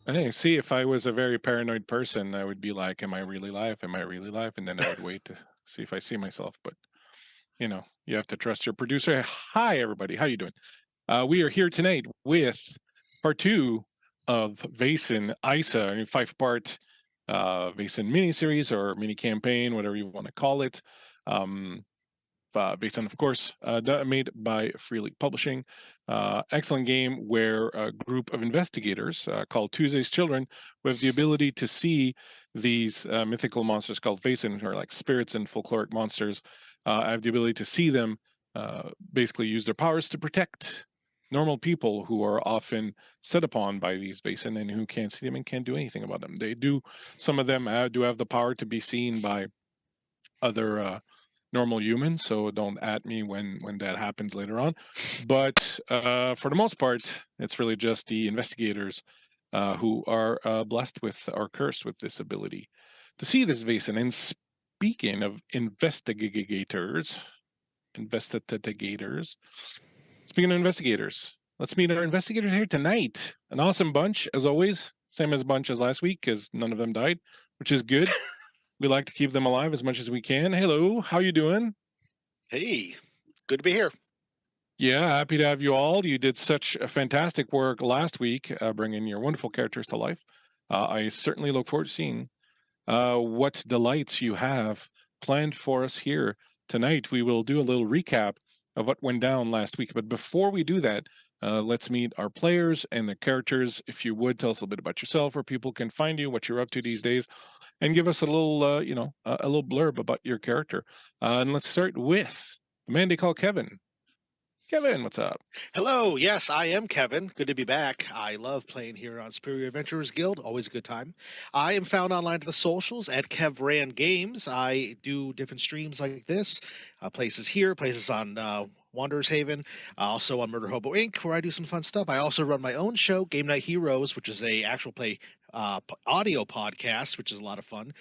Hey, see, if I was a very paranoid person, I would be like, "Am I really live? Am I really live?" And then I would wait to see if I see myself. But you have to trust your producer. Hi, everybody. How you doing? We are here tonight with part two of Vaesen Isa, a 5-part Vaesen miniseries or mini campaign, whatever you want to call it. Um, Based on, of course, made by Free League Publishing. Excellent game where a group of investigators called Tuesday's Children, with the ability to see these mythical monsters called Vaesen, or like spirits and folkloric monsters, have the ability to see them, basically use their powers to protect normal people who are often set upon by these Vaesen and who can't see them and can't do anything about them. They do, some of them do have the power to be seen by other normal humans, so don't at me when that happens later on. But for the most part, it's really just the investigators who are blessed with or cursed with this ability to see this Vaesen. And speaking of investigators, speaking of investigators, let's meet our investigators here tonight. An awesome bunch, as always. Same as bunch as last week, because none of them died, which is good. We like to keep them alive as much as we can. Hello, how you doing? Hey, good to be here. Yeah, happy to have you all. You did such a fantastic work last week, bringing your wonderful characters to life. I certainly look forward to seeing what delights you have planned for us here tonight. We will do a little recap of what went down last week. But before we do that, let's meet our players and the characters. If you would, tell us a little bit about yourself, where people can find you, what you're up to these days, and give us a little, a little blurb about your character. And let's start with the man they call Kevin. Kevin, what's up? Hello, yes, I am Kevin. Good to be back. I love playing here on Superior Adventurers Guild. Always a good time. I am found online to the socials at KevRan Games. I do different streams like this, places here, places on Wanderers Haven, also on Murder Hobo Inc., where I do some fun stuff. I also run my own show, Game Night Heroes, which is a actual play audio podcast, which is a lot of fun.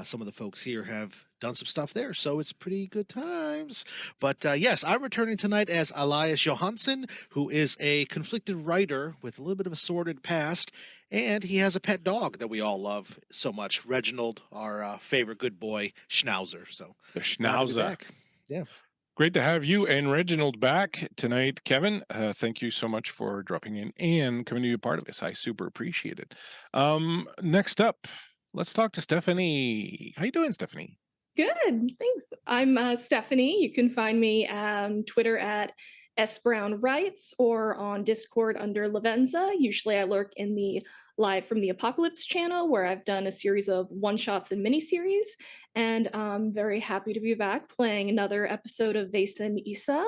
Some of the folks here have done some stuff there, so it's pretty good times. But yes, I'm returning tonight as Elias Johansson, who is a conflicted writer with a little bit of a sordid past, and he has a pet dog that we all love so much, Reginald, our favorite good boy Schnauzer. So The glad to be Schnauzer. back. Yeah. Great to have you and Reginald back tonight, Kevin. Thank you so much for dropping in and coming to be a part of this. I super appreciate it. Next up, let's talk to Stephanie. How you doing, Stephanie? Good, thanks. I'm Stephanie. You can find me on Twitter at sbrownwrites or on Discord under Lavenza. Usually I lurk in the Live from the Apocalypse channel, where I've done a series of one-shots and miniseries, and I'm very happy to be back playing another episode of Vaesen Isa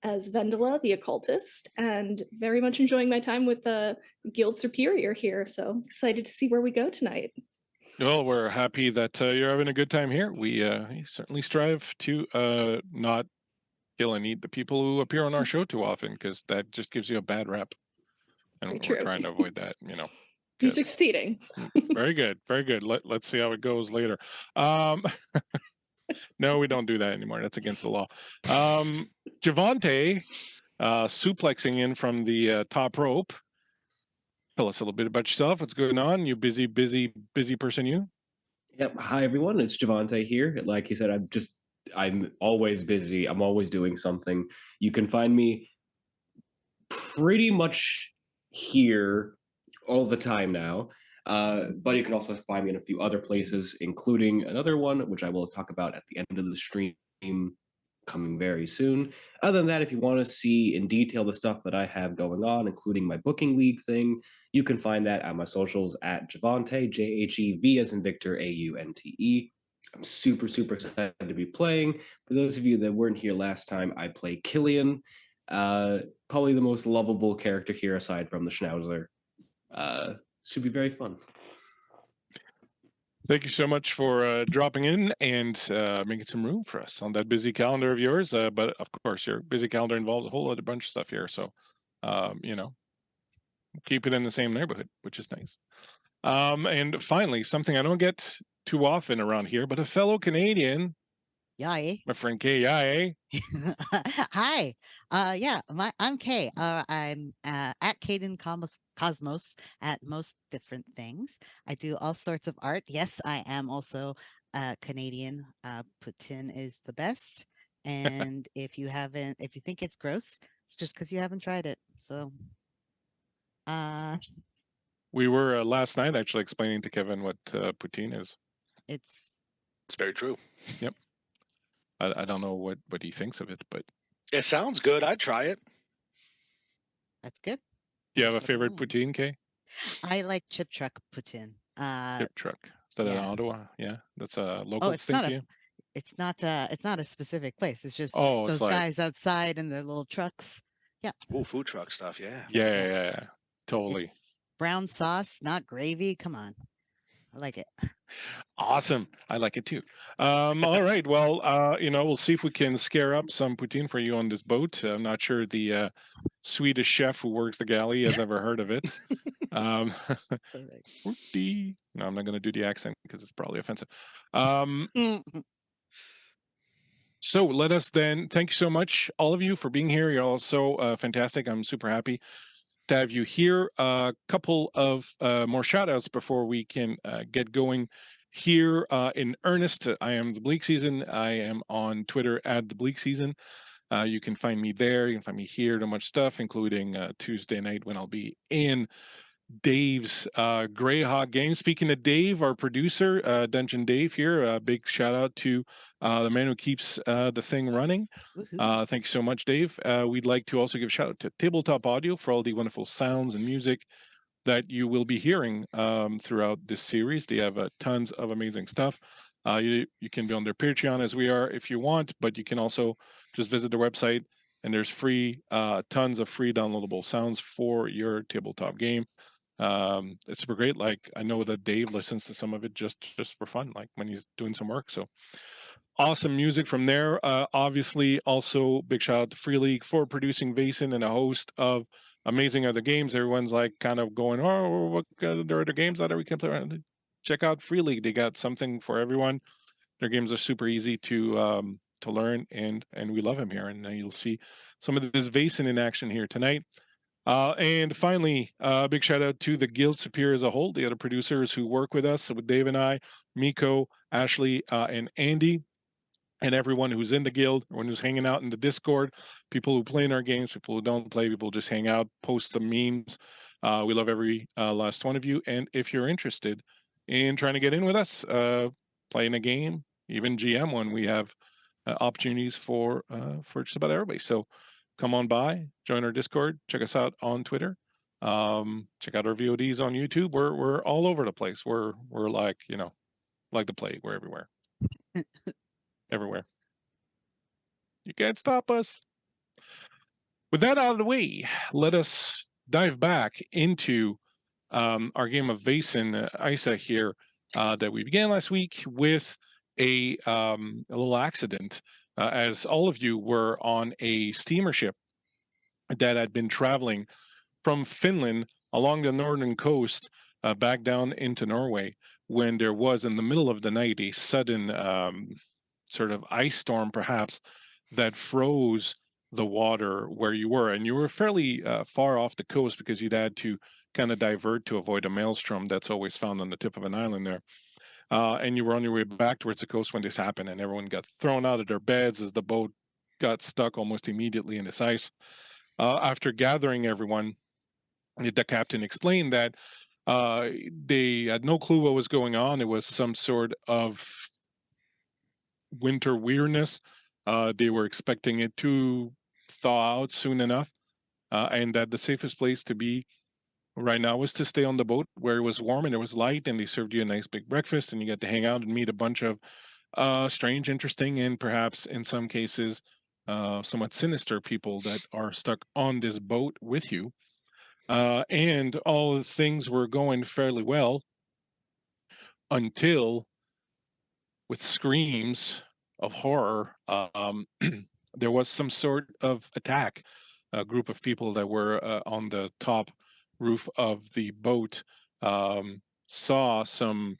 as Vendela, the occultist, and very much enjoying my time with the Guild Superior here, so excited to see where we go tonight. Well, we're happy that you're having a good time here. We certainly strive to not kill and eat the people who appear on our show too often, because that just gives you a bad rep. And Very we're true. trying to avoid that, I'm succeeding. Very good, very good. Let's see how it goes later. No, we don't do that anymore. That's against the law. Javante, suplexing in from the top rope. Tell us a little bit about yourself. What's going on? You busy person, you? Yep. Hi, everyone. It's Javante here. Like you said, I'm always busy. I'm always doing something. You can find me pretty much here all the time now. But you can also find me in a few other places, including another one, which I will talk about at the end of the stream coming very soon. Other than that, if you want to see in detail the stuff that I have going on, including my booking league thing, you can find that at my socials at Javante, Jev as in Victor, Aunte. I'm super, super excited to be playing. For those of you that weren't here last time, I play Killian, probably the most lovable character here aside from the Schnauzer. Should be very fun. Thank you so much for dropping in and making some room for us on that busy calendar of yours. But of course, your busy calendar involves a whole other bunch of stuff here. So, keep it in the same neighborhood, which is nice. And finally, something I don't get too often around here, but a fellow Canadian. Yay. My friend Kay, yay. Hi. I'm Kay. I'm at Caden cosmos at most different things. I do all sorts of art. Yes, I am also Canadian. Putin is the best. And if you think it's gross, it's just because you haven't tried it. So, uh, We were last night actually explaining to Kevin what poutine is. it's It's very true. Yep. I don't know what he thinks of it, but It sounds good. I'd try it. that's good. do you have a That's what I favorite want. poutine, Kay? I like chip truck Putin. Chip truck. Is that in yeah. Ottawa? Yeah, that's a Oh, local thing to you. it's not a specific place. It's just Oh, it's those like guys outside in their little trucks. Yeah. Ooh, food truck stuff. Yeah. yeah, totally. It's brown sauce, not gravy. Come on. I like it. Awesome. I like it too. All right. Well, we'll see if we can scare up some poutine for you on this boat. I'm not sure the Swedish chef who works the galley has ever heard of it. Perfect. No, I'm not going to do the accent because it's probably offensive. So let us then thank you so much, all of you, for being here. You're all so fantastic. I'm super happy to have you here. A couple of more shout outs before we can get going here in earnest. I am the Bleakseason. I am on Twitter at the Bleakseason. You can find me there. You can find me here. So much stuff, including Tuesday night when I'll be in Dave's Greyhawk game. Speaking of Dave, our producer, Dungeon Dave here, a big shout out to the man who keeps the thing running. Thank you so much, Dave. We'd like to also give a shout out to Tabletop Audio for all the wonderful sounds and music that you will be hearing throughout this series. They have tons of amazing stuff. You can be on their Patreon as we are if you want, but you can also just visit their website and there's tons of free downloadable sounds for your tabletop game. It's super great. Like I know that Dave listens to some of it just for fun, like when he's doing some work. So awesome music from there. Obviously, also big shout out to Free League for producing Vaesen and a host of amazing other games. Everyone's like kind of going, oh, what there are other games that we can play around. Check out Free League. They got something for everyone. Their games are super easy to learn, and we love them here. And you'll see some of this Vaesen in action here tonight. And finally, big shout out to the Guild Superior as a whole, the other producers who work with us, with Dave and I, Miko, Ashley, and Andy, and everyone who's in the guild, everyone who's hanging out in the Discord, people who play in our games, people who don't play, people who just hang out, post some memes. We love every last one of you. And if you're interested in trying to get in with us, playing a game, even GM one, we have opportunities for just about everybody. So come on by, join our Discord, check us out on Twitter, check out our VODs on YouTube. We're all over the place. We're like like the plague. We're everywhere, everywhere. You can't stop us. With that out of the way, let us dive back into our game of Vaesen Isa here that we began last week with a little accident, as all of you were on a steamer ship that had been traveling from Finland along the northern coast back down into Norway, when there was in the middle of the night a sudden sort of ice storm, perhaps, that froze the water where you were. And you were fairly far off the coast because you'd had to kind of divert to avoid a maelstrom that's always found on the tip of an island there. And you were on your way back towards the coast when this happened, and everyone got thrown out of their beds as the boat got stuck almost immediately in this ice. After gathering everyone, the captain explained that they had no clue what was going on. It was some sort of winter weirdness. They were expecting it to thaw out soon enough, and that the safest place to be right now was to stay on the boat where it was warm and it was light, and they served you a nice big breakfast, and you got to hang out and meet a bunch of strange, interesting, and perhaps in some cases somewhat sinister people that are stuck on this boat with you. And all the things were going fairly well until, with screams of horror, there was some sort of attack. A group of people that were on the top roof of the boat saw some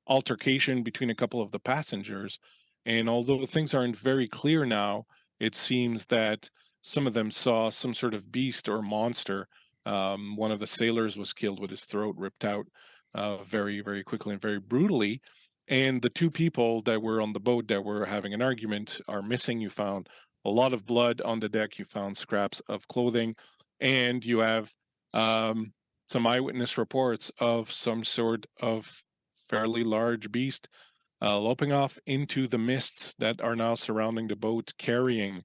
altercation between a couple of the passengers. And although things aren't very clear now, it seems that some of them saw some sort of beast or monster One of the sailors was killed with his throat ripped out very, very quickly and very brutally. And the two people that were on the boat that were having an argument are missing. You found a lot of blood on the deck. You found scraps of clothing, and you have some eyewitness reports of some sort of fairly large beast loping off into the mists that are now surrounding the boat, carrying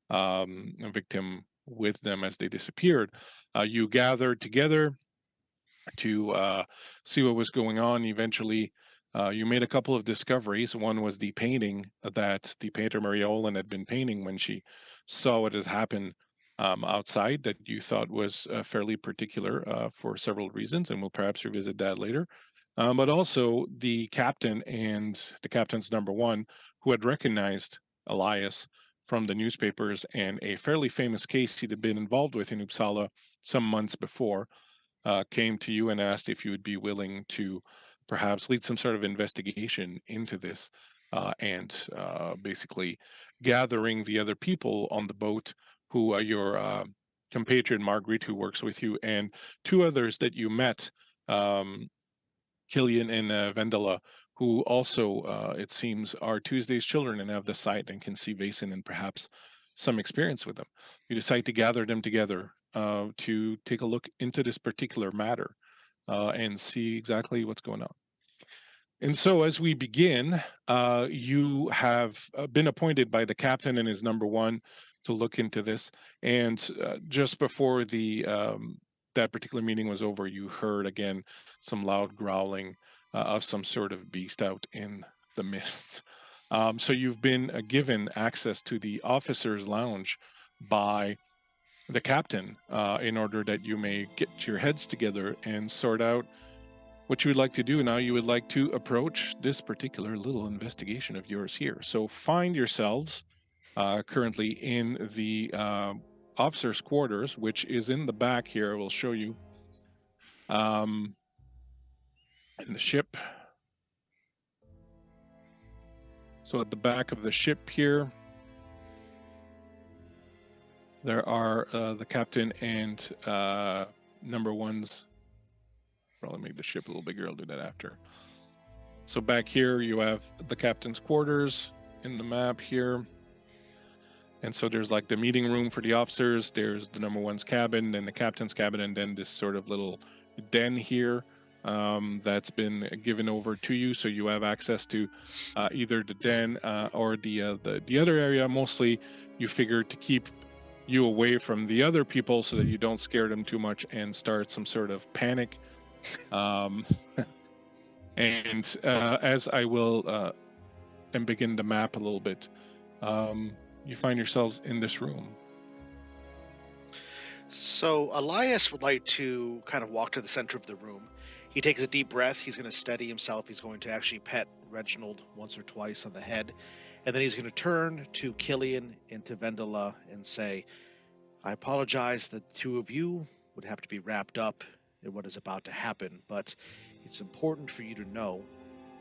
a victim with them as they disappeared. You gathered together to see what was going on. Eventually, you made a couple of discoveries. One was the painting that the painter Maria Olin had been painting when she saw what had happened outside, that you thought was fairly particular for several reasons, and we'll perhaps revisit that later. But also the captain and the captain's number one, who had recognized Elias from the newspapers and a fairly famous case he'd been involved with in Uppsala some months before, came to you and asked if you would be willing to perhaps lead some sort of investigation into this, and basically gathering the other people on the boat who are your compatriot Margaret, who works with you, and two others that you met, Killian and Vendela, who also, it seems, are Tuesday's children and have the sight and can see Vaesen and perhaps some experience with them. You decide to gather them together to take a look into this particular matter and see exactly what's going on. And so, as we begin, you have been appointed by the captain and his number one to look into this. And just before the that particular meeting was over, you heard again some loud growling of some sort of beast out in the mists. So you've been given access to the officers' lounge by the captain in order that you may get your heads together and sort out what you would like to do. Now you would like to approach this particular little investigation of yours here. So find yourselves currently in the officers' quarters, which is in the back here. We'll show you in the ship. So at the back of the ship here, there are the captain and number one's. Probably make the ship a little bigger. I'll do that after. So back here, you have the captain's quarters in the map here. And so there's like the meeting room for the officers. There's the number one's cabin, then the captain's cabin, and then this sort of little den here that's been given over to you. So you have access to either the den or the other area. Mostly you figure to keep you away from the other people so that you don't scare them too much and start some sort of panic. And as I will and begin to map a little bit, you find yourselves in this room. So Elias would like to kind of walk to the center of the room. He takes a deep breath. He's going to steady himself. He's going to actually pet Reginald once or twice on the head. And then he's going to turn to Killian and to Vendela and say, I apologize that the two of you would have to be wrapped up in what is about to happen, but it's important for you to know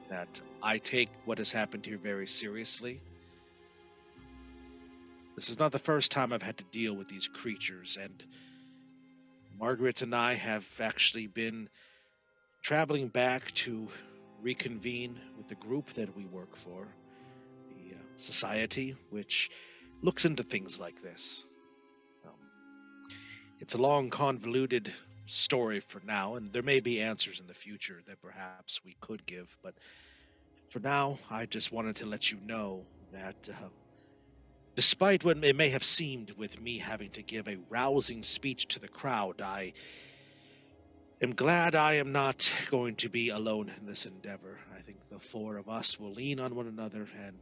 that I take what has happened here very seriously. This is not the first time I've had to deal with these creatures, and Margaret and I have actually been traveling back to reconvene with the group that we work for, the society which looks into things like this. It's a long, convoluted story for now, and there may be answers in the future that perhaps we could give, but for now, I just wanted to let you know that despite what it may have seemed with me having to give a rousing speech to the crowd, I am glad I am not going to be alone in this endeavor. I think the four of us will lean on one another and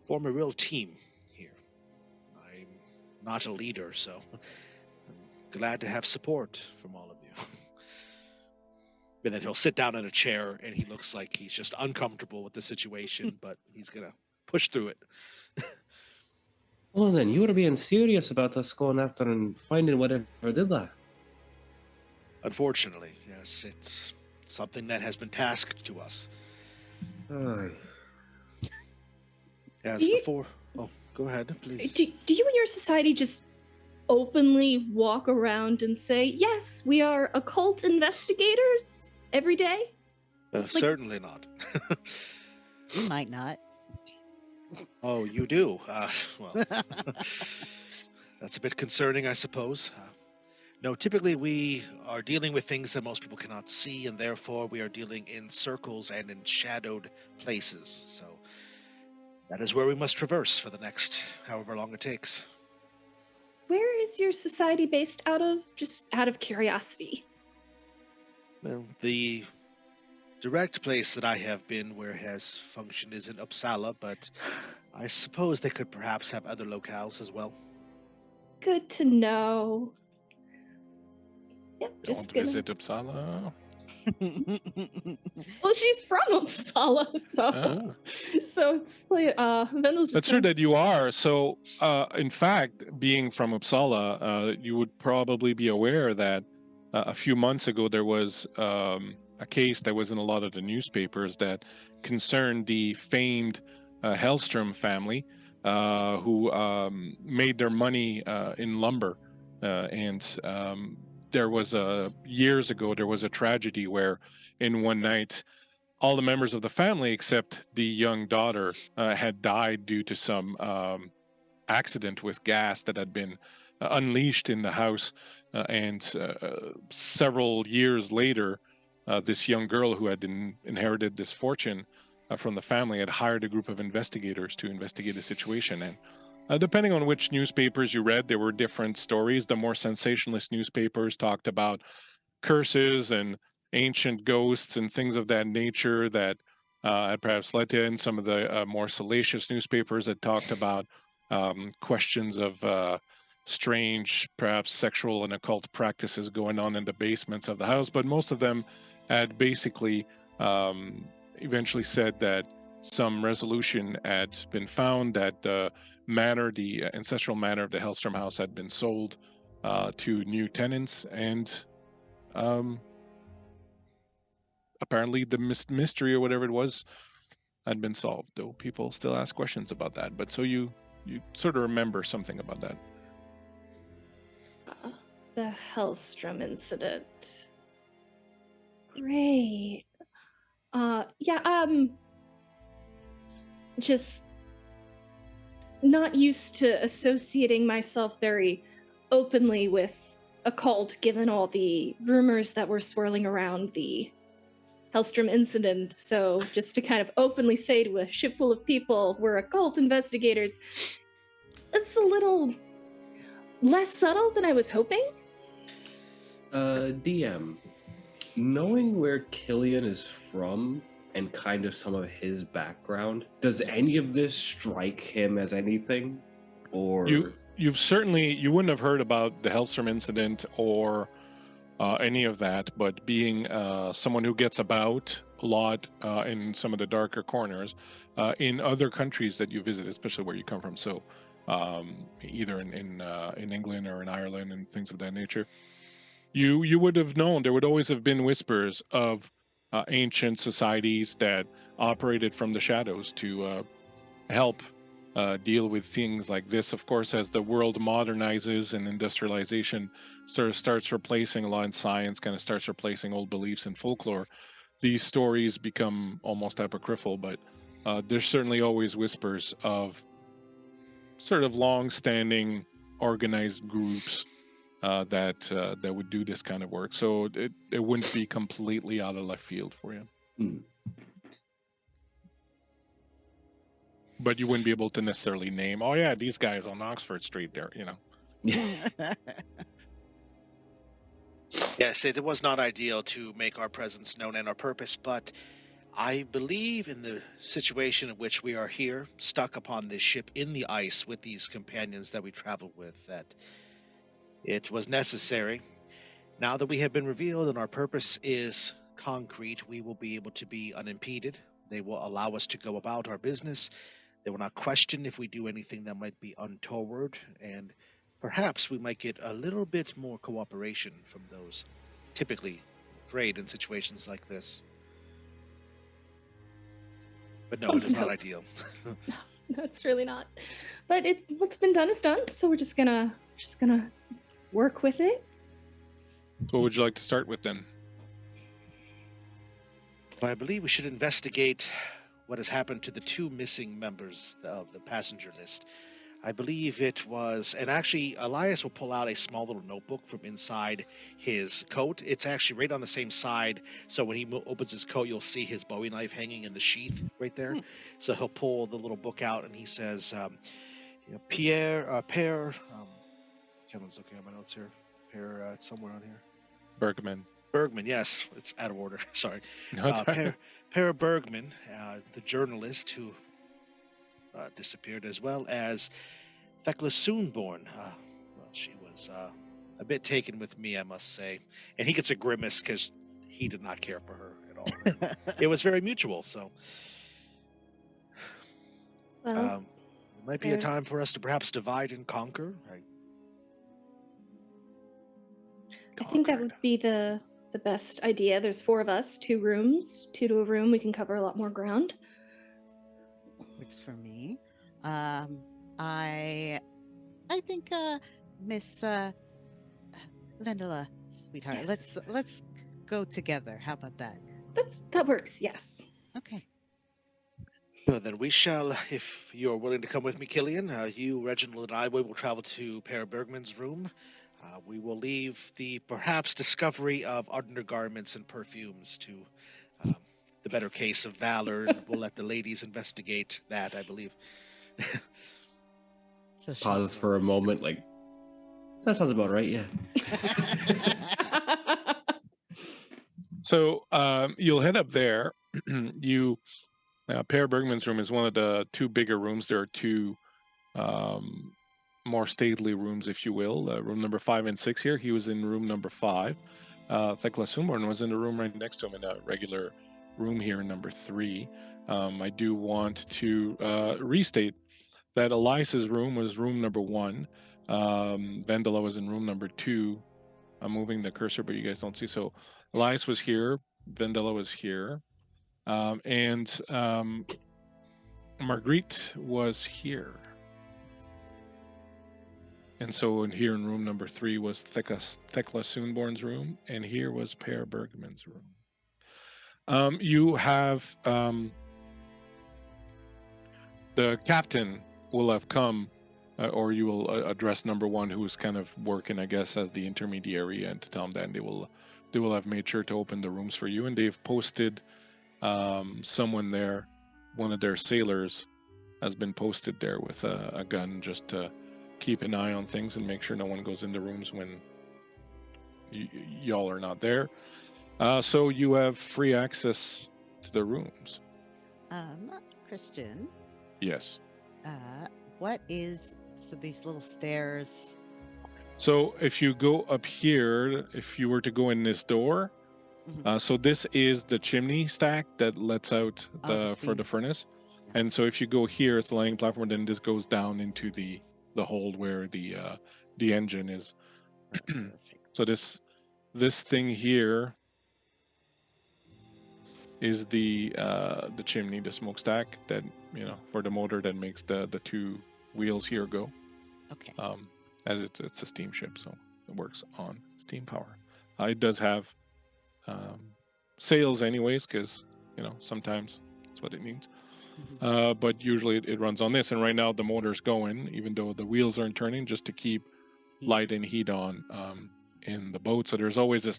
form a real team here. I'm not a leader, so I'm glad to have support from all of you. And then he'll sit down in a chair, and he looks like he's just uncomfortable with the situation, but he's going to push through it. Well, then, you were being serious about us going after and finding whatever did that. Unfortunately, yes, it's something that has been tasked to us. Aye. As Do the you- four... Oh, go ahead, please. Do you and your society just openly walk around and say, yes, we are occult investigators every day? It's like, Certainly not. You might not. Oh, you do. Well, that's a bit concerning, I suppose. No, typically we are dealing with things that most people cannot see, and therefore we are dealing in circles and in shadowed places. So that is where we must traverse for the next however long it takes. where is your society based out of? Just out of curiosity. Well, the direct place that I have been where it has functioned is in Uppsala, but I suppose they could perhaps have other locales as well. Good to know. Yep, Don't just gonna. visit Uppsala. Well, she's from Uppsala, so Oh. so it's like Vendel's just That's true gonna- that you are. So, in fact, being from Uppsala, you would probably be aware that a few months ago there was a case that was in a lot of the newspapers that concerned the famed Hellstrom family, who made their money in lumber, and there was years ago there was a tragedy where in one night all the members of the family except the young daughter had died due to some accident with gas that had been unleashed in the house. And several years later, this young girl who had inherited this fortune from the family had hired a group of investigators to investigate the situation. And depending on which newspapers you read, there were different stories. The more sensationalist newspapers talked about curses and ancient ghosts and things of that nature that had perhaps led to, in some of the more salacious newspapers that talked about questions of strange, perhaps sexual and occult practices going on in the basements of the house. But most of them had basically eventually said that some resolution had been found, that the ancestral manor of the Hellstrom house had been sold to new tenants, and apparently the mystery or whatever it was had been solved, though people still ask questions about that. But so you sort of remember something about that. the Hellstrom incident. Great. Yeah, just not used to associating myself very openly with occult, given all the rumors that were swirling around the Hellstrom incident. So just to kind of openly say to a ship full of people, we're occult investigators, it's a little less subtle than I was hoping. DM, knowing where Killian is from and kind of some of his background, does any of this strike him as anything? Or You wouldn't have heard about the Hellstrom incident or any of that, but being someone who gets about a lot in some of the darker corners in other countries that you visit, especially where you come from, so either in England or in Ireland and things of that nature, you would have known there would always have been whispers of ancient societies that operated from the shadows to help deal with things like this. Of course, as the world modernizes and industrialization sort of starts replacing a lot in science, kind of starts replacing old beliefs in folklore, these stories become almost apocryphal. But there's certainly always whispers of sort of long-standing organized groups that would do this kind of work. So it wouldn't be completely out of left field for you. But you wouldn't be able to necessarily name, oh yeah, these guys on Oxford Street there, you know. Yes, it was not ideal to make our presence known and our purpose, but I believe in the situation in which we are here, stuck upon this ship in the ice with these companions that we travel with, that it was necessary. Now that we have been revealed and our purpose is concrete, we will be able to be unimpeded. They will allow us to go about our business. They will not question if we do anything that might be untoward, and perhaps we might get a little bit more cooperation from those typically afraid in situations like this. But no, Oh, it is not no. ideal. No, it's really not. But what's been done is done, so we're just gonna just gonna work with it. What would you like to start with then? I believe we should investigate what has happened to the 2 missing members of the passenger list. I believe it was, and actually, Elias will pull out a small little notebook from inside his coat. It's actually right on the same side, so when he opens his coat, you'll see his Bowie knife hanging in the sheath right there. So he'll pull the little book out, and he says, Kevin's looking at my notes here. Pierre, it's somewhere on here. Bergman, yes, it's out of order. Sorry. That's right. Per Bergman, the journalist who disappeared, as well as Thekla Soonborn. Well, she was a bit taken with me, I must say. And he gets a grimace because he did not care for her at all. It was very mutual, so Well, it might be a time for us to perhaps divide and conquer. I think that would be the best idea. There's 4 of us, 2 rooms, 2 to a room. We can cover a lot more ground. Works for me. I think Miss Vendela, sweetheart, Yes. let's go together. How about that? That works. Yes. Okay. Well, then we shall, if you're willing to come with me, Killian, you, Reginald, and I, we will travel to Per Bergman's room. We will leave the perhaps discovery of undergarments and perfumes to the better case of valor, and we'll let the ladies investigate that, I believe. So she Pauses for a knows. moment, like, that sounds about right, yeah. So you'll head up there. Per Bergman's room is one of the 2 bigger rooms. There are 2 more stately rooms, if you will. Room number 5 and 6 here. He was in room number 5. Thekla Soonborn was in the room right next to him in a regular room here in number 3. I do want to restate that Elias's room was room number 1. Vendela was in room number 2. I'm moving the cursor, but you guys don't see. So Elias was here. Vendela was here. And Marguerite was here. And so here in room number 3 was Thekla Soonborn's room, and here was Per Bergman's room. You have the captain will have come, or you will address number 1, who is kind of working, I guess, as the intermediary, and to tell them that they will have made sure to open the rooms for you, and they've posted someone there. One of their sailors has been posted there with a gun, just to keep an eye on things and make sure no one goes into rooms when y'all are not there. So you have free access to the rooms. Christian, Yes. what is these little stairs? So if you go up here, if you were to go in this door, so this is the chimney stack that lets out for the furnace. Yeah. And so if you go here, it's a landing platform, then this goes down into the hold where the engine is. So this thing here is the chimney, the smokestack that, for the motor that makes the 2 wheels here go. Okay. As it's a steamship, so it works on steam power. It does have sails anyways, because sometimes that's what it needs. But usually it runs on this, and right now the motor's going, even though the wheels aren't turning, just to keep light and heat on in the boat. So there's always this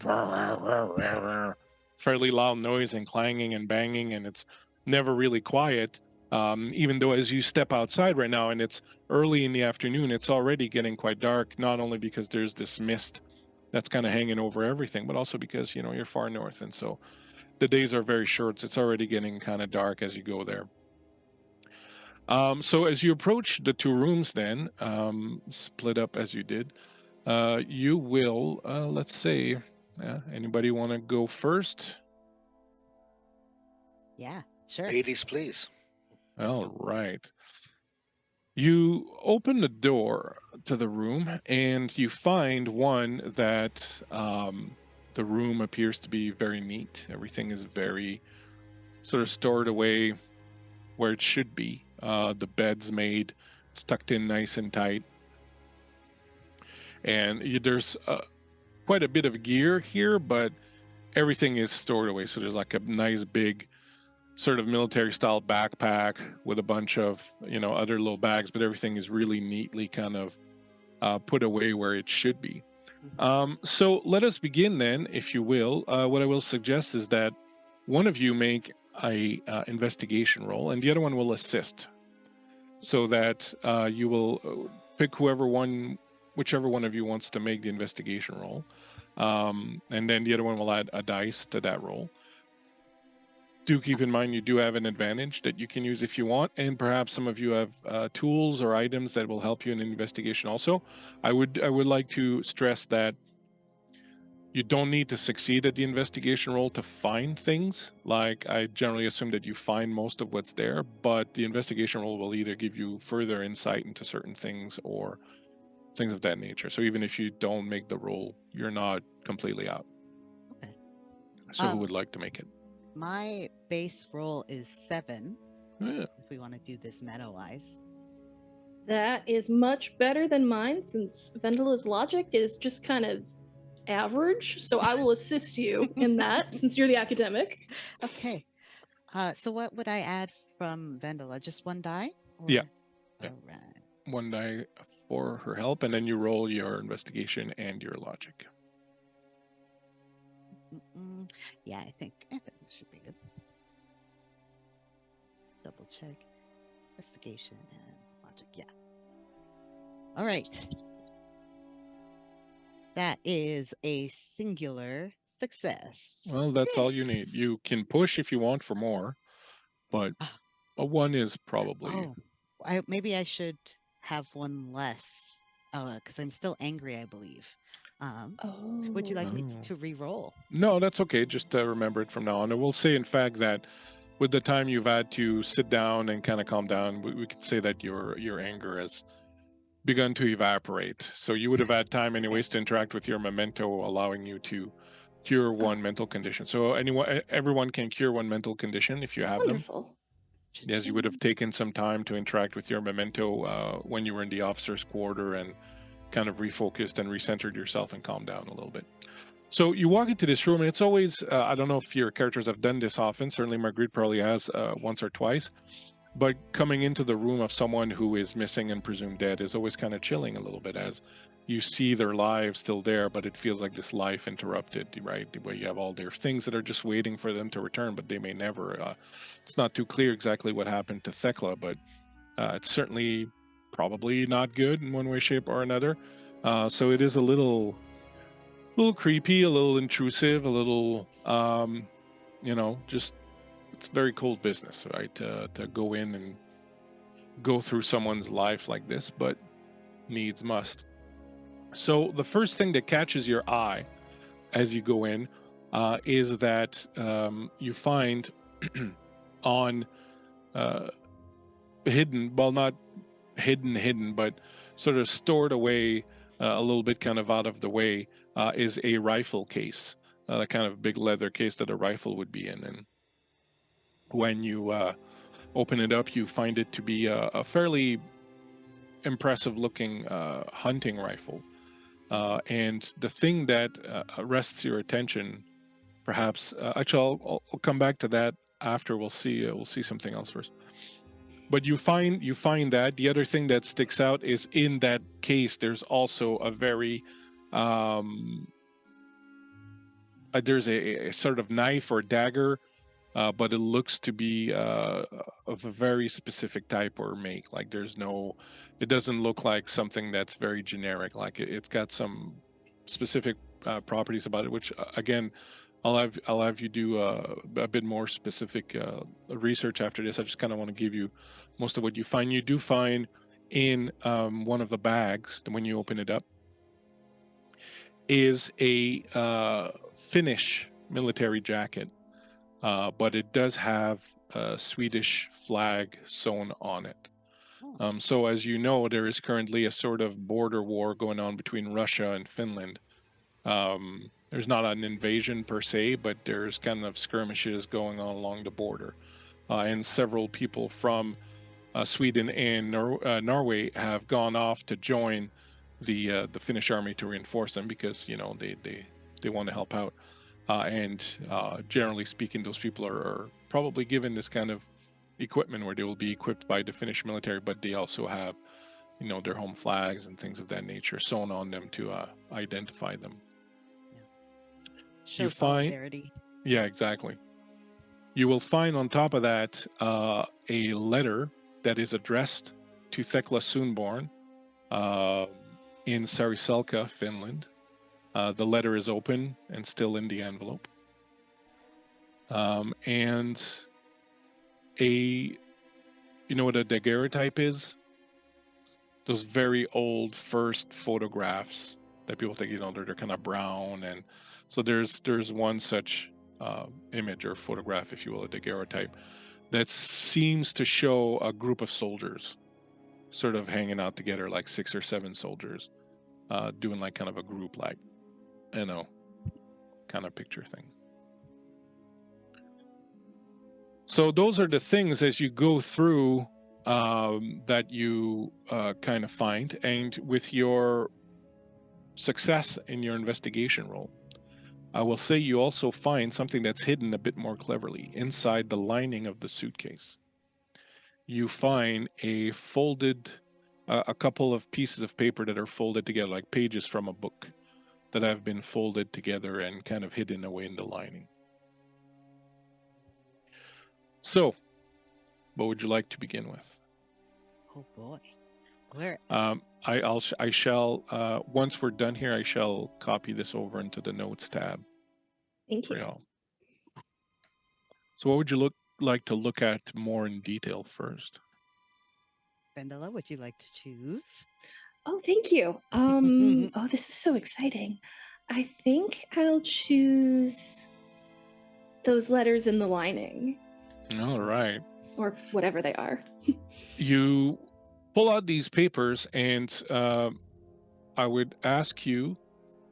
fairly loud noise and clanging and banging, and it's never really quiet. Even though as you step outside right now, and it's early in the afternoon, it's already getting quite dark, not only because there's this mist that's kind of hanging over everything, but also because, you're far north, and so the days are very short, so it's already getting kind of dark as you go there. So as you approach the 2 rooms then, split up as you did, you will, let's say, anybody want to go first? Yeah, sure. Ladies, please. All right. You open the door to the room, and you find one that the room appears to be very neat. Everything is very sort of stored away where it should be. The bed's made, it's tucked in nice and tight. and there's quite a bit of gear here, but everything is stored away. So there's like a nice big sort of military style backpack with a bunch of other little bags, but everything is really neatly kind of put away where it should be. So let us begin then, if you will. What I will suggest is that one of you make a investigation roll, and the other one will assist, so that you will pick whichever one of you wants to make the investigation roll, and then the other one will add a dice to that roll. Do keep in mind you do have an advantage that you can use if you want, and perhaps some of you have tools or items that will help you in an investigation also. I would like to stress that you don't need to succeed at the investigation roll to find things. Like, I generally assume that you find most of what's there, but the investigation roll will either give you further insight into certain things or things of that nature. So even if you don't make the roll, you're not completely out. Okay. So who would like to make it? My base roll is 7. Yeah. If we want to do this meta-wise. That is much better than mine, since Vendela's logic is just kind of average. So I will assist you in that, since you're the academic. Okay. So what would I add from Vendela? Just 1 die? Yeah. All right. 1 die for her help, and then you roll your investigation and your logic. Yeah, I think this should be good. Just double check. Investigation and logic. Yeah. All right. That is a singular success. Well, that's all you need. You can push if you want for more, but a 1 is probably... Maybe I should have 1 less, because I'm still angry, I believe. Would you like me to re-roll? No, that's okay. Just remember it from now on. And we'll say, in fact, that with the time you've had to sit down and kind of calm down, we could say that your anger has begun to evaporate. So you would have had time anyways to interact with your memento, allowing you to cure 1 mental condition. So everyone can cure 1 mental condition if you have Wonderful. them. Yes, you would have taken some time to interact with your memento when you were in the officer's quarter and kind of refocused and recentered yourself and calmed down a little bit. So you walk into this room, and it's always, I don't know if your characters have done this often, certainly Marguerite probably has once or twice, but coming into the room of someone who is missing and presumed dead is always kind of chilling a little bit, as you see their lives still there, but it feels like this life interrupted, right? Where you have all their things that are just waiting for them to return, but they may never. It's not too clear exactly what happened to Thekla, but it's certainly probably not good in one way, shape, or another. So it is a little creepy, a little intrusive, a little, just, it's very cold business, right? To go in and go through someone's life like this, but needs must. So the first thing that catches your eye as you go in is that you find on hidden, well, not hidden, but sort of stored away a little bit kind of out of the way, is a rifle case, the kind of big leather case that a rifle would be in. And when you open it up, you find it to be a fairly impressive looking hunting rifle. And the thing that arrests your attention, perhaps, actually, I'll come back to that after. We'll see something else first. But you find that the other thing that sticks out is in that case, there's also a very there's a sort of knife or dagger, but it looks to be of a very specific type or make. Like it doesn't look like something that's very generic. Like it's got some specific properties about it, which again, I'll have you do a bit more specific research after this. I just kind of want to give you most of what you find. You do find in one of the bags, when you open it up, is a Finnish military jacket, but it does have a Swedish flag sewn on it. So as you know, there is currently a sort of border war going on between Russia and Finland. There's not an invasion per se, but there's kind of skirmishes going on along the border. And several people from Sweden and Norway have gone off to join the Finnish army to reinforce them, because they want to help out. And generally speaking, those people are probably given this kind of equipment where they will be equipped by the Finnish military, but they also have their home flags and things of that nature sewn on them to identify them. Show You find, solidarity. yeah, exactly. You will find on top of that a letter that is addressed to Thekla Soonborn in Sariselka, Finland. The letter is open and still in the envelope. And you know what a daguerreotype is? Those very old first photographs that people take, they're kind of brown, and so there's one such image or photograph, if you will, a daguerreotype, that seems to show a group of soldiers sort of hanging out together, like 6 or 7 soldiers, doing like kind of a group, like, kind of picture thing. So those are the things as you go through that you kind of find, and with your success in your investigation roll, I will say you also find something that's hidden a bit more cleverly inside the lining of the suitcase. You find a couple of pieces of paper that are folded together, like pages from a book that have been folded together and kind of hidden away in the lining. So, what would you like to begin with? Oh boy. Where? I shall once we're done here, I shall copy this over into the notes tab Thank for you. y'all. So what would you like to look at more in detail first? Vendela, would you like to choose? Oh, thank you. Oh, this is so exciting. I think I'll choose those letters in the lining, All right. or whatever they are. You pull out these papers, and I would ask you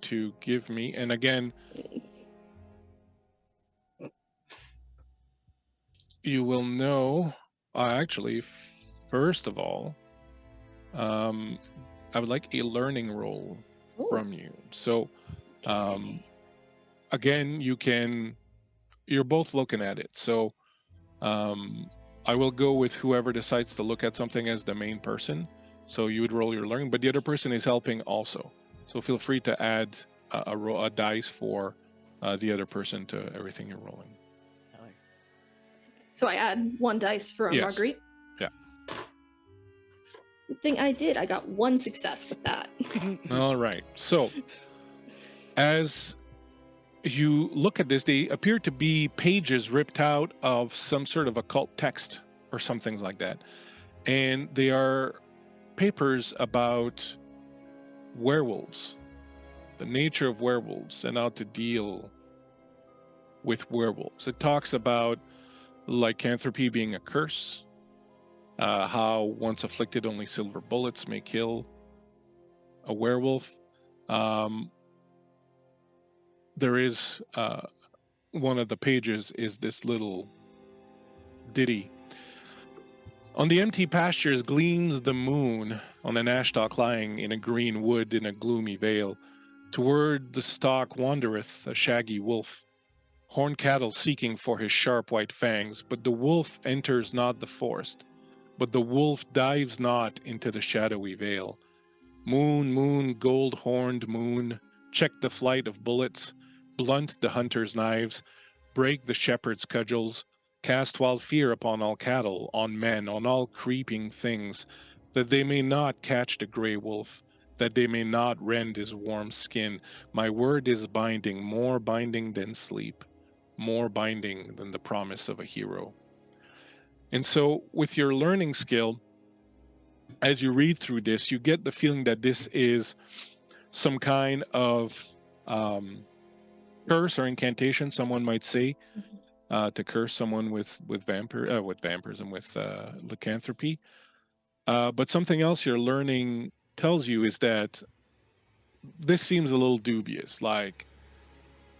to give me, and again, you will know, actually, first of all, I would like a learning roll from you. So, again, you're both looking at it. So, I will go with whoever decides to look at something as the main person. So you would roll your learning, but the other person is helping also. So feel free to add a dice for the other person to everything you're rolling. So I add 1 dice for Yes. Marguerite. Yeah. Good thing I did. I got 1 success with that. All right. So as you look at this, they appear to be pages ripped out of some sort of occult text or some things like that. And they are papers about werewolves, the nature of werewolves, and how to deal with werewolves. It talks about lycanthropy being a curse, how once afflicted, only silver bullets may kill a werewolf. There is one of the pages is this little ditty. On the empty pastures gleams the moon, on an ash stalk lying in a green wood in a gloomy vale. Toward the stalk wandereth a shaggy wolf, horned cattle seeking for his sharp white fangs. But the wolf enters not the forest, but the wolf dives not into the shadowy vale. Moon, moon, gold-horned moon, check the flight of bullets, blunt the hunter's knives, break the shepherd's cudgels, cast wild fear upon all cattle, on men, on all creeping things, that they may not catch the grey wolf, that they may not rend his warm skin. My word is binding, more binding than sleep, more binding than the promise of a hero. And so, with your learning skill, as you read through this, you get the feeling that this is some kind of curse or incantation, someone might say, to curse someone with vampires and with lycanthropy. But something else your learning tells you is that this seems a little dubious, like,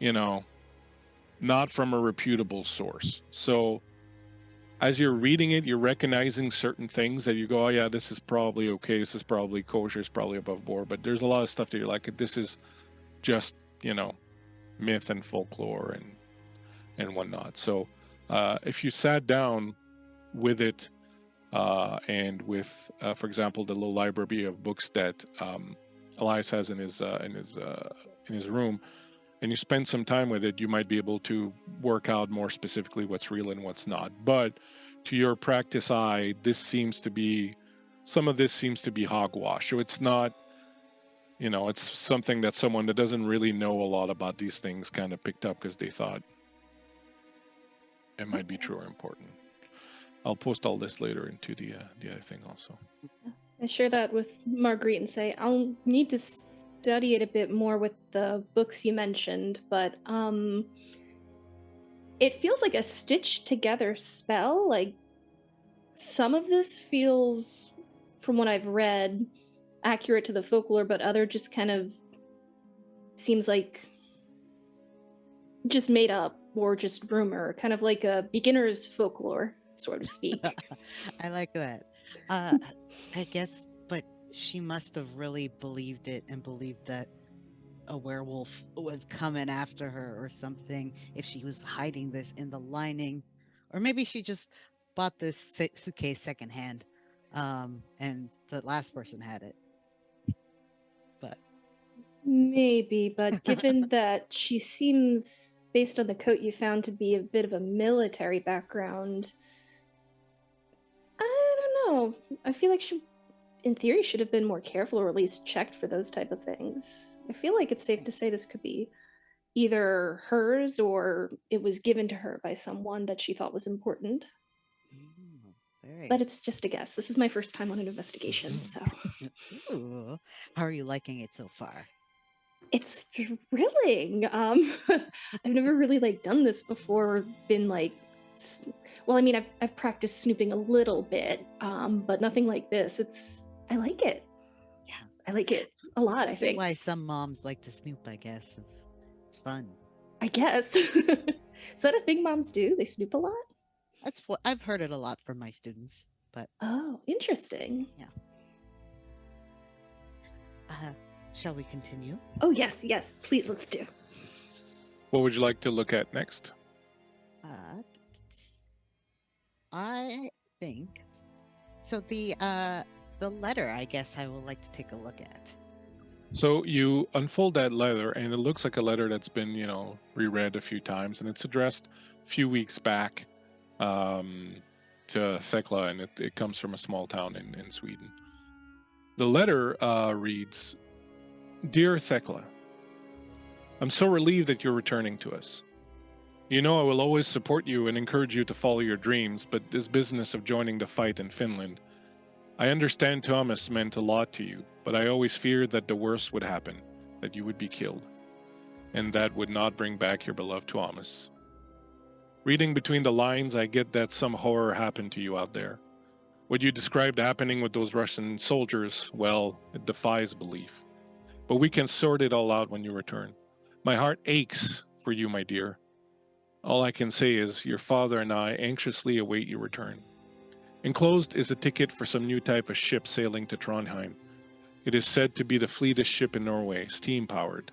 not from a reputable source. So as you're reading it, you're recognizing certain things that you go, oh yeah, this is probably okay, this is probably kosher, it's probably above board. But there's a lot of stuff that you're like, this is just, myth and folklore and whatnot. So if you sat down with it and with, for example, the little library of books that Elias has in his room, and you spend some time with it, you might be able to work out more specifically what's real and what's not. But to your practice eye, some of this seems to be hogwash. So it's not, it's something that someone that doesn't really know a lot about these things kind of picked up because they thought it might be true or important. I'll post all this later into the other thing also. I share that with Marguerite and say I'll need to study it a bit more with the books you mentioned, but it feels like a stitched together spell. Like some of this feels, from what I've read, accurate to the folklore, but other just kind of seems like just made up or just rumor, kind of like a beginner's folklore, sort of speak. I like that. I guess, but she must have really believed it and believed that a werewolf was coming after her or something if she was hiding this in the lining. Or maybe she just bought this suitcase secondhand and the last person had it. But Maybe, but given that she seems, based on the coat you found, to be a bit of a military background, I don't know. I feel like she, in theory, should have been more careful or at least checked for those type of things. I feel like it's safe to say this could be either hers or it was given to her by someone that she thought was important. But it's just a guess. This is my first time on an investigation, so. Ooh, how are you liking it so far? It's thrilling. I've never really done this before, or been well, I mean, I've practiced snooping a little bit, but nothing like this. I like it. Yeah, I like it a lot. I think. Why some moms like to snoop, I guess, it's fun. I guess. Is that a thing moms do? They snoop a lot? That's what I've heard it a lot from my students, but oh, interesting. Yeah. Shall we continue? Oh yes, please, let's do. What would you like to look at next? I think so. The letter, I guess, I would like to take a look at. So you unfold that letter, and it looks like a letter that's been, reread a few times, and it's addressed a few weeks back to Thekla, and it comes from a small town in Sweden. The letter reads, Dear Thekla, I'm so relieved that you're returning to us. You know I will always support you and encourage you to follow your dreams, but this business of joining the fight in Finland, I understand Thomas meant a lot to you, but I always feared that the worst would happen, that you would be killed, and that would not bring back your beloved Thomas. Reading between the lines, I get that some horror happened to you out there. What you described happening with those Russian soldiers, well, it defies belief. But we can sort it all out when you return. My heart aches for you, my dear. All I can say is your father and I anxiously await your return. Enclosed is a ticket for some new type of ship sailing to Trondheim. It is said to be the fleetest ship in Norway, steam-powered.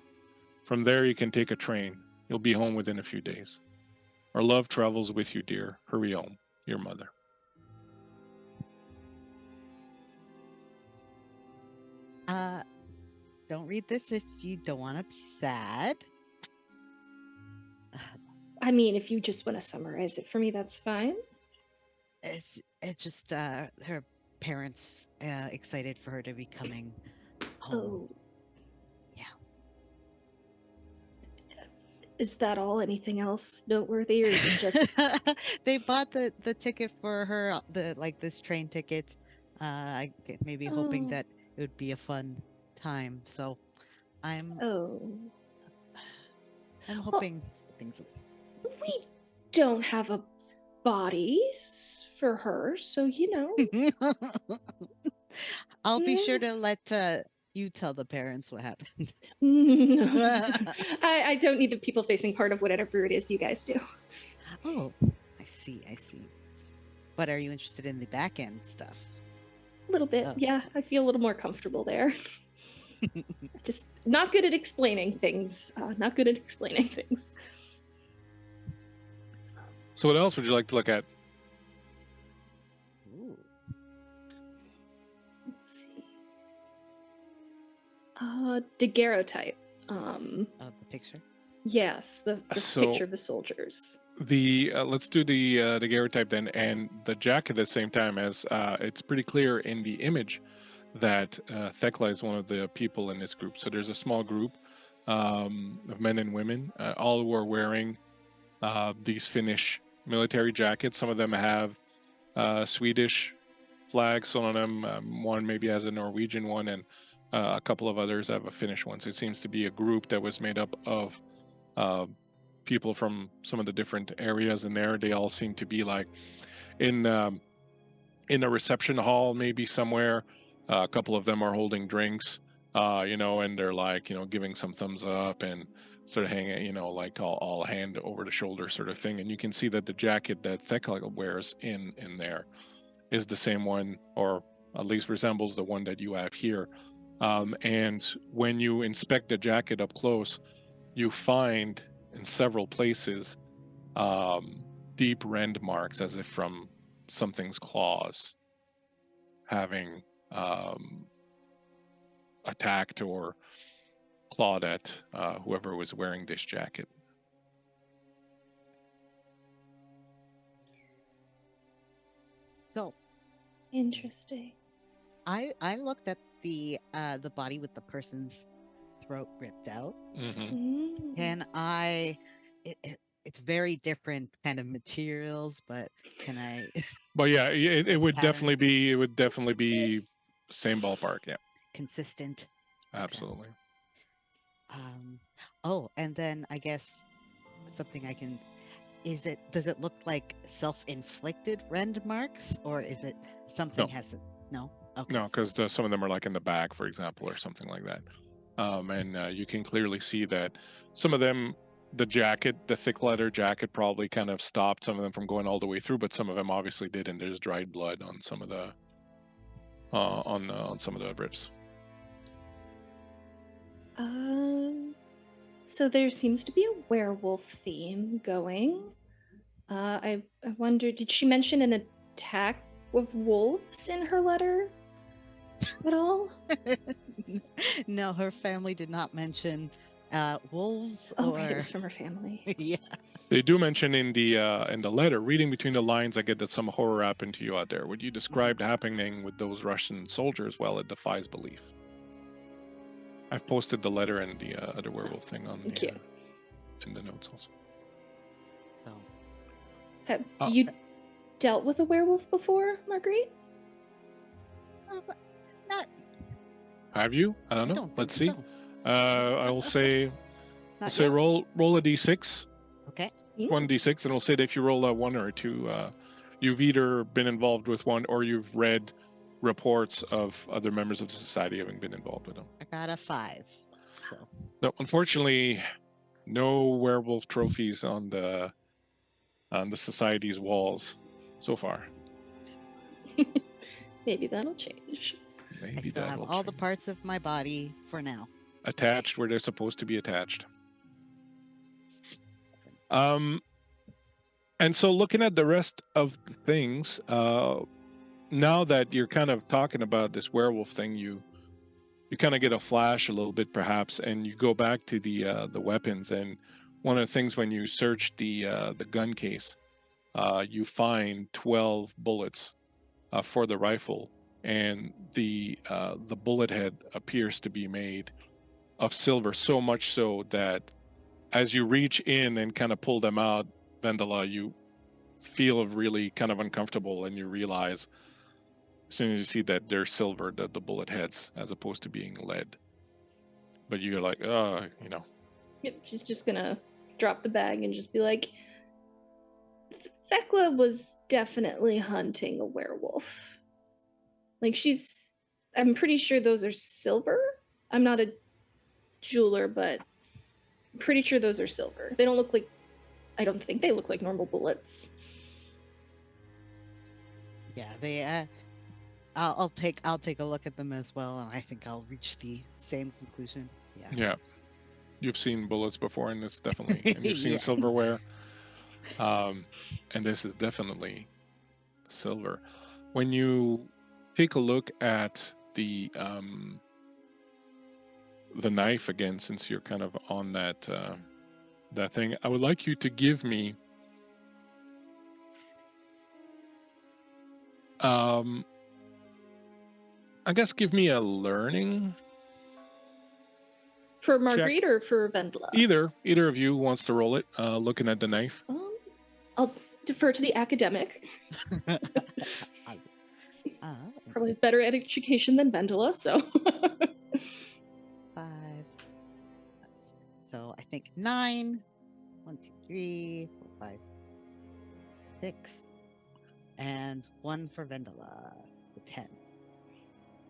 From there you can take a train. You'll be home within a few days. Our love travels with you, dear. Hurry home. Your mother. Don't read this if you don't want to be sad. I mean, if you just want to summarize it for me, that's fine. It's just her parents excited for her to be coming home. Oh. Yeah. Is that all? Anything else noteworthy, or is it just they bought the ticket for her, this train ticket, maybe hoping that it would be a fun time. So I'm hoping things. We don't have a bodies for her, so I'll be sure to let you tell the parents what happened. I don't need the people facing part of whatever it is you guys do. Oh, I see. But are you interested in the back end stuff? A little bit, Oh. yeah. I feel a little more comfortable there. Just not good at explaining things. Not good at explaining things. So what else would you like to look at? Ooh. Let's see. Daguerreotype. Oh, the picture. Yes, the So- picture of the soldiers. The let's do the daguerreotype then, and the jacket at the same time, as it's pretty clear in the image that Thekla is one of the people in this group. So there's a small group of men and women, all who are wearing these Finnish military jackets. Some of them have Swedish flags, some of them, one maybe has a Norwegian one, and a couple of others have a Finnish one. So it seems to be a group that was made up of people from some of the different areas in there. They all seem to be like in a reception hall, maybe somewhere. A couple of them are holding drinks, and they're like, giving some thumbs up and sort of hanging, like all hand over the shoulder sort of thing. And you can see that the jacket that Thekla wears in there is the same one, or at least resembles the one that you have here. And when you inspect the jacket up close, you find in several places deep rend marks, as if from something's claws having attacked or clawed at whoever was wearing this jacket. So Interesting. I looked at the body with the person's throat ripped out, Mm-hmm. and it's very different kind of materials, but can I But yeah, it There's would pattern. definitely be same ballpark. Yeah, consistent? absolutely. Oh, and then I guess something I can does it look like self-inflicted rend marks, or is it something No. has it? No. Okay. No, because some of them are like in the back, for example, or something like that. And you can clearly see that some of them, the thick leather jacket probably kind of stopped some of them from going all the way through, but some of them obviously did, and there's dried blood on some of the on some of the rips. So there seems to be a werewolf theme going. I wonder, did she mention an attack with wolves in her letter at all? No, her family did not mention wolves Oh, or right, it was from her family. yeah. They do mention in the letter, reading between the lines, I get that some horror happened to you out there. Would you describe the happening with those Russian soldiers? Well, it defies belief. I've posted the letter and the other werewolf thing on Thank the you. in the notes also. So Have Oh. you dealt with a werewolf before, Marguerite? not. Have you? I don't I know. don't Let's think see. so. I will say, Not say yet. roll a d6, Okay. one d6, and we'll say that if you roll a 1 or a 2, you've either been involved with one or you've read reports of other members of the society having been involved with them. I got a 5. So No, unfortunately, no werewolf trophies on the society's walls so far. Maybe that'll change. Maybe I still that have will all the change. parts of my body for now. Attached where they're supposed to be attached. And so looking at the rest of the things, now that you're kind of talking about this werewolf thing, you kind of get a flash a little bit perhaps, and you go back to the weapons. And one of the things when you search the gun case, you find 12 bullets for the rifle, and the bullet head appears to be made of silver, so much so that as you reach in and kind of pull them out, Vendela, you feel really kind of uncomfortable, and you realize as soon as you see that they're silver, the bullet heads, as opposed to being lead. But you're like, Yep, she's just gonna drop the bag and just be like, Thekla was definitely hunting a werewolf. Like, I'm pretty sure those are silver. I'm not a jeweler, but I'm pretty sure those are silver. They don't look like, I don't think they look like normal bullets. Yeah, they. I'll take a look at them as well, and I think I'll reach the same conclusion. Yeah. Yeah, you've seen bullets before, and it's definitely, and you've seen Yeah. silverware, and this is definitely silver. When you take a look at the knife again, since you're kind of on that thing, I would like you to give me I guess give me a learning For check. Marguerite or for Vendela? Either of you wants to roll it, looking at the knife. I'll defer to the academic. Awesome. Probably better at education than Vendela, so. 5. So I think 9. 1, 2, 3, 4, 5, 6, and 1 for Vendela. So 10.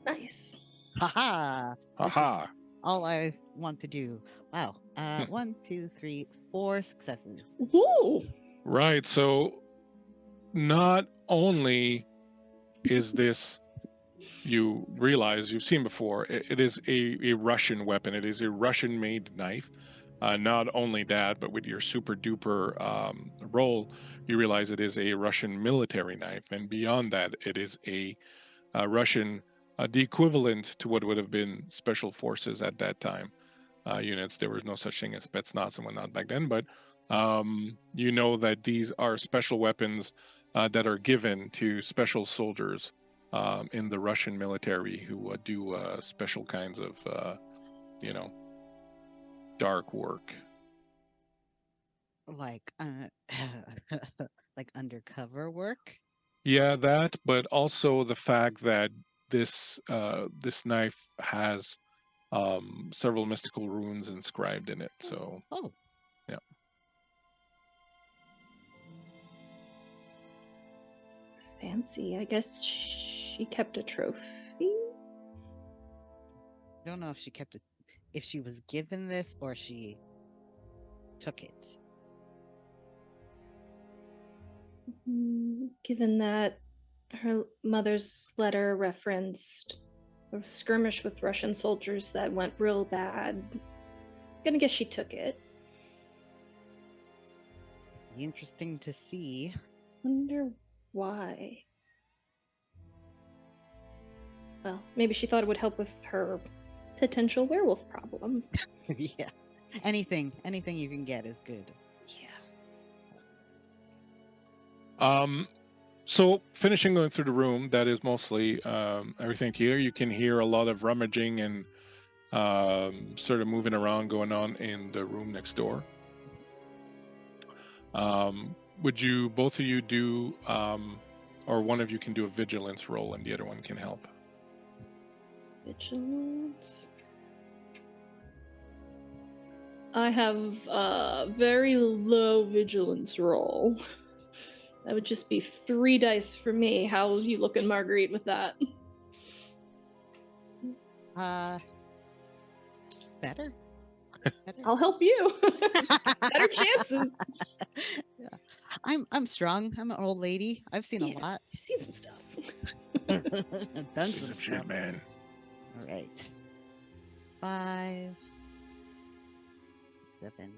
Nice. Haha! This is Haha. all I want to do. Wow. 1, 2, 3, 4 successes. Woo! Right. So not only is this, you realize you've seen before, it is a Russian weapon. It is a Russian made knife. Not only that, but with your super duper roll, you realize it is a Russian military knife. And beyond that, it is a Russian, the equivalent to what would have been special forces at that time units. There was no such thing as Spetsnaz and whatnot back then, but you know that these are special weapons that are given to special soldiers in the Russian military who do special kinds of, dark work. Like, like undercover work. Yeah, that, but also the fact that this knife has several mystical runes inscribed in it. So Oh. yeah. It's fancy. I guess she kept a trophy. I don't know if she kept it, if she was given this or she took it. Given that her mother's letter referenced a skirmish with Russian soldiers that went real bad, I'm gonna guess she took it. Be interesting to see. Wonder why. Well, maybe she thought it would help with her potential werewolf problem. Yeah. Anything you can get is good. Yeah. So finishing going through the room, that is mostly everything here. You can hear a lot of rummaging and sort of moving around going on in the room next door. Would you, both of you, do, or one of you can do a vigilance roll and the other one can help? Vigilance. I have a very low vigilance roll. That would just be 3 dice for me. How are you looking, Marguerite, with that? Better. I'll help you. Better chances. Yeah. I'm strong. I'm an old lady. I've seen a lot. You've seen some stuff. I've done some Shit, stuff. man. All right. 5, 7.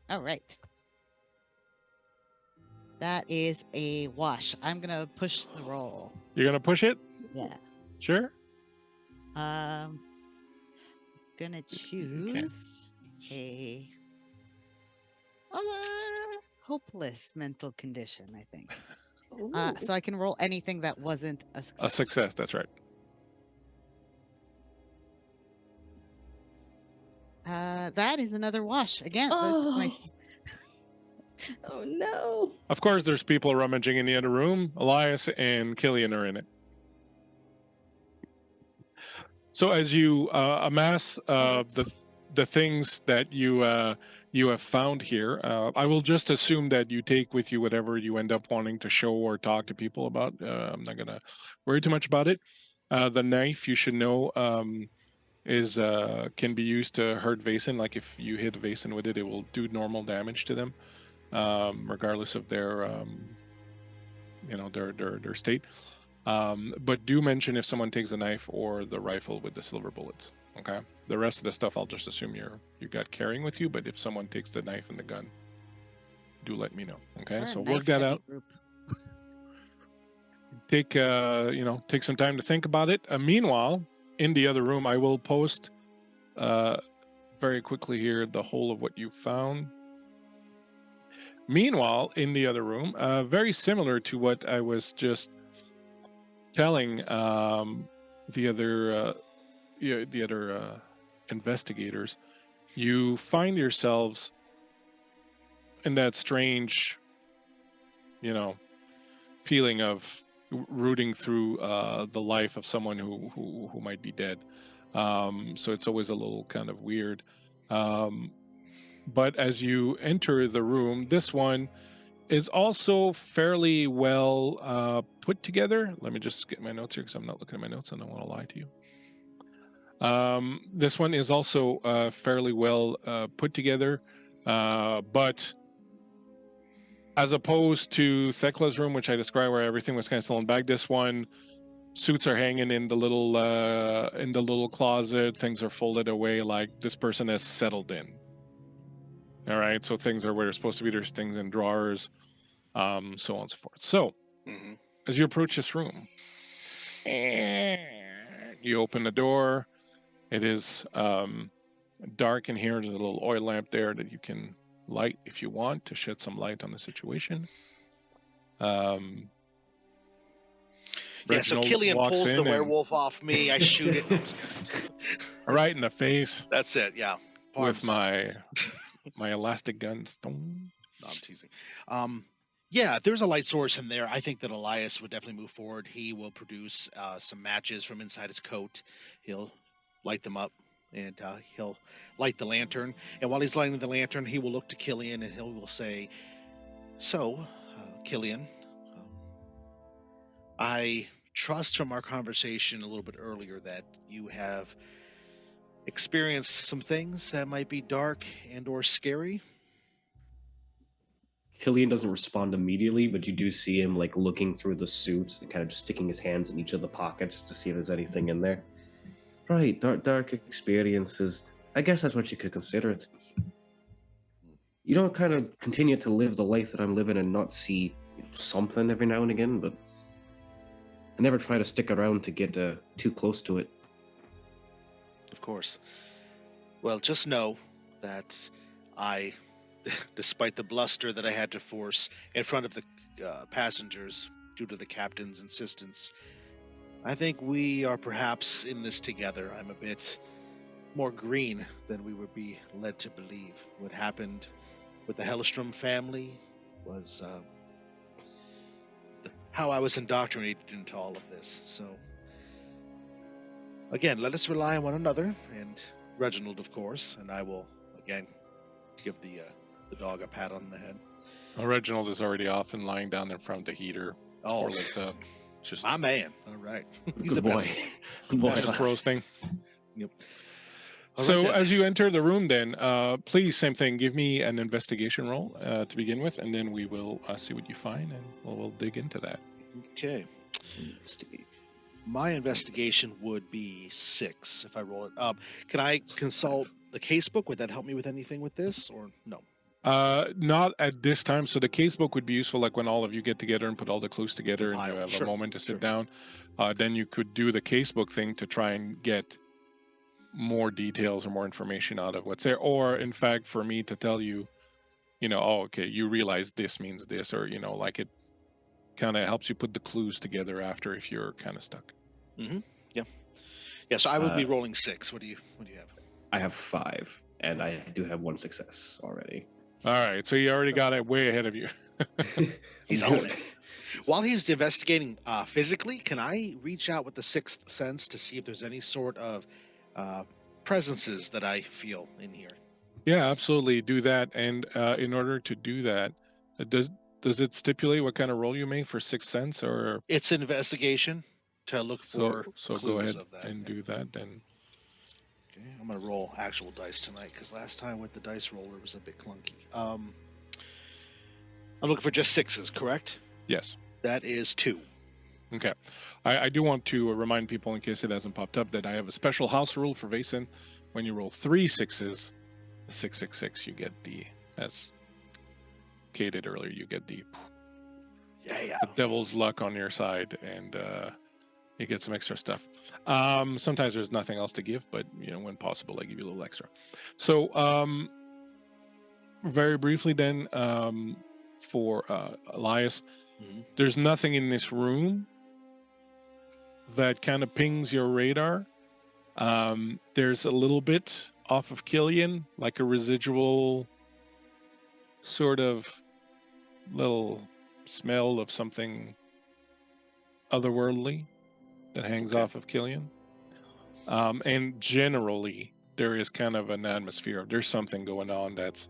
All right. That is a wash. I'm gonna push the roll. You're gonna push it? Yeah. Sure. Gonna choose a hopeless mental condition, I think. So I can roll anything that wasn't a success. A success, that's right. That is another wash. Again, this is my Oh no. Of course, there's people rummaging in the other room. Elias and Killian are in it. So as you amass the things that you have found here, I will just assume that you take with you whatever you end up wanting to show or talk to people about. I'm not gonna worry too much about it. The knife, you should know, is can be used to hurt Vaesen. Like if you hit Vaesen with it, it will do normal damage to them. regardless of their their state. But do mention if someone takes a knife or the rifle with the silver bullets. Okay. The rest of the stuff, I'll just assume you got carrying with you. But if someone takes the knife and the gun, do let me know. Okay. We're a So work knife that heavy out. group. Take some time to think about it. Meanwhile, in the other room, I will post very quickly here the whole of what you found. Meanwhile, in the other room, very similar to what I was just telling the other investigators, you find yourselves in that strange, feeling of rooting through the life of someone who might be dead. So it's always a little kind of weird. But as you enter the room, this one is also fairly well put together. Let me just get my notes here because I'm not looking at my notes and I don't want to lie to you. This one is also fairly well put together, but as opposed to Thekla's room, which I described where everything was kind of still in bag, this one, suits are hanging in the little closet. Things are folded away, like this person has settled in. All right, so things are where they're supposed to be. There's things in drawers, so on and so forth. So, as you approach this room, you open the door. It is dark in here. There's a little oil lamp there that you can light if you want to shed some light on the situation. Yeah, so Reginald Killian walks pulls in the and- werewolf off me. I shoot it. No, I'm just kidding. right in the face That's it. Yeah. with Parmesan. my elastic gun. Thong. No, I'm teasing. Yeah, if there's a light source in there, I think that Elias would definitely move forward. He will produce some matches from inside his coat. He'll light them up, and he'll light the lantern. And while he's lighting the lantern, he will look to Killian, and he will say, "So, Killian, I trust from our conversation a little bit earlier that you have experienced some things that might be dark and or scary." Killian doesn't respond immediately, but you do see him like looking through the suit and kind of just sticking his hands in each of the pockets to see if there's anything in there. Right, dark experiences. I guess that's what you could consider it. You don't kind of continue to live the life that I'm living and not see something every now and again, but I never try to stick around to get too close to it. Of course. Well, just know that I, despite the bluster that I had to force in front of the passengers due to the captain's insistence, I think we are perhaps in this together. I'm a bit more green than we would be led to believe. What happened with the Hellstrom family was how I was indoctrinated into all of this. So, again, let us rely on one another, and Reginald, of course, and I will, again, give the dog a pat on the head. Well, Reginald is already off and lying down in front of the heater. Oh, Or lit up. Just my man. All right. He's Good the boy. best. Good boy. Best just roasting. Yep. All So right, then. as you enter the room, then please, same thing. Give me an investigation roll to begin with, and then we will see what you find, and we'll dig into that. Okay. My investigation would be 6 if I roll it. Can I consult the casebook? Would that help me with anything with this, or no? Not at this time. So the casebook would be useful, like when all of you get together and put all the clues together, and you Compile, have sure, a moment to sit sure. down. Then you could do the casebook thing to try and get more details or more information out of what's there, or in fact, for me to tell you, oh, okay, you realize this means this, or like it kind of helps you put the clues together after if you're kind of stuck. Yeah. So I would be rolling 6. What do you have? I have 5, and I do have 1 success already. All right, so you already got it way ahead of you. He's I'm on good. it. While he's investigating physically, can I reach out with the 6th sense to see if there's any sort of presences that I feel in here? Yeah, absolutely. Do that. And in order to do that, does it stipulate what kind of roll you make for Sixth Sense, or It's an investigation to look for so clues go ahead of that. and do that then. Okay, I'm gonna roll actual dice tonight because last time with the dice roller it was a bit clunky. I'm looking for just 6s, correct? Yes. That is 2. Okay. I do want to remind people, in case it hasn't popped up, that I have a special house rule for Vaesen. When you roll 3 6s, 666, you get the, as Kay did earlier, you get the Yeah. devil's luck on your side, and you get some extra stuff. Sometimes there's nothing else to give, but when possible, I give you a little extra. So very briefly then, for Elias, there's nothing in this room that kind of pings your radar. There's a little bit off of Killian, like a residual sort of little smell of something otherworldly that hangs off of Killian. And generally, there is kind of an atmosphere of there's something going on that's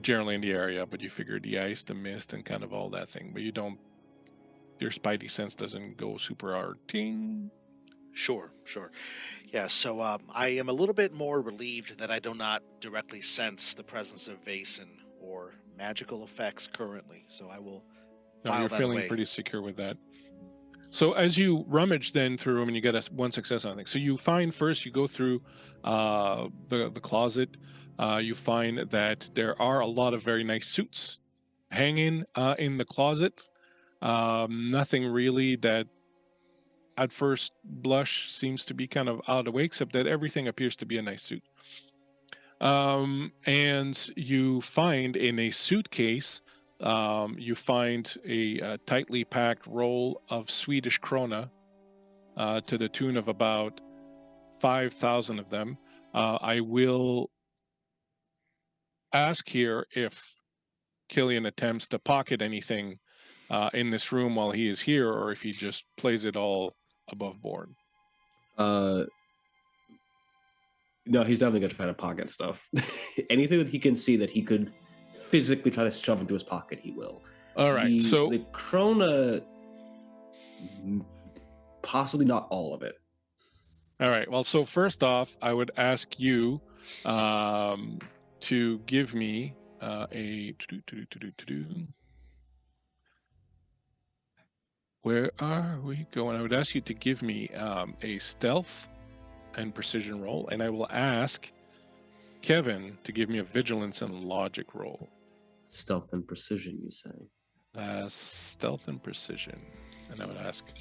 generally in the area, but you figure the ice, the mist, and kind of all that thing. But your spidey sense doesn't go super hard. Ting. Sure. Yeah, so I am a little bit more relieved that I do not directly sense the presence of Vaesen or magical effects currently. So I will file You're that feeling away. pretty secure with that. So as you rummage then through them, and you get one success on it. So you find first, you go through the closet. You find that there are a lot of very nice suits hanging in the closet. Nothing really that at first blush seems to be kind of out of the way, except that everything appears to be a nice suit. And you find in a suitcase, you find a tightly packed roll of Swedish krona to the tune of about 5,000 of them. I will ask here if Killian attempts to pocket anything in this room while he is here, or if he just plays it all above board. No, he's definitely going to try to pocket stuff. Anything that he can see that he could physically try to shove into his pocket, he will. All right, so the krona, possibly not all of it. All right. Well, so first off, I would ask you to give me a. Where are we going? I would ask you to give me a stealth and precision roll, and I will ask Kevin to give me a vigilance and logic roll. Stealth and precision, you say? Stealth and precision. And I would ask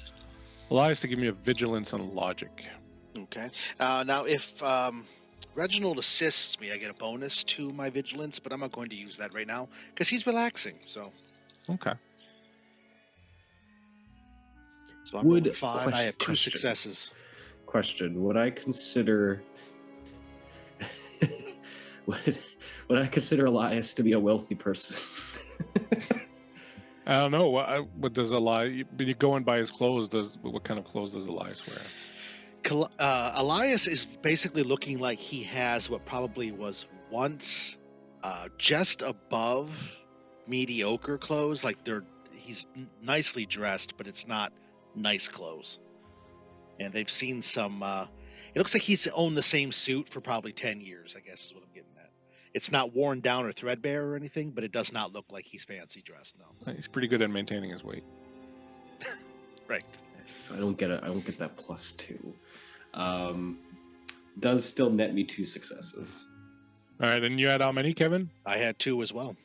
Elias to give me a vigilance and logic. Okay. Now, if Reginald assists me, I get a bonus to my vigilance, but I'm not going to use that right now because he's relaxing. So. Okay. So I'm rolling 5. I have 2 successes. Question: would I consider would I consider Elias to be a wealthy person? I don't know. What does Elias? You're going by his clothes. What kind of clothes does Elias wear? Elias is basically looking like he has what probably was once just above mediocre clothes. Like he's nicely dressed, but it's not nice clothes. And they've seen some. It looks like he's owned the same suit for probably 10 years. I guess is what I'm getting at. It's not worn down or threadbare or anything, but it does not look like he's fancy dressed. No, He's pretty good at maintaining his weight. Right. So I don't get that +2. Does still net me 2 successes. All right, and you had how many, Kevin? I had 2 as well.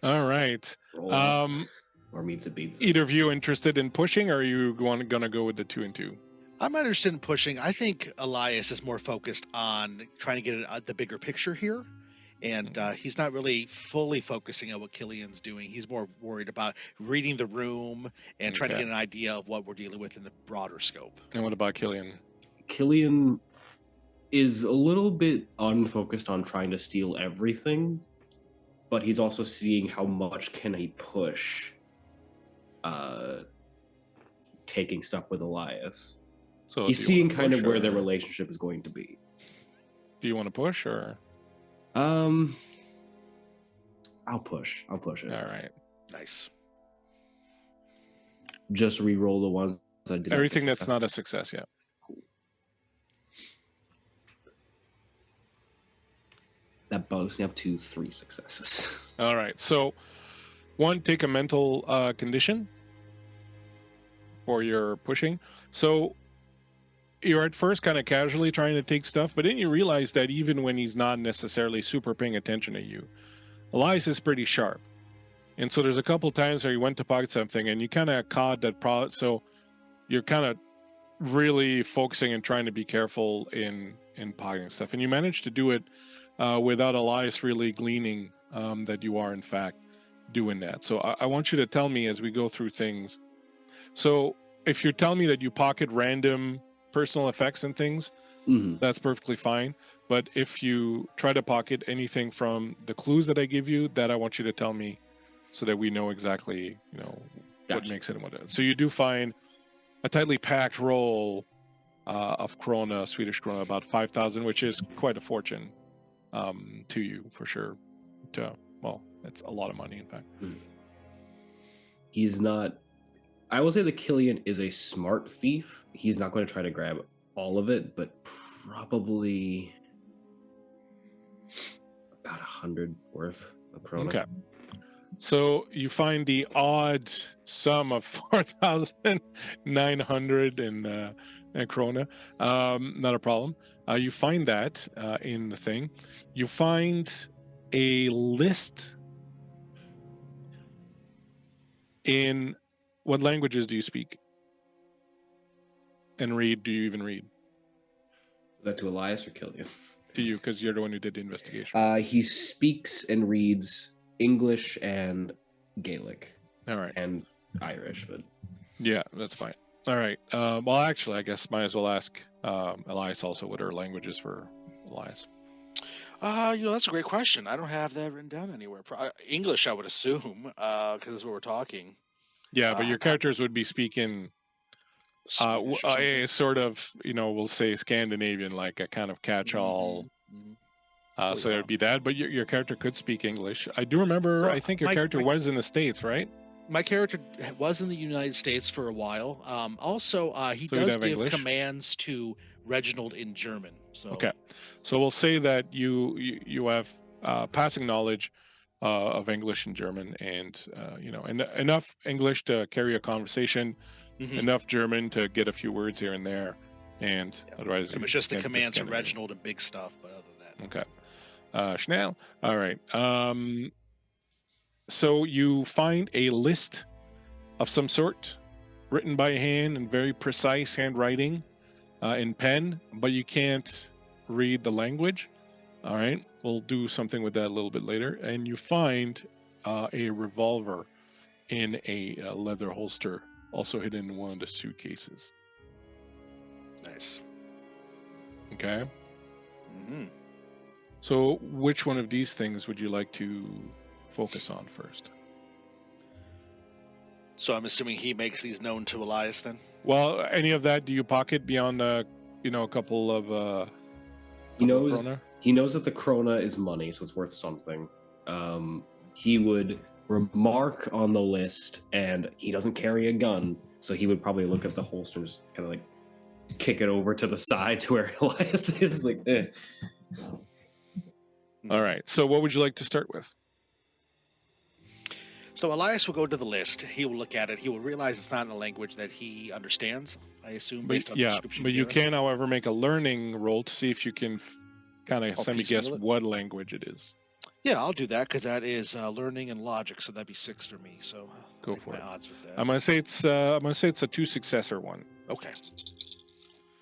All right. Or meets it beats it. Either of you interested in pushing, or are you going to go with the 2 and 2? I'm not interested in pushing. I think Elias is more focused on trying to get the bigger picture here. And he's not really fully focusing on what Killian's doing. He's more worried about reading the room and trying to get an idea of what we're dealing with in the broader scope. And what about Killian? Killian is a little bit unfocused on trying to steal everything, but he's also seeing how much can he push taking stuff with Elias. So he's seeing kind of where their relationship is going to be. Do you want to push, or? I'll push it. All right. Nice. Just re-roll the ones I did. Everything that's not a success yet. Cool. That both have 2, 3 successes. All right. So one, take a mental condition for your pushing. So you're at first kind of casually trying to take stuff, but then you realize that even when he's not necessarily super paying attention to you, Elias is pretty sharp. And so there's a couple times where you went to pocket something and you kind of caught that so you're kind of really focusing and trying to be careful in pocketing stuff. And you managed to do it without Elias really gleaning that you are in fact doing that. So I want you to tell me as we go through things. So if you're telling me that you pocket random personal effects and things, that's perfectly fine. But if you try to pocket anything from the clues that I give you, that I want you to tell me so that we know exactly, what makes it and what doesn't. So you do find a tightly packed roll of krona, Swedish krona, about 5,000, which is quite a fortune to you for sure. Well, it's a lot of money, in fact. He's not. I will say that Killian is a smart thief. He's not going to try to grab all of it, but probably about 100 worth of krona. Okay. So you find the odd sum of 4,900 in krona. Not a problem. You find that in the thing. You find a list. In what languages do you speak and read? Do you even read? Is that to Elias or Killian? To you, because you're the one who did the investigation. He speaks and reads English and Gaelic. All right. And Irish, but yeah, that's fine. All right. Well, actually, I guess might as well ask Elias also what are languages for Elias. That's a great question. I don't have that written down anywhere. English, I would assume, because that's what we're talking. Yeah, but your characters would be speaking a sort of, we'll say Scandinavian, like a kind of catch-all. So there'd be that, but your character could speak English. I do remember, I think your character was in the States, right? My character was in the United States for a while. He does give English commands to Reginald in German. So okay, so we'll say that you have passing knowledge of English and German, and enough English to carry a conversation, enough German to get a few words here and there, and otherwise it's just the commands to Reginald and big stuff. But other than that, okay, Schnell. All right. So you find a list of some sort, written by hand in very precise handwriting, in pen, but you can't read the language. All right, we'll do something with that a little bit later. And you find a revolver in a leather holster, also hidden in one of the suitcases. Nice. Okay. So which one of these things would you like to focus on first? So I'm assuming he makes these known to Elias then? Well, any of that do you pocket beyond a couple of he knows krona? He knows that the krona is money, so it's worth something. He would remark on the list, and he doesn't carry a gun, so he would probably look at the holsters, kind of like kick it over to the side to where Elias is, like, eh. All right, so what would you like to start with? So Elias will go to the list. He will look at it. He will realize it's not in a language that he understands, I assume, based on the description. But you can, however, make a learning roll to see if you can kind of semi-guess what language it is. Yeah, I'll do that because that is learning and logic, so that'd be 6 for me. So go for it. Odds with that. I'm gonna say it's a 2-successor one. Okay.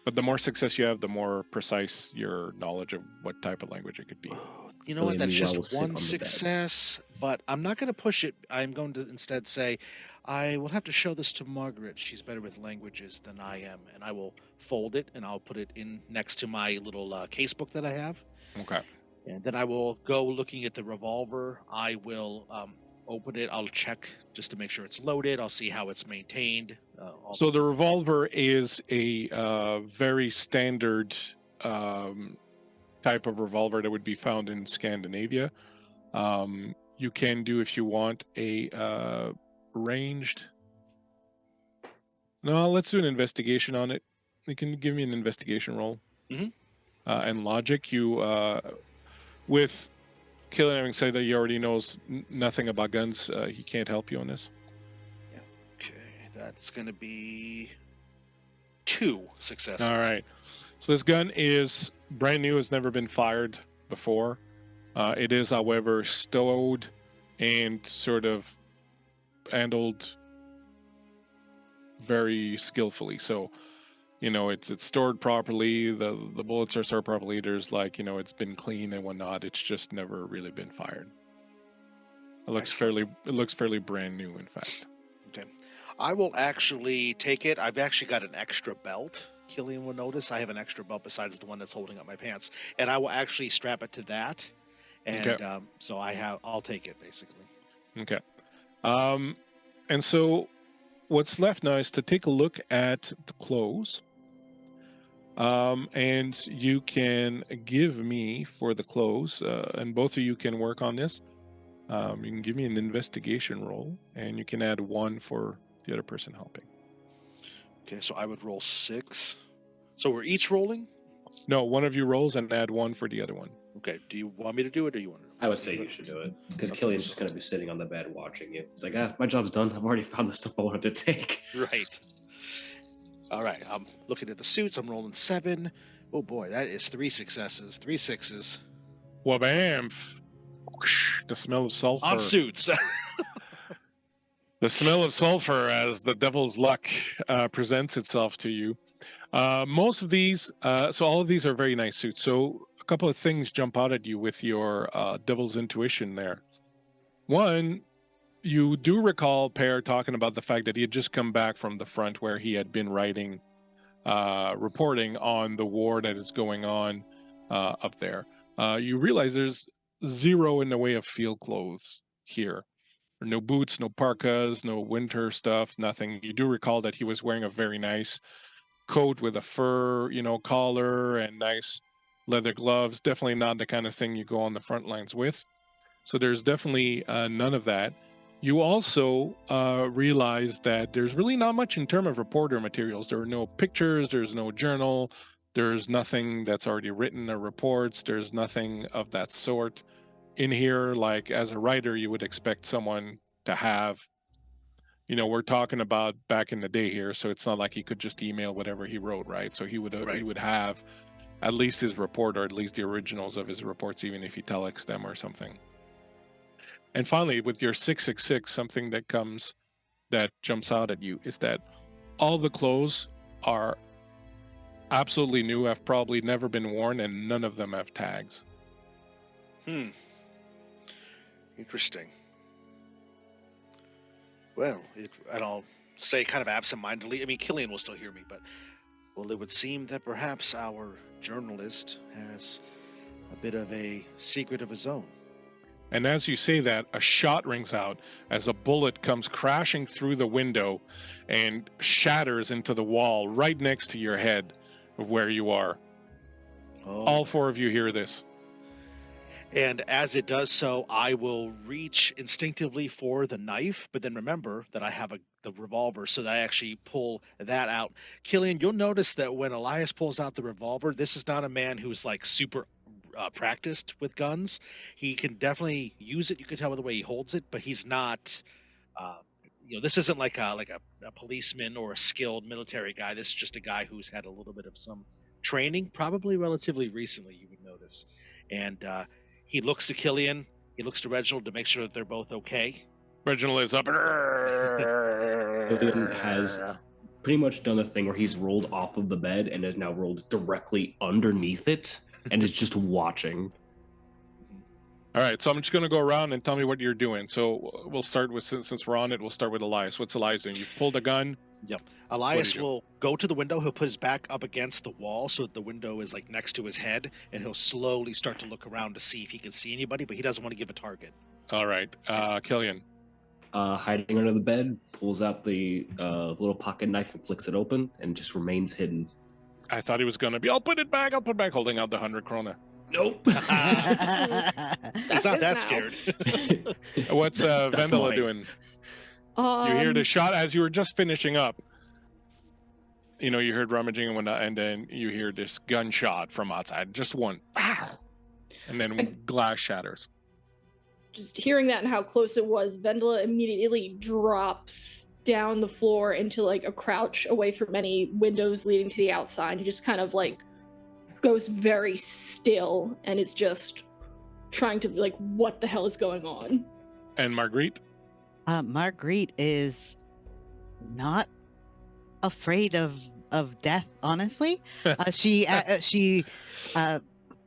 But the more success you have, the more precise your knowledge of what type of language it could be. You know what? That's just one success, but I'm not going to push it. I'm going to instead say, I will have to show this to Margaret. She's better with languages than I am, and I will fold it and I'll put it in next to my little case book that I have. Okay. And then I will go looking at the revolver. I will open it. I'll check just to make sure it's loaded. I'll see how it's maintained. So the revolver is a very standard type of revolver that would be found in Scandinavia. You can do, if you want, a ranged. No, let's do an investigation on it. You can give me an investigation roll. And logic, you with Killian, having said that he already knows nothing about guns, he can't help you on this. Okay, that's going to be 2 successes. All right. So this gun is brand new, has never been fired before. It is, however, stowed and sort of handled very skillfully. So, it's stored properly. The bullets are stored properly. There's it's been clean and whatnot. It's just never really been fired. It looks fairly brand new, in fact. Okay. I will actually take it. I've actually got an extra belt. Killian will notice I have an extra belt besides the one that's holding up my pants, and I will actually strap it to that. And Okay. so I'll take it basically. Okay. And so what's left now is to take a look at the clothes. And you can give me for the clothes, and both of you can work on this. You can give me an investigation roll, and you can add 1 for the other person helping. Okay, so I would roll 6. So we're each rolling? No, one of you rolls and add 1 for the other one. Okay, do you want me to do it or you want to? I would say you should do it because Killian's just going to be sitting on the bed watching you. He's like, my job's done. I've already found the stuff I wanted to take. Right. All right, I'm looking at the suits. I'm rolling 7. Oh boy, that is 3 successes, 3 6s. Wabam! The smell of sulfur. On suits. The smell of sulfur as the devil's luck presents itself to you. Most of these, so all of these are very nice suits. So a couple of things jump out at you with your devil's intuition there. One, you do recall Pear talking about the fact that he had just come back from the front where he had been writing, reporting on the war that is going on up there. You realize there's 0 in the way of field clothes here. No boots, no parkas, no winter stuff, nothing. You do recall that he was wearing a very nice coat with a fur, collar and nice leather gloves. Definitely not the kind of thing you go on the front lines with. So there's definitely none of that. You also realize that there's really not much in terms of reporter materials. There are no pictures, there's no journal, there's nothing that's already written or reports, there's nothing of that sort in here. Like as a writer, you would expect someone to have, we're talking about back in the day here, so it's not like he could just email whatever he wrote, right? So he would have at least his report, or at least the originals of his reports, even if he telexed them or something. And finally, with your 666, something that jumps out at you is that all the clothes are absolutely new, have probably never been worn, and none of them have tags. Interesting. Well, and I'll say kind of absentmindedly, I mean, Killian will still hear me, but, well, it would seem that perhaps our journalist has a bit of a secret of his own. And as you say that, a shot rings out as a bullet comes crashing through the window and shatters into the wall right next to your head of where you are. Oh. All 4 of you hear this. And as it does so, I will reach instinctively for the knife, but then remember that I have the revolver, so that I actually pull that out. Killian, you'll notice that when Elias pulls out the revolver, this is not a man who's like super practiced with guns. He can definitely use it. You can tell by the way he holds it, but he's not. This isn't like a policeman or a skilled military guy. This is just a guy who's had a little bit of some training, probably relatively recently. You would notice, and he looks to Killian. He looks to Reginald to make sure that they're both okay. Reginald is up. Killian has pretty much done a thing where he's rolled off of the bed and is now rolled directly underneath it and is just watching. All right, so I'm just going to go around and tell me what you're doing. So we'll start with, since we're on it, we'll start with Elias. What's Elias doing? You've pulled a gun. Yep. Elias will go to the window. He'll put his back up against the wall so that the window is like next to his head, and he'll slowly start to look around to see if he can see anybody, but he doesn't want to give a target. All right. Killian. Hiding under the bed, pulls out the little pocket knife and flicks it open and just remains hidden. I thought he was going to be, I'll put it back, holding out the 100 krona. Nope. He's not that scared. What's Vendela doing? You hear the shot as you were just finishing up. You heard rummaging and whatnot, and then you hear this gunshot from outside. Just one. And then glass shatters. just hearing that and how close it was, Vendela immediately drops down the floor into like a crouch away from any windows leading to the outside. And just kind of like goes very still and is just trying to like, what the hell is going on? And Marguerite? Marguerite is not afraid of death, honestly. She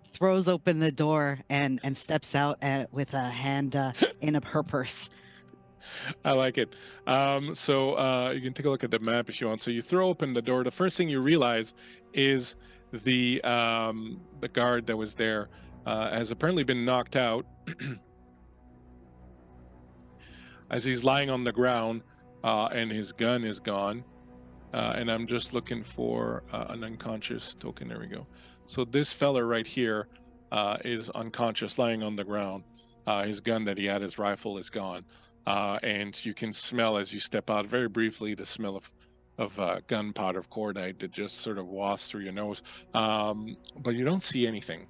throws open the door and steps out with a hand in her purse. I like it. So you can take a look at the map if you want. So you throw open the door. The first thing you realize is the guard that was there has apparently been knocked out as he's lying on the ground, and his gun is gone. And I'm just looking for an unconscious token. There we go. So this fella right here is unconscious, lying on the ground. His gun that he had, his rifle, is gone. And you can smell as you step out very briefly the smell of gunpowder, of cordite that just sort of wafts through your nose. But you don't see anything.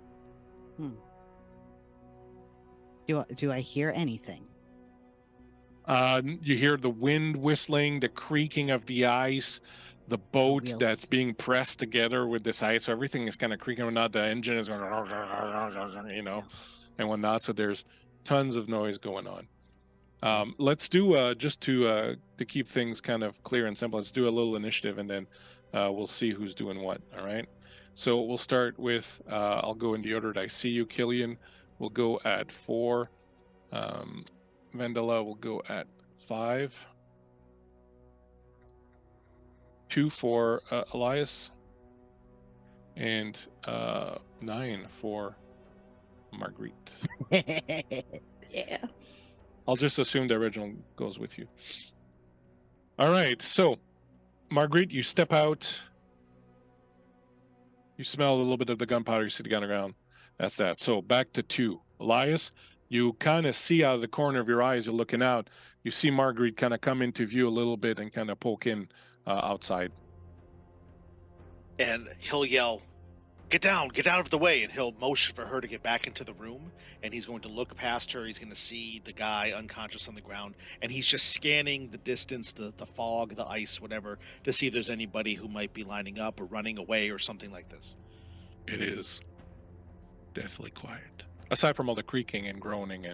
Do I hear anything? You hear the wind whistling, the creaking of the ice, the boat wheels. that's being pressed together with this ice. So everything is kind of creaking and whatnot. The engine is going, and whatnot. So there's tons of noise going on. Let's do just to keep things kind of clear and simple. Let's do a little initiative, and then we'll see who's doing what. All right. So we'll start with. I'll go in the order that I see you. Killian will go at 4. Vendela will go at 5. 2 for Elias, and 9 for Marguerite. Yeah. I'll just assume the original goes with you. All right, so Marguerite, you step out. You smell a little bit of the gunpowder. You see the gun around. That's that. So back to 2. Elias, you kind of see out of the corner of your eyes, you're looking out. You see Marguerite kind of come into view a little bit and kind of poke in outside. And he'll yell, get out of the way, and he'll motion for her to get back into the room, and he's going to look past her. He's going to see the guy unconscious on the ground, and he's just scanning the distance, the fog, the ice, whatever, to see if there's anybody who might be lining up or running away or something like this. It is definitely quiet. Aside from all the creaking and groaning,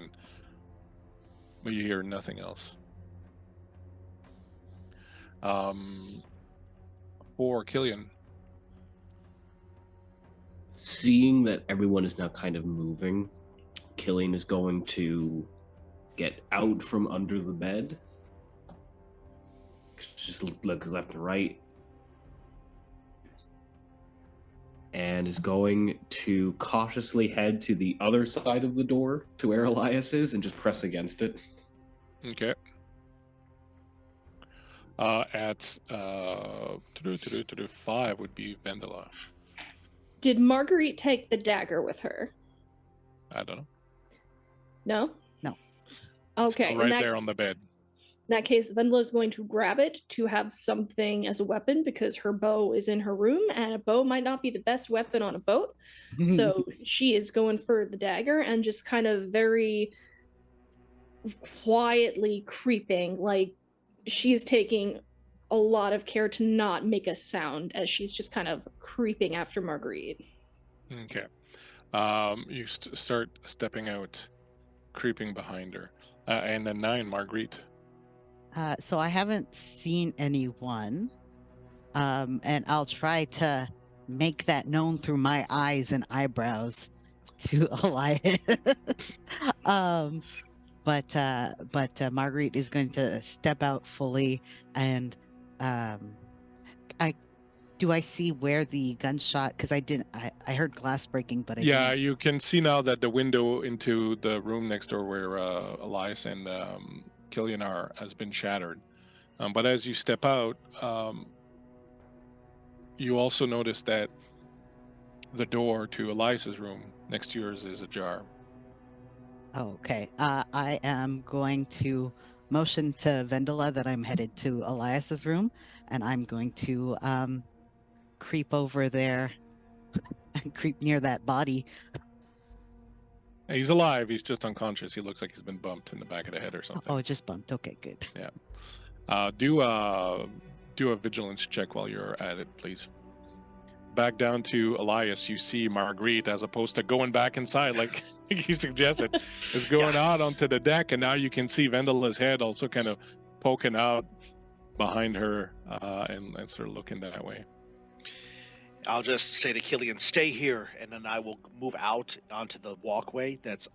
but you hear nothing else. For Killian. Seeing that everyone is now kind of moving, Killian is going to get out from under the bed. Just look left and right. And is going to cautiously head to the other side of the door to where Elias is and just press against it. Okay. At 5 would be Vendela. Did Marguerite take the dagger with her? I don't know. No? No. Okay. Right there on the bed. In that case, Vendela is going to grab it to have something as a weapon because her bow is in her room, and a bow might not be the best weapon on a boat. So she is going for the dagger and just kind of very quietly creeping, like she is taking a lot of care to not make a sound as she's just kind of creeping after Marguerite. Okay. You start stepping out, creeping behind her. And then 9, Marguerite. So I haven't seen anyone, and I'll try to make that known through my eyes and eyebrows to Elias. But Marguerite is going to step out fully, and do I see where the gunshot? Because I heard glass breaking, but Yeah, you can see now that the window into the room next door where Elias and Killian are has been shattered. But as you step out, you also notice that the door to Elias's room next to yours is ajar. Okay. I am going to motion to Vendela that I'm headed to Elias's room, and I'm going to creep over there and creep near that body. He's alive. He's just unconscious. He looks like he's been bumped in the back of the head or something. Oh, just bumped. Okay, good. Do a vigilance check while you're at it, please. Back down to Elias, you see Marguerite, as opposed to going back inside like you suggested, is going out onto the deck, and now you can see Vendela's head also kind of poking out behind her and sort of looking that way. I'll just say to Killian, stay here, and then I will move out onto the walkway that's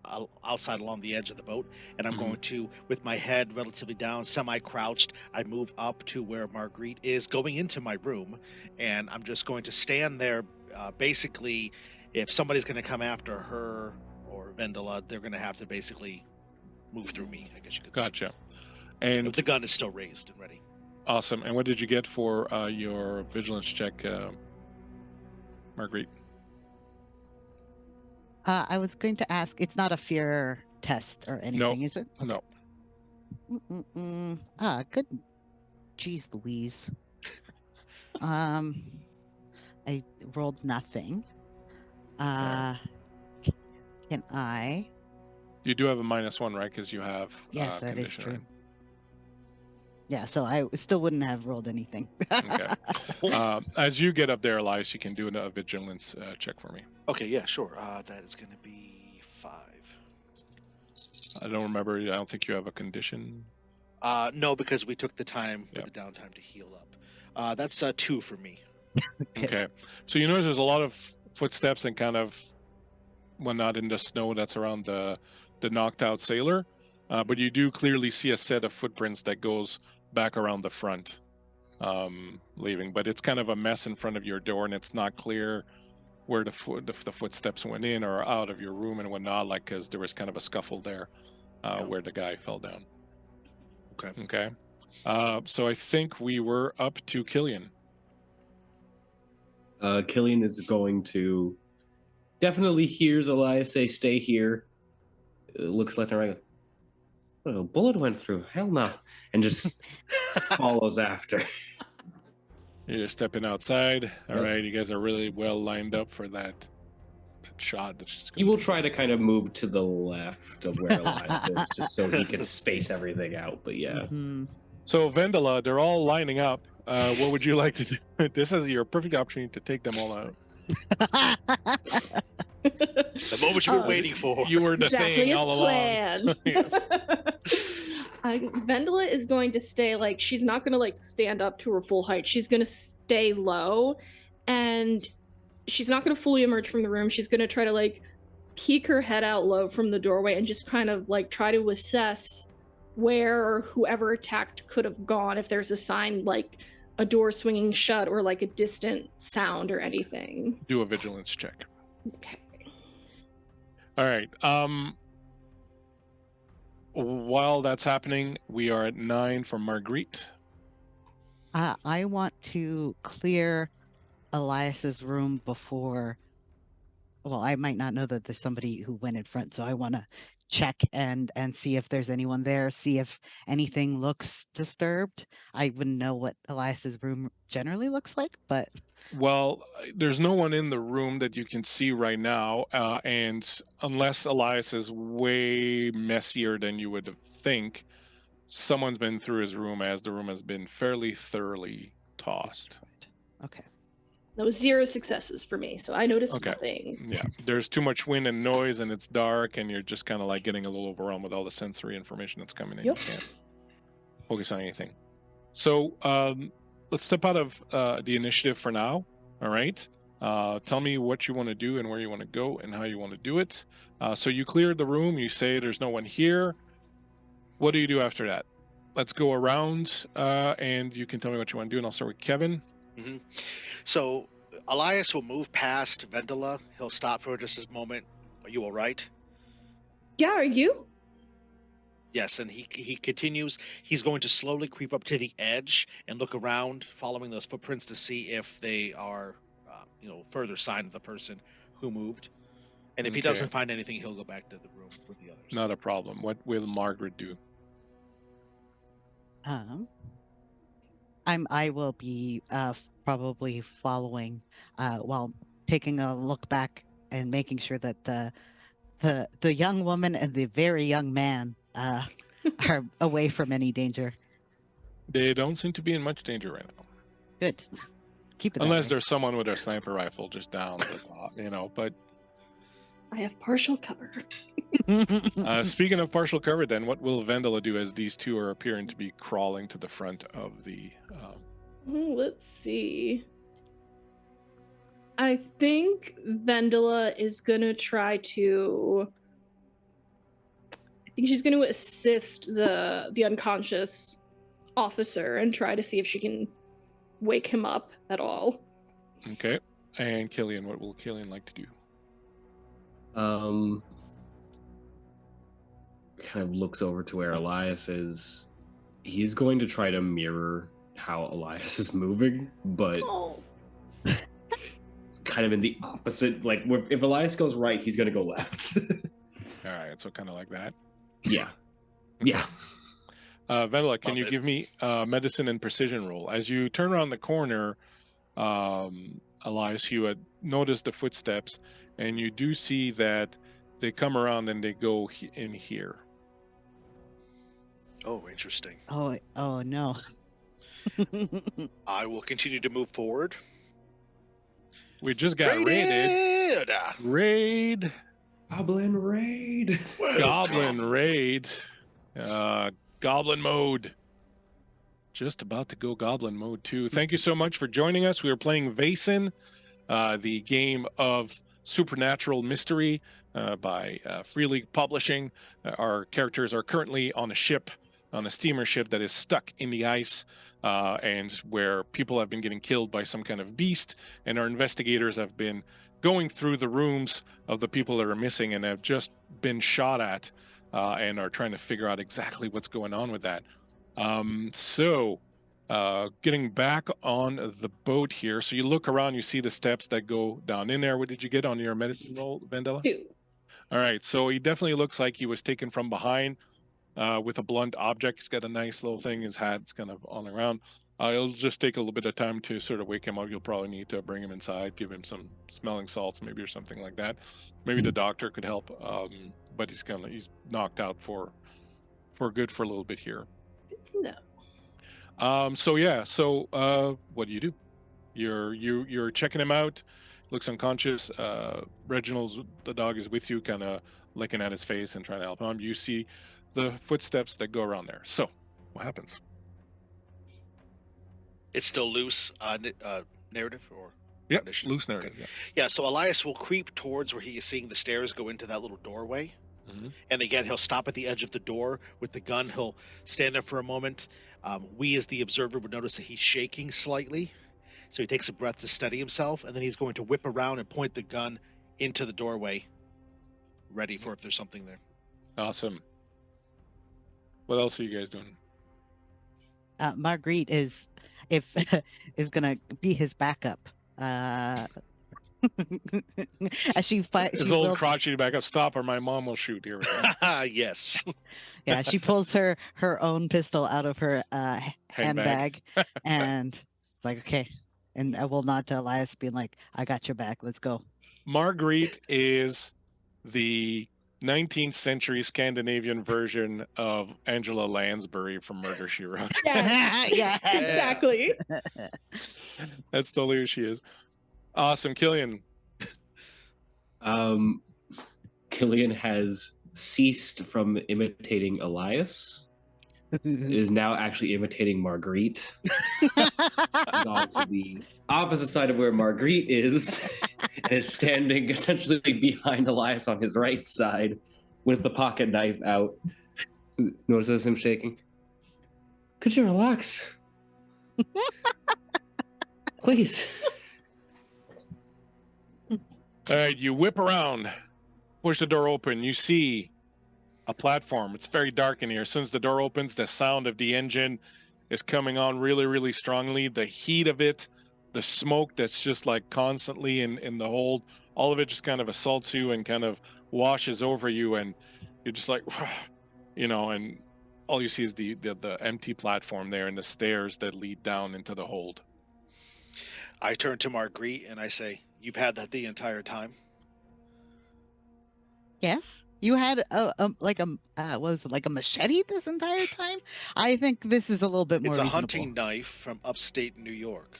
outside along the edge of the boat, and I'm going to, with my head relatively down, semi-crouched, I move up to where Marguerite is going into my room, and I'm just going to stand there. Basically, if somebody's going to come after her or Vendela, they're going to have to basically move through me, I guess you could say. Gotcha. And But the gun is still raised and ready. Awesome. And what did you get for your vigilance check, Marguerite? I was going to ask, it's not a fear test or anything, is it? No. Good. Jeez Louise. I rolled nothing. Can I? You do have a -1, right? Because you have Yes, that is condition, true. right? Yeah, so I still wouldn't have rolled anything. Okay. As you get up there, Elias, you can do a vigilance check for me. Okay, yeah, sure. That is going to be 5. I don't remember. I don't think you have a condition. No, because we took the time Yeah. with the downtime to heal up. That's 2 for me. Okay. So you notice there's a lot of footsteps and kind of, well, not in the snow that's around the knocked out sailor, but you do clearly see a set of footprints that goes back around the front, leaving. But it's kind of a mess in front of your door, and it's not clear where the footsteps went in or out of your room and whatnot, like, because there was kind of a scuffle there where the guy fell down. Okay. So I think we were up to Killian. Killian is going to definitely hears Elias say, "Stay here." Looks left and right. Oh, a bullet went through. Hell no. And just follows after. You're stepping outside. All Yep. right, you guys are really well lined up for that shot. That's just He will try to kind of move to the left of where Elias is, just so he can space everything out. But yeah. Mhm. So Vendela, they're all lining up. What would you like to do? This is your perfect opportunity to take them all out. The moment you were waiting for. You were the Exactly thing as all along. planned. Yes. Vendela is going to stay, like, she's not going to, like, stand up to her full height. She's going to stay low, and she's not going to fully emerge from the room. She's going to try to, like, peek her head out low from the doorway and just kind of, like, try to assess where whoever attacked could have gone, if there's a sign, like a door swinging shut or, like, a distant sound or anything. Do a vigilance check. Okay. All right. While that's happening, we are at 9 for Marguerite. I want to clear Elias's room before. Well, I might not know that there's somebody who went in front, so I want to check and see if there's anyone there, see if anything looks disturbed. I wouldn't know what Elias's room generally looks like, but Well, there's no one in the room that you can see right now, and unless Elias is way messier than you would think, someone's been through his room, as the room has been fairly thoroughly tossed. okay. That was 0 successes for me, so I noticed Okay. nothing. Yeah, there's too much wind and noise, and it's dark, and you're just kind of like getting a little overwhelmed with all the sensory information that's coming in. Yep. You can't focus on anything. So let's step out of the initiative for now. All right. Tell me what you want to do and where you want to go and how you want to do it. So you cleared the room. You say there's no one here. What do you do after that? Let's go around, and you can tell me what you want to do, and I'll start with Kevin. So Elias will move past Vendela. He'll stop for just a moment. Are you all right? Yeah, are you? Yes, and he continues. He's going to slowly creep up to the edge and look around, following those footprints to see if they are, further sign of the person who moved. And if he Okay. doesn't find anything, he'll go back to the room with the others. Not a problem. What will Margaret do? I will be probably following while taking a look back and making sure that the the young woman and the very young man are away from any danger. They don't seem to be in much danger right now. Good. Keep it that Unless way. there's someone with a sniper rifle just down the top, but I have partial cover. speaking of partial cover, then what will Vendela do as these two are appearing to be crawling to the front of the Let's see. I think Vendela is gonna try to. I think she's going to assist the unconscious officer and try to see if she can wake him up at all. Okay. And Killian, what will Killian like to do? Kind of looks over to where Elias is. He's going to try to mirror how Elias is moving, but Oh, kind of in the opposite. Like, if Elias goes right, he's going to go left. All right, so kind of like that. Yeah. Yeah. Vendela, can Love you it. give me a medicine and precision roll? As you turn around the corner, Elias, you had noticed the footsteps, and you do see that they come around and they go in here. Oh, interesting. Oh no. I will continue to move forward. We just got raided. Raid. Goblin raid. Goblin raid. Goblin mode. Just about to go goblin mode too. Thank you so much for joining us. We are playing Vaesen, the game of supernatural mystery by Free League Publishing. Our characters are currently on a ship, on a steamer ship that is stuck in the ice, and where people have been getting killed by some kind of beast, and our investigators have been going through the rooms of the people that are missing and have just been shot at, and are trying to figure out exactly what's going on with that. Getting back on the boat here. So you look around, you see the steps that go down in there. What did you get on your medicine roll, Vendela? 2. All right. So he definitely looks like he was taken from behind with a blunt object. He's got a nice little thing. His hat's kind of on around. It'll just take a little bit of time to sort of wake him up. You'll probably need to bring him inside, give him some smelling salts, maybe, or something like that. Maybe the doctor could help. But he's knocked out for good for a little bit here. Good to know. What do? You're checking him out. Looks unconscious. Reginald's, the dog, is with you, kind of licking at his face and trying to help him. You see the footsteps that go around there. So what happens? It's still loose narrative or Yep, condition? loose narrative. Okay. Yeah, so Elias will creep towards where he is seeing the stairs go into that little doorway. Mhm. And again, he'll stop at the edge of the door with the gun. He'll stand there for a moment. We, as the observer, would notice that he's shaking slightly. So he takes a breath to steady himself, and then he's going to whip around and point the gun into the doorway, ready for if there's something there. Awesome. What else are you guys doing? Marguerite is gonna be his backup. As she fights, His old crotchety back up. Stop, or my mom will shoot. Here we go. Yes. yeah, she pulls her own pistol out of her handbag, and it's like, okay. And I will nod to Elias, being like, "I got your back. Let's go." Marguerite is the 19th century Scandinavian version of Angela Lansbury from Murder, She Wrote. Yes, yeah. exactly. That's totally who she is. Awesome. Killian. Killian has ceased from imitating Elias. It is now actually imitating Marguerite. Gone to the opposite side of where Marguerite is, and is standing essentially behind Elias on his right side with the pocket knife out. Notices him shaking. Could you relax? Please. All right, you whip around, push the door open. You see a platform. It's very dark in here. As soon as the door opens, the sound of the engine is coming on really, really strongly. The heat of it, the smoke that's just like constantly in the hold, all of it just kind of assaults you and kind of washes over you, and you're just like, and all you see is the empty platform there and the stairs that lead down into the hold. I turn to Marguerite and I say, "You've had that the entire time?" Yes, you had what was it, like a machete this entire time? I think this is a little bit more It's a reasonable. hunting knife from upstate New York.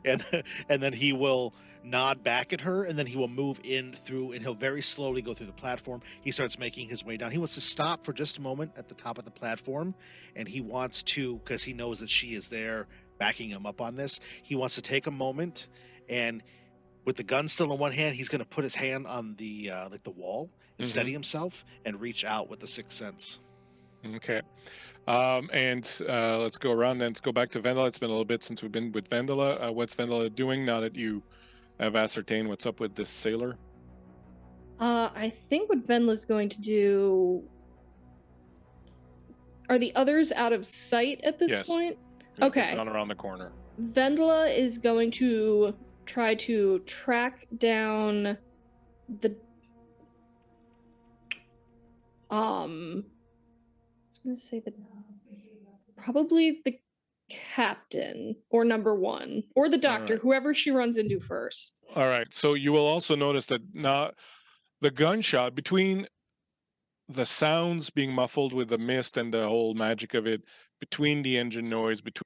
and and then he will nod back at her, and then he will move in through, and he'll very slowly go through the platform. He starts making his way down. He wants to stop for just a moment at the top of the platform, and he wants to, because he knows that she is there backing him up on this, he wants to take a moment, and with the gun still in one hand, he's going to put his hand on the like the wall and steady himself and reach out with the sixth sense. Okay. Let's go around and let's go back to Vendela. It's been a little bit since we've been with Vendela. What's Vendela doing now that you have ascertained what's up with this sailor? I think what Venla's going to do. Are the others out of sight at this Yes. point? They're Okay. down around the corner. Vendela is going to try to track down the I was gonna say probably the captain or number one or the doctor, right. whoever she runs into first. All right. So you will also notice that now the gunshot, between the sounds being muffled with the mist and the whole magic of it, between the engine noise, between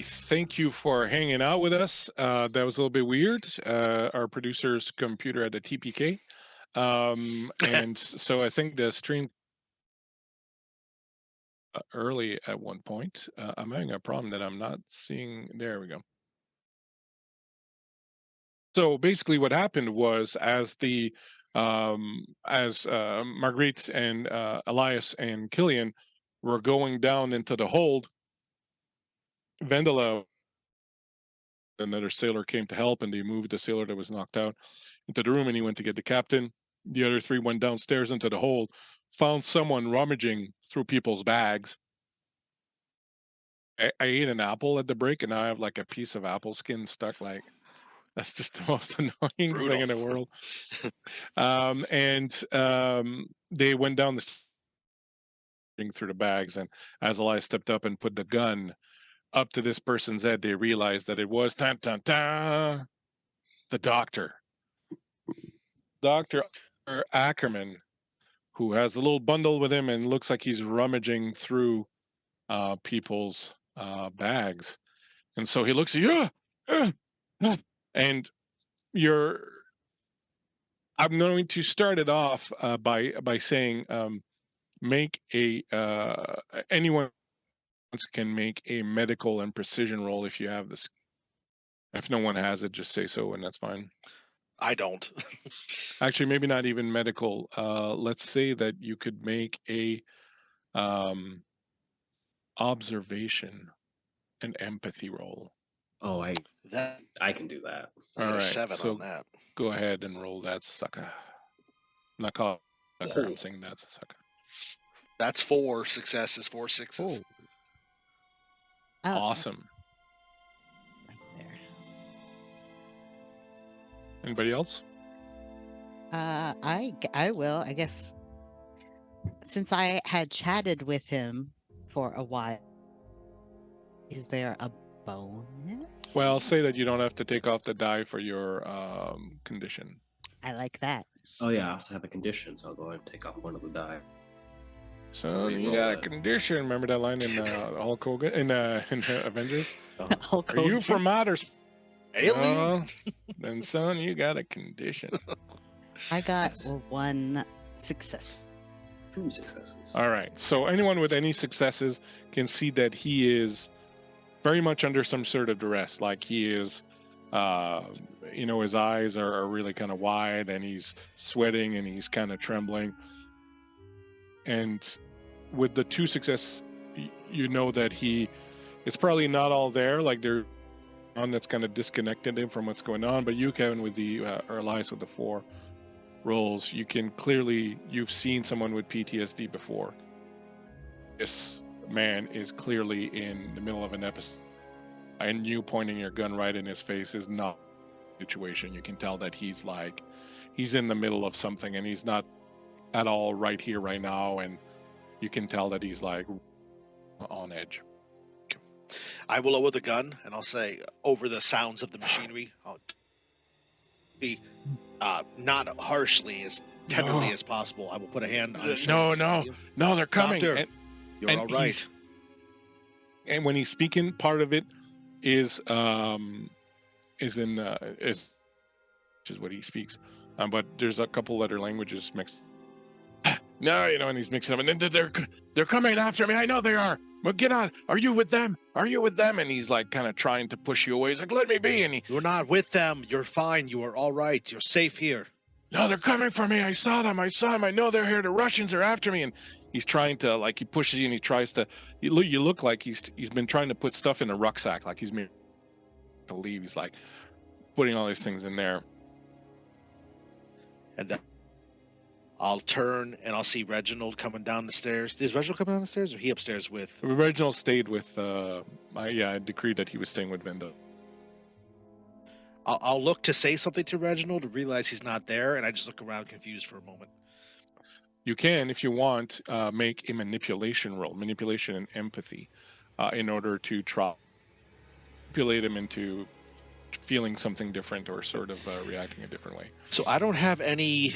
thank you for hanging out with us. That was a little bit weird. Our producer's computer had a TPK. And so I think the stream early at one point. I'm having a problem that I'm not seeing. There we go. So basically what happened was as Marguerite and Elias and Killian were going down into the hold, Vendela, another sailor, came to help, and they moved the sailor that was knocked out into the room, and he went to get the captain. The other three went downstairs into the hold, found someone rummaging through people's bags. I ate an apple at the break, and now I have like a piece of apple skin stuck. Like, that's just the most annoying thing in the world. They went down through the bags, and as Elias stepped up and put the gun up to this person's head, they realized that it was the doctor. Dr. Ackerman, who has a little bundle with him and looks like he's rummaging through people's bags. And so he looks at you, and I'm going to start it off by saying, make anyone can make a medical and precision roll if you have this. If no one has it, just say so, and that's fine. I don't. Actually, maybe not even medical. Let's say that you could make a observation and empathy roll. Oh, That I can do that. I got All a right, 7 so on that. go ahead and roll that sucker. I'm not calling it sucker, I'm saying that's a sucker. That's 4 successes, 4 sixes. Oh, Awesome. right there. Anybody else? I will. I guess since I had chatted with him for a while, is there a bonus? Well, say that you don't have to take off the die for your condition. I like that. Oh yeah, I also have a condition, so I'll go ahead and take off one of the die. So you Re-roll got a that. condition. Remember that line in Hulk Hogan in Avengers? Hulk Are you Hogan. from outer space? Alien. Then son, you got a condition. I got That's- 1 success. 2 successes. All right. So anyone with any successes can see that he is very much under some sort of duress. Like he is, his eyes are really kind of wide, and he's sweating, and he's kind of trembling. And with the 2 success, you know that it's probably not all there. Like there's one that's kind of disconnected him from what's going on. But you, Kevin, with or Elias with the 4 rolls, you've seen someone with PTSD before. This man is clearly in the middle of an episode, and you pointing your gun right in his face is not the situation. You can tell that he's in the middle of something, and he's not at all right here, right now, and you can tell that he's like on edge. I will lower the gun and I'll say, over the sounds of the machinery, I'll be not harshly, as tenderly as possible. I will put a hand on his shoulder. No, they're coming. Doctor, you're and all right. And when he's speaking, part of it is which is what he speaks, but there's a couple other languages mixed. No, and he's mixing them, and then they're coming after me. I know they are. But get on. Are you with them? Are you with them? And he's like kind of trying to push you away. He's like, let me be. And You're not with them. You're fine. You are all right. You're safe here. No, they're coming for me. I saw them. I know they're here. The Russians are after me. And he's trying to, like, he pushes you and he tries to. You look like he's been trying to put stuff in a rucksack, like he's been to leave. He's like putting all these things in there. And then I'll turn and I'll see Reginald coming down the stairs. Is Reginald coming down the stairs, or he upstairs with? Reginald stayed with. I decreed that he was staying with Vinda. I'll look to say something to Reginald to realize he's not there, and I just look around confused for a moment. You can, if you want, make a manipulation roll, manipulation and empathy, in order to try manipulate him into feeling something different or sort of reacting a different way. So I don't have any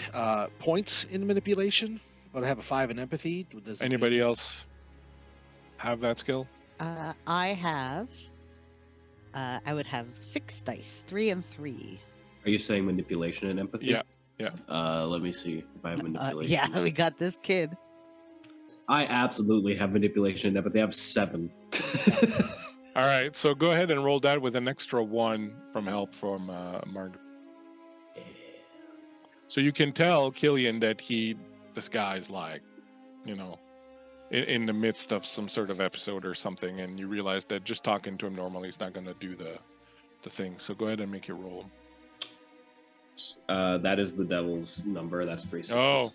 points in manipulation, but I have a 5 in empathy. Does Anybody else have that skill? I have. I would have 6 dice, 3 and 3. Are you saying manipulation and empathy? Yeah. Let me see if I have manipulation. Yeah, we got this kid. I absolutely have manipulation and empathy. I have 7. All right, so go ahead and roll that with an extra 1 from help from Margaret. So you can tell Killian that this guy's like, in the midst of some sort of episode or something, and you realize that just talking to him normally is not going to do the thing. So go ahead and make your roll. That is the devil's number. That's 3 6. Oh,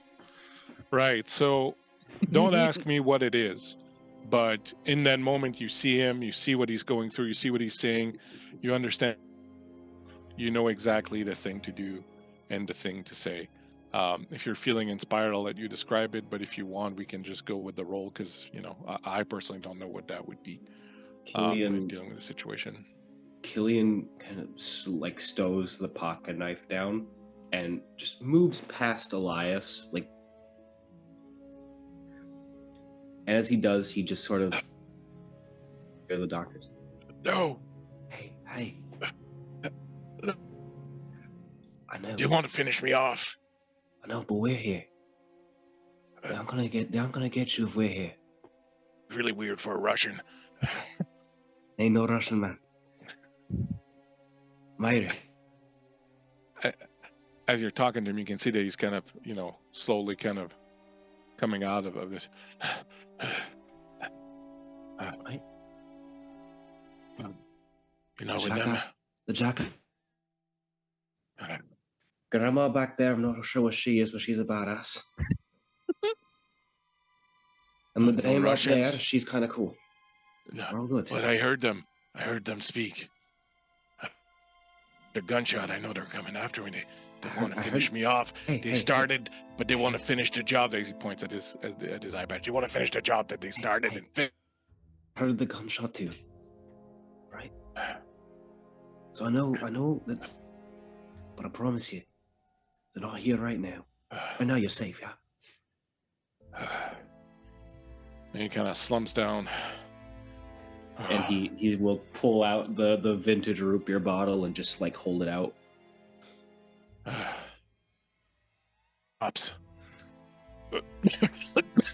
right. So don't ask me what it is, but in that moment you see him, you see what he's going through, you see what he's saying, you understand, you know exactly the thing to do and the thing to say. If you're feeling inspired, I'll let you describe it, but if you want, we can just go with the role, because I personally don't know what that would be in dealing with the situation. Killian kind of like stows the pocket knife down and just moves past Elias, and as he does, he just sort of hear the doctors. No. Hey. I know. Do you want to finish me off? I know, but we're here. They're not gonna get you if we're here. Really weird for a Russian. Ain't no Russian, man. Myra. As you're talking to him, you can see that he's kind of, slowly kind of coming out of this. Right? With them. The jacket. Grandma back there, I'm not sure what she is, but she's a badass. And the dame up there, she's kind of cool. No, we're all good. But I heard them speak. The gunshot, I know they're coming after me. They want to finish me off. They started, but they want to finish the job. As he points at his iPad. You want to finish the job that they started and finish. Heard the gunshot too, right? So I know that's, but I promise you, they're not here right now. Right now you're safe, yeah? And he kind of slumps down. And he will pull out the vintage root beer bottle and just hold it out. Schnapps.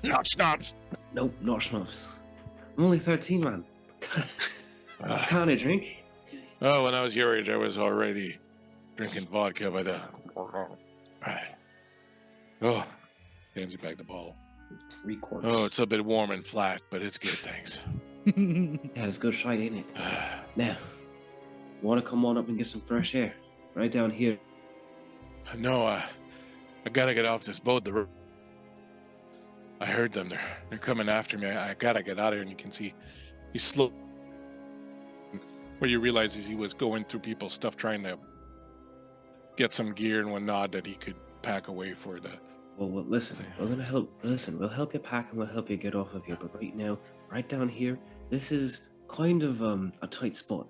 Not schnapps. Nope, not schnapps. I'm only 13, man. Can't I drink? Oh, when I was your age, I was already drinking vodka by the... Oh, hands you back the bottle. 3 quarts. Oh, it's a bit warm and flat, but it's good, thanks. Yeah, it's good shite, ain't it? Now, you want to come on up and get some fresh air? Right down here. No, I gotta get off this boat. I heard them. They're coming after me. I gotta get out of here. And you can see he's slow. What you realize is he was going through people's stuff, trying to get some gear and whatnot that he could pack away for the. Well, listen, we're gonna help. Listen, we'll help you pack and we'll help you get off of here. But right now, right down here, this is kind of a tight spot.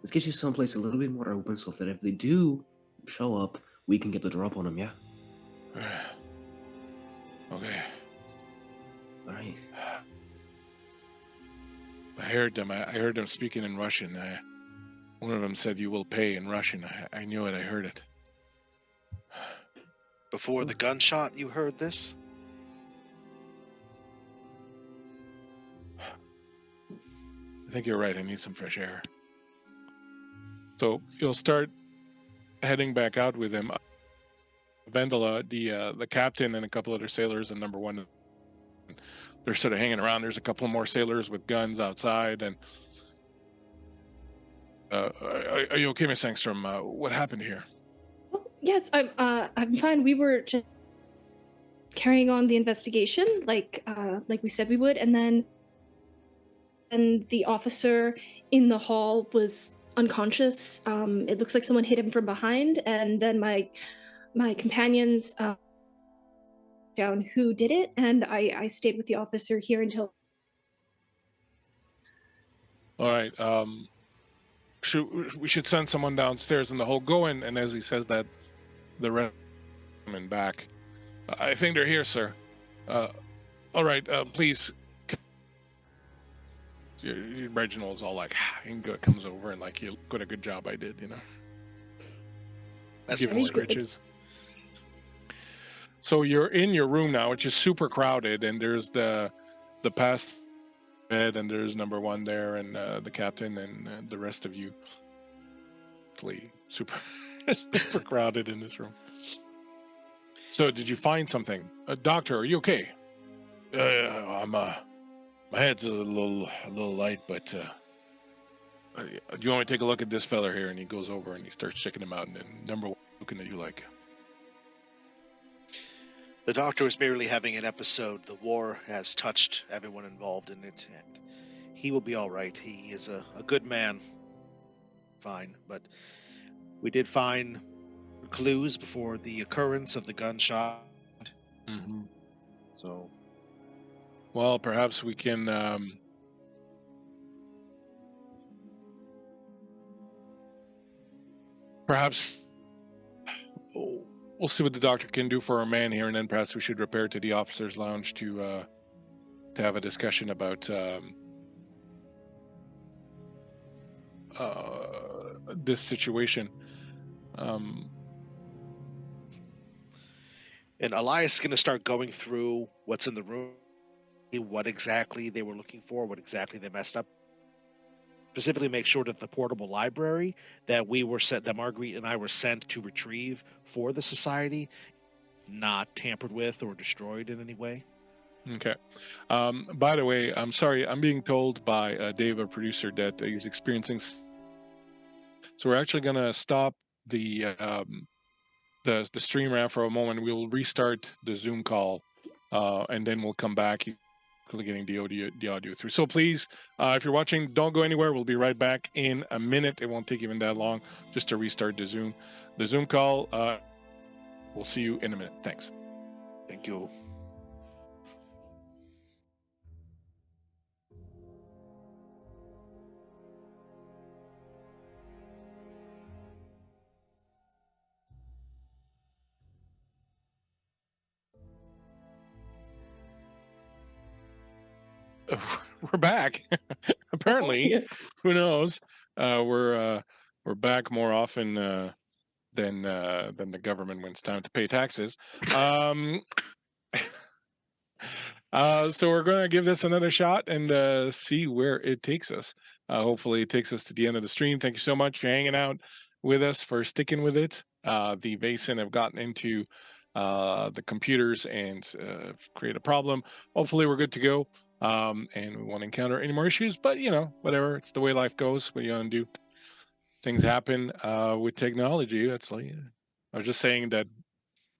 Let's get you someplace a little bit more open, so that if they do show up, we can get the drop on them. Yeah. Okay. All right. I heard them. I heard them speaking in Russian. One of them said, "You will pay" in Russian. I knew it. I heard it. Before the gunshot, you heard this? I think you're right. I need some fresh air. So you'll start heading back out with him. Vendela, the captain, and a couple other sailors, and number one, they're sort of hanging around. There's a couple more sailors with guns outside. And are you okay, Miss Engstrom? What happened here? Oh, yes, I'm fine. We were just carrying on the investigation, like we said we would, and then the officer in the hall was unconscious. It looks like someone hit him from behind, and then my companions down who did it, and I stayed with the officer here until. All right. We should send someone downstairs in the hole. Go in, and as he says that, the rest coming back. I think they're here, sir. All right. Please. Reginald's all like, and comes over and like, "You got a good job, I did." That's Give him good. stretches. So you're in your room now, which is super crowded, and there's the past bed, and there's number one there, and the captain, and the rest of you. Super, super crowded in this room. So, did you find something, doctor? Are you okay? My head's a little light, but do you want me to take a look at this fella here? And he goes over and he starts checking him out, and then number one looking at you like. The doctor is merely having an episode. The war has touched everyone involved in it, and he will be all right. He is a good man. Fine, but we did find clues before the occurrence of the gunshot. Mm-hmm. So, well, perhaps we can. Perhaps we'll see what the doctor can do for our man here, and then perhaps we should repair to the officers' lounge to have a discussion about this situation. and Elias is going to start going through what's in the room, what exactly they were looking for, what exactly they messed up. Specifically, make sure that the portable library that that Marguerite and I were sent to retrieve for the society, not tampered with or destroyed in any way. Okay. By the way, I'm sorry. I'm being told by Dave, our producer, that he's experiencing. So we're actually going to stop the stream around for a moment. We'll restart the Zoom call, and then we'll come back. Getting the audio through. So please, if you're watching, don't go anywhere. We'll be right back in a minute. It won't take even that long just to restart the Zoom call. We'll see you in a minute. Thanks. Thank you. We're back. Apparently, Yeah. who knows? We're back more often than the government when it's time to pay taxes. So we're going to give this another shot and see where it takes us. Hopefully, it takes us to the end of the stream. Thank you so much for hanging out with us, for sticking with it. The Vaesen have gotten into the computers and create a problem. Hopefully, we're good to go. And we won't encounter any more issues, but whatever, it's the way life goes. What are you gonna do? Things happen with technology. That's like, I was just saying that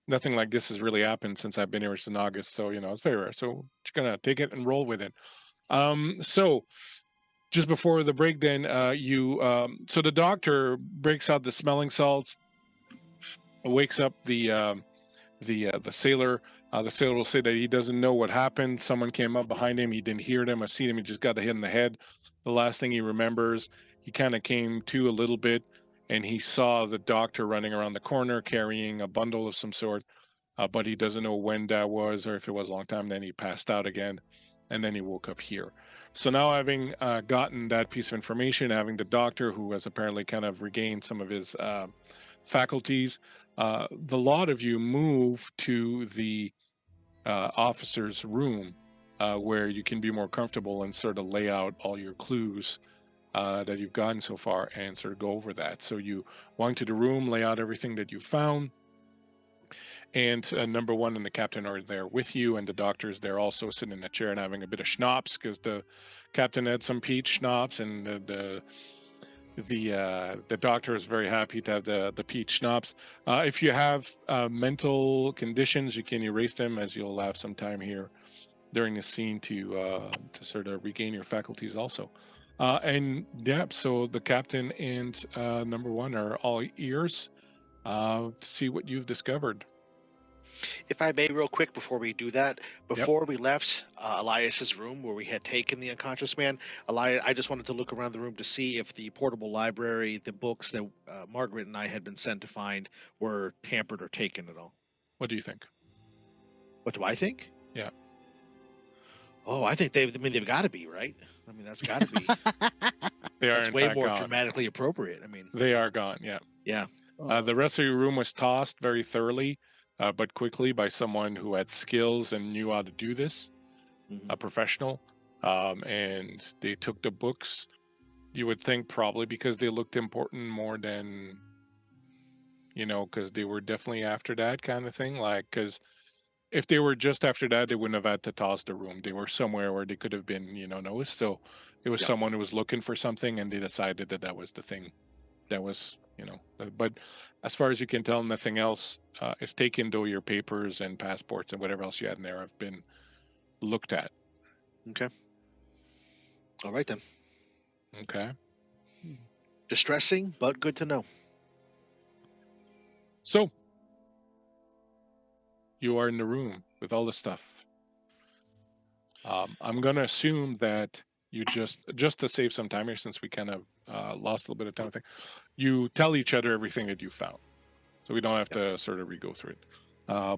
nothing like this has really happened since I've been here since August. So, it's very rare. So just gonna take it and roll with it. So just before the break, then so the doctor breaks out the smelling salts, wakes up the sailor. The sailor will say that he doesn't know what happened. Someone came up behind him. He didn't hear them or see them. He just got the hit in the head. The last thing he remembers, he kind of came to a little bit, and he saw the doctor running around the corner carrying a bundle of some sort. But he doesn't know when that was or if it was a long time. Then he passed out again, and then he woke up here. So now, having gotten that piece of information, having the doctor who has apparently kind of regained some of his faculties, the lot of you move to the officer's room where you can be more comfortable and sort of lay out all your clues that you've gotten so far and sort of go over that. So you walk into the room, lay out everything that you found. And number one and the captain are there with you, and the doctor's there also sitting in a chair and having a bit of schnapps because the captain had some peach schnapps, and the doctor is very happy to have the peach schnapps. If you have mental conditions, you can erase them, as you'll have some time here during the scene to sort of regain your faculties also. And yeah, so the captain and number one are all ears to see what you've discovered. If I may, real quick, before we do that, before we left Elias's room where we had taken the unconscious man, Elias, I just wanted to look around the room to see if the portable library, the books that Margaret and I had been sent to find, were tampered or taken at all. What do you think? What do I think? Yeah. Oh, I think they've got to be, right? I mean, that's got to be. They are That's in way fact more gone. dramatically appropriate. I mean, They are gone. Yeah. yeah. The rest of your room was tossed very thoroughly, but quickly by someone who had skills and knew how to do this, Mhm. a professional. And they took the books. You would think probably because they looked important more than, because they were definitely after that kind of thing. Like, because if they were just after that, they wouldn't have had to toss the room. They were somewhere where they could have been, noticed. So it was Yeah. someone who was looking for something, and they decided that that was the thing. That was, but as far as you can tell, nothing else is taken, though your papers and passports and whatever else you had in there have been looked at. Okay. All right then. Okay. Distressing, but good to know. So you are in the room with all the stuff. I'm going to assume that you just to save some time here, since we kind of lost a little bit of time, I think, you tell each other everything that you found. So we don't have to sort of re-go through it.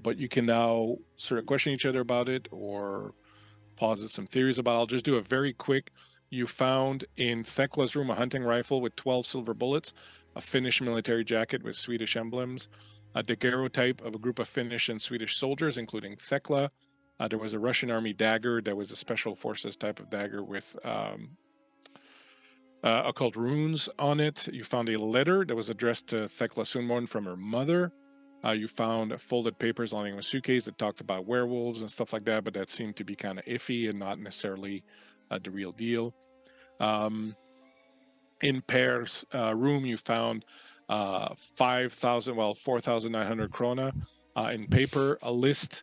But you can now sort of question each other about it or posit some theories about it. I'll just do a very quick. You found in Thekla's room a hunting rifle with 12 silver bullets, a Finnish military jacket with Swedish emblems, a daguerreotype of a group of Finnish and Swedish soldiers, including Thekla. There was a Russian army dagger. There was a special forces type of dagger with occult runes on it. You found a letter that was addressed to Thekla Sunmorn from her mother. You found folded papers lining a suitcase that talked about werewolves and stuff like that, but that seemed to be kind of iffy and not necessarily the real deal. In Per's room, you found 4,900 krona in paper, a list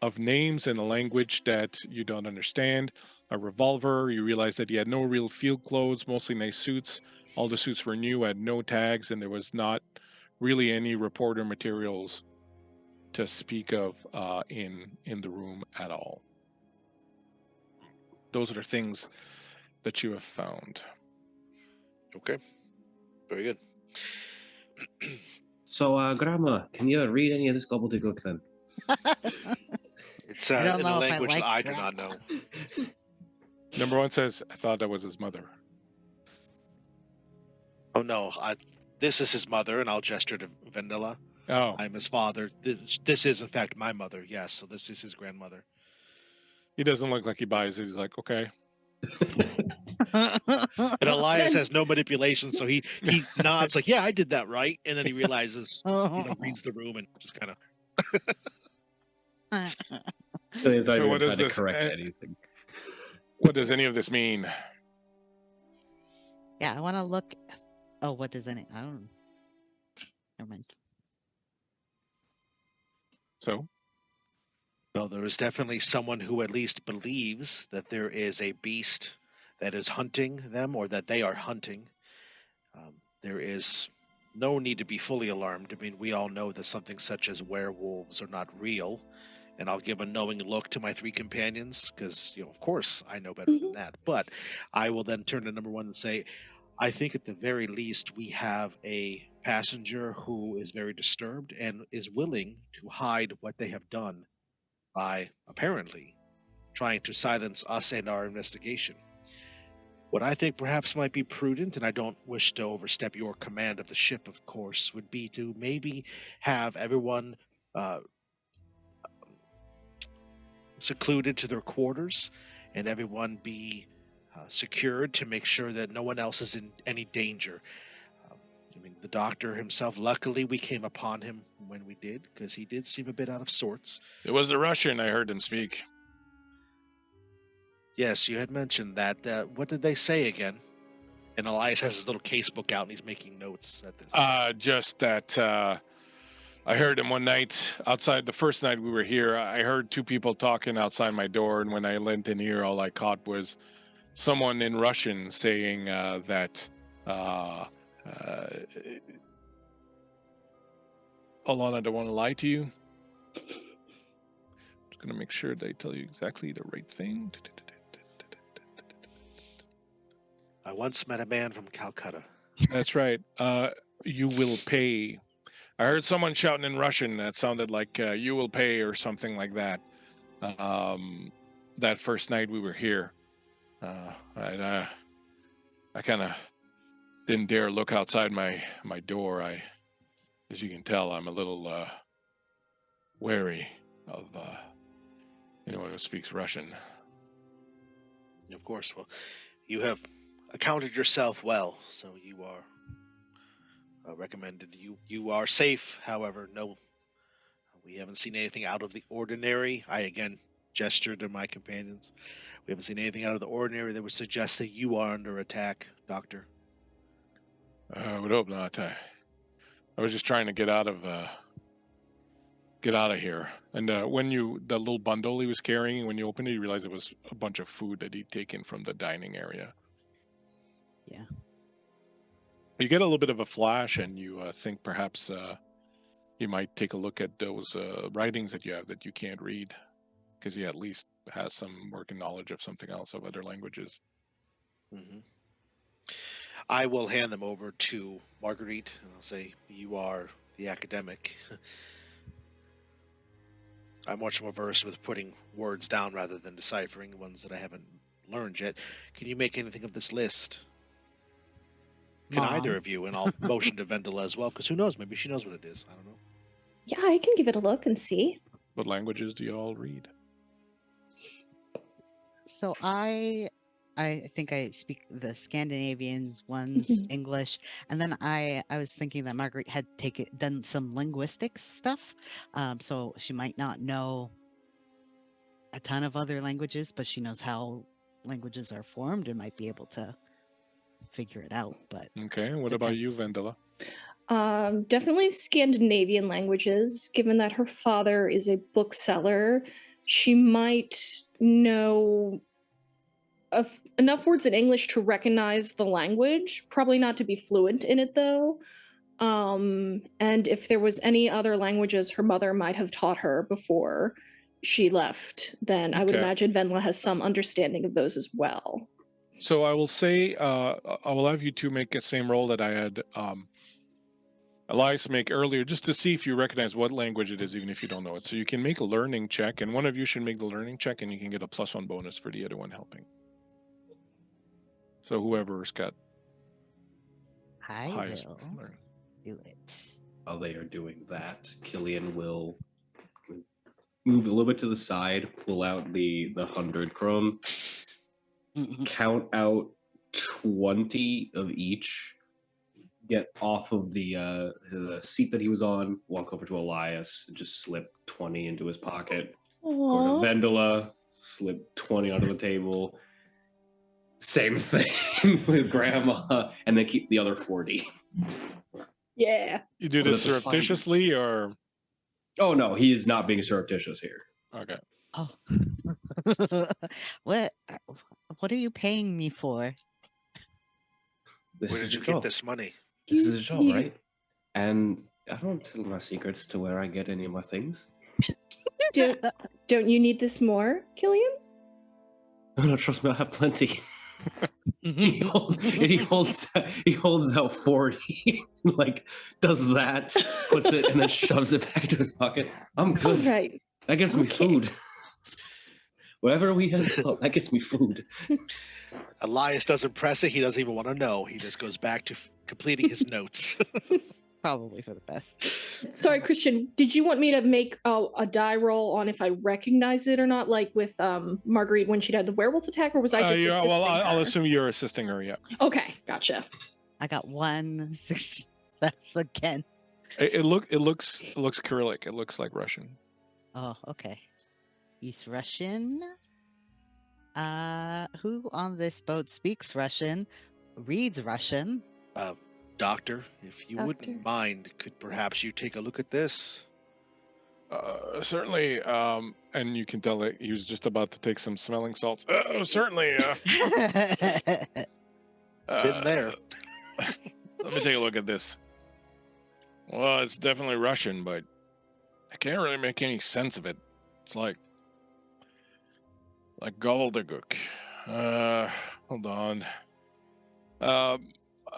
of names in a language that you don't understand, a revolver. You realize that he had no real field clothes, mostly nice suits. All the suits were new, had no tags, and there was not really any reporter materials to speak of in the room at all. Those are the things that you have found. Okay. Very good. So, Grandma, can you read any of this gobbledygook then? It's I don't in a know if I language like that I do that. not know. Number one says, I thought that was his mother. Oh no, this is his mother, and I'll gesture to Vendela. Oh, I'm his father. This is in fact my mother. Yes, so this is his grandmother. he doesn't look like he buys it. He's like, okay. And Elias has no manipulation, so he nods like, "Yeah, I did that right," and then he realizes, reads the room and just kind of. He's not So even what does trying to this- correct anything. What does any of this mean? Yeah, I want to look. Oh, what does any? I don't. Never mind. So Well, there is definitely someone who at least believes that there is a beast that is hunting them or that they are hunting. There is no need to be fully alarmed. I mean, we all know that something such as werewolves are not real. And I'll give a knowing look to my three companions because, of course, I know better than that. But I will then turn to number one and say, I think at the very least we have a passenger who is very disturbed and is willing to hide what they have done by apparently trying to silence us and our investigation. What I think perhaps might be prudent, and I don't wish to overstep your command of the ship, of course, would be to maybe have everyone secluded to their quarters and everyone be secured to make sure that no one else is in any danger. I mean, the doctor himself, luckily we came upon him when we did, because he did seem a bit out of sorts. it was the Russian. I heard him speak. Yes, you had mentioned that. What did they say again? And Elias has his little casebook out and he's making notes at this. Just that I heard him one night outside. The first night we were here, I heard two people talking outside my door, and when I leant in here, all I caught was someone in Russian saying that. Hold on, I don't want to lie to you. Just gonna make sure they tell you exactly the right thing. I once met a man from Calcutta. That's right. You will pay. I heard someone shouting in Russian that sounded like "you will pay" or something like that. That first night we were here, I kind of didn't dare look outside my door. As you can tell, I'm a little wary of anyone who speaks Russian. Of course, well, you have accounted yourself well, so you are recommended. You are safe, however, no, we haven't seen anything out of the ordinary. I again gestured to my companions. We haven't seen anything out of the ordinary that would suggest that you are under attack, Doctor. I would hope not. I was just trying to get out of here. And when the little bundle he was carrying, when you opened it, you realized it was a bunch of food that he'd taken from the dining area. Yeah. You get a little bit of a flash, and you think perhaps you might take a look at those writings that you have that you can't read, because he at least has some working knowledge of something else, of other languages. Mm-hmm. I will hand them over to Marguerite, and I'll say, you are the academic. I'm much more versed with putting words down rather than deciphering ones that I haven't learned yet. Can you make anything of this list? Can Mom. either of you? And I'll motion to Vendela as well, because who knows? Maybe she knows what it is. I don't know. Yeah, I can give it a look and see. What languages do you all read? So I think I speak the Scandinavians ones, English, and then I was thinking that Marguerite had done some linguistics stuff, so she might not know a ton of other languages, but she knows how languages are formed and might be able to figure it out. But okay, what about you, depends. Vendela? Definitely Scandinavian languages. Given that her father is a bookseller, she might know enough words in English to recognize the language. Probably not to be fluent in it, though. And if there was any other languages her mother might have taught her before she left, then I would Okay. imagine Venla has some understanding of those as well. So I will say, I will have you two make the same roll that I had Elias make earlier, just to see if you recognize what language it is, even if you don't know it. So you can make a learning check, and one of you should make the learning check, and you can get a +1 bonus for the other one helping. So whoever's got I highest will learn. do it. While they are doing that, Killian will move a little bit to the side, pull out the 100 chrome, count out 20 of each, get off of the seat that he was on, walk over to Elias, and just slip 20 into his pocket. Go Aww. to Vendela, slip 20 onto the table. Same thing with Grandma, and then keep the other 40. Yeah. You do Well, this that's a fine- surreptitiously, or Oh no, he is not being surreptitious here. Okay. Oh. what what are you paying me for? This Where is did you a get job. this money? This You- is a job, you- right? And I don't tell my secrets to where I get any of my things. Don't you need this more, Killian? No, trust me, I have plenty. he holds out 40, like does that, puts it, and then shoves it back to his pocket. I'm All good. right. That gives me Okay. food. Wherever we end up, that gets me food. Elias doesn't press it. He doesn't even want to know. He just goes back to completing his notes. Probably for the best. Sorry, Christian. Did you want me to make a die roll on if I recognize it or not, like with Marguerite when she had the werewolf attack, or was I just Yeah, assisting well, I'll her? assume you're assisting her. Yeah. Okay, gotcha. I got 1 success again. It looks Cyrillic. It looks like Russian. Oh, okay. He's Russian. Who on this boat speaks Russian, reads Russian? Doctor, if you wouldn't mind, could perhaps you take a look at this? Certainly. And you can tell that he was just about to take some smelling salts. Certainly. Been there. Let me take a look at this. Well, it's definitely Russian, but I can't really make any sense of it. It's like gobbledygook. Hold on.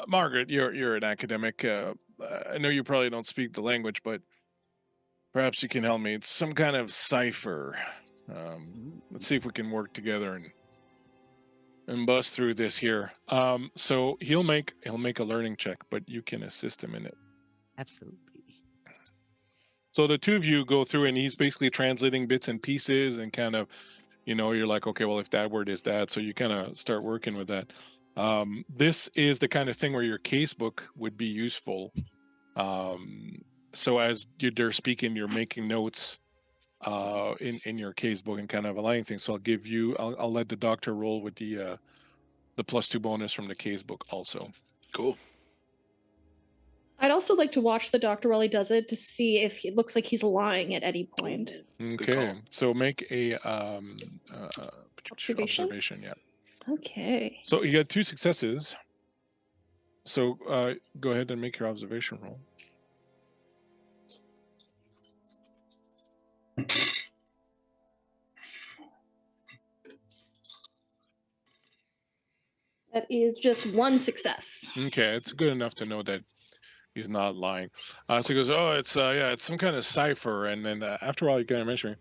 Margaret, you're an academic. I know you probably don't speak the language, but perhaps you can help me. It's some kind of cipher. Let's see if we can work together and bust through this here. So he'll make a learning check, but you can assist him in it. Absolutely. So the two of you go through, and he's basically translating bits and pieces, and kind of, you're like, okay, well, if that word is that, so you kind of start working with that. This is the kind of thing where your casebook would be useful. So as they're speaking, you're making notes in your casebook and kind of aligning things. So I'll let the doctor roll with the +2 bonus from the casebook also. Cool. I'd also like to watch the doctor while he does it to see if it looks like he's lying at any point. Okay, so make a Observation? observation. Yeah. Okay. So you got 2 successes. So go ahead and make your observation roll. That is just 1 success. Okay, it's good enough to know that he's not lying. So he goes, "Oh, it's some kind of cipher." And then after all, you kind of mention it.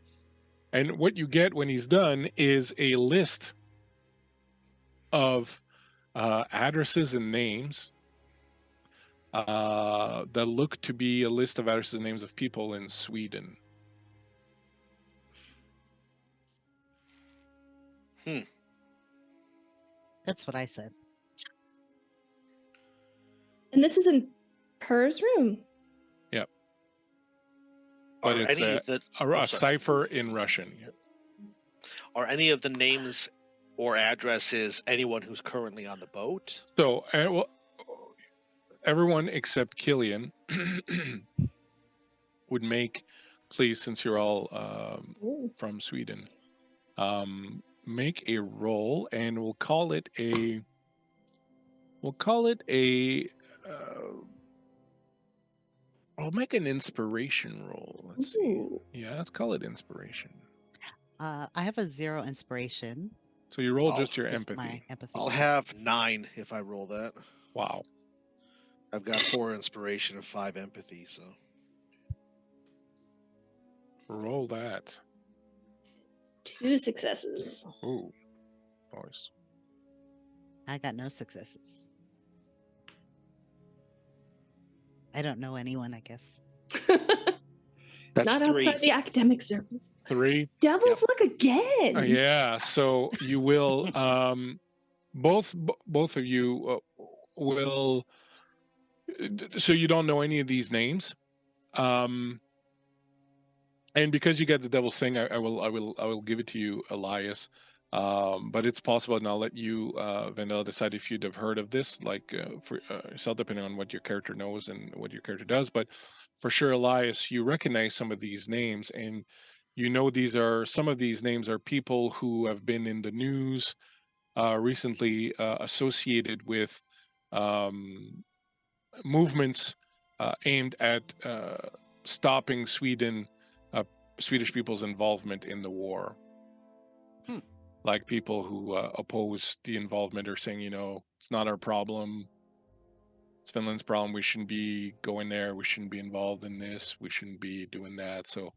And what you get when he's done is a list of addresses and names that look to be a list of addresses and names of people in Sweden. That's what I said. And this is in Per's room. Yep. But Are it's any of the a cipher in Russian. Yep. are any of the names or addresses anyone who's currently on the boat? So, well, everyone except Killian would make, please, since you're all from Sweden, make a roll, and we'll call it a. I'll make an inspiration roll. Let's see. Ooh. Yeah, let's call it inspiration. I have a 0 inspiration. So you roll I'll- just your Just empathy. my empathy. I'll have 9 if I roll that. Wow. I've got 4 inspiration and 5 empathy, so Roll that. It's 2 successes. Ooh. Nice. I got no successes. I don't know anyone, I guess. that's Not 3. outside the academic service. 3. Devil's luck again. Yeah, so you will both of you will, so you don't know any of these names, and because you got the devil's thing, I will give it to you, Elias. But it's possible, and I'll let you, Vanilla, decide if you'd have heard of this, like for yourself, depending on what your character knows and what your character does. But for sure, Elias, you recognize some of these names, and you know some of these names are people who have been in the news recently, associated with um, movements aimed at stopping Swedish people's involvement in the war. Hmm. Like people who oppose the involvement are saying, it's not our problem. It's Finland's problem. We shouldn't be going there. We shouldn't be involved in this. We shouldn't be doing that. So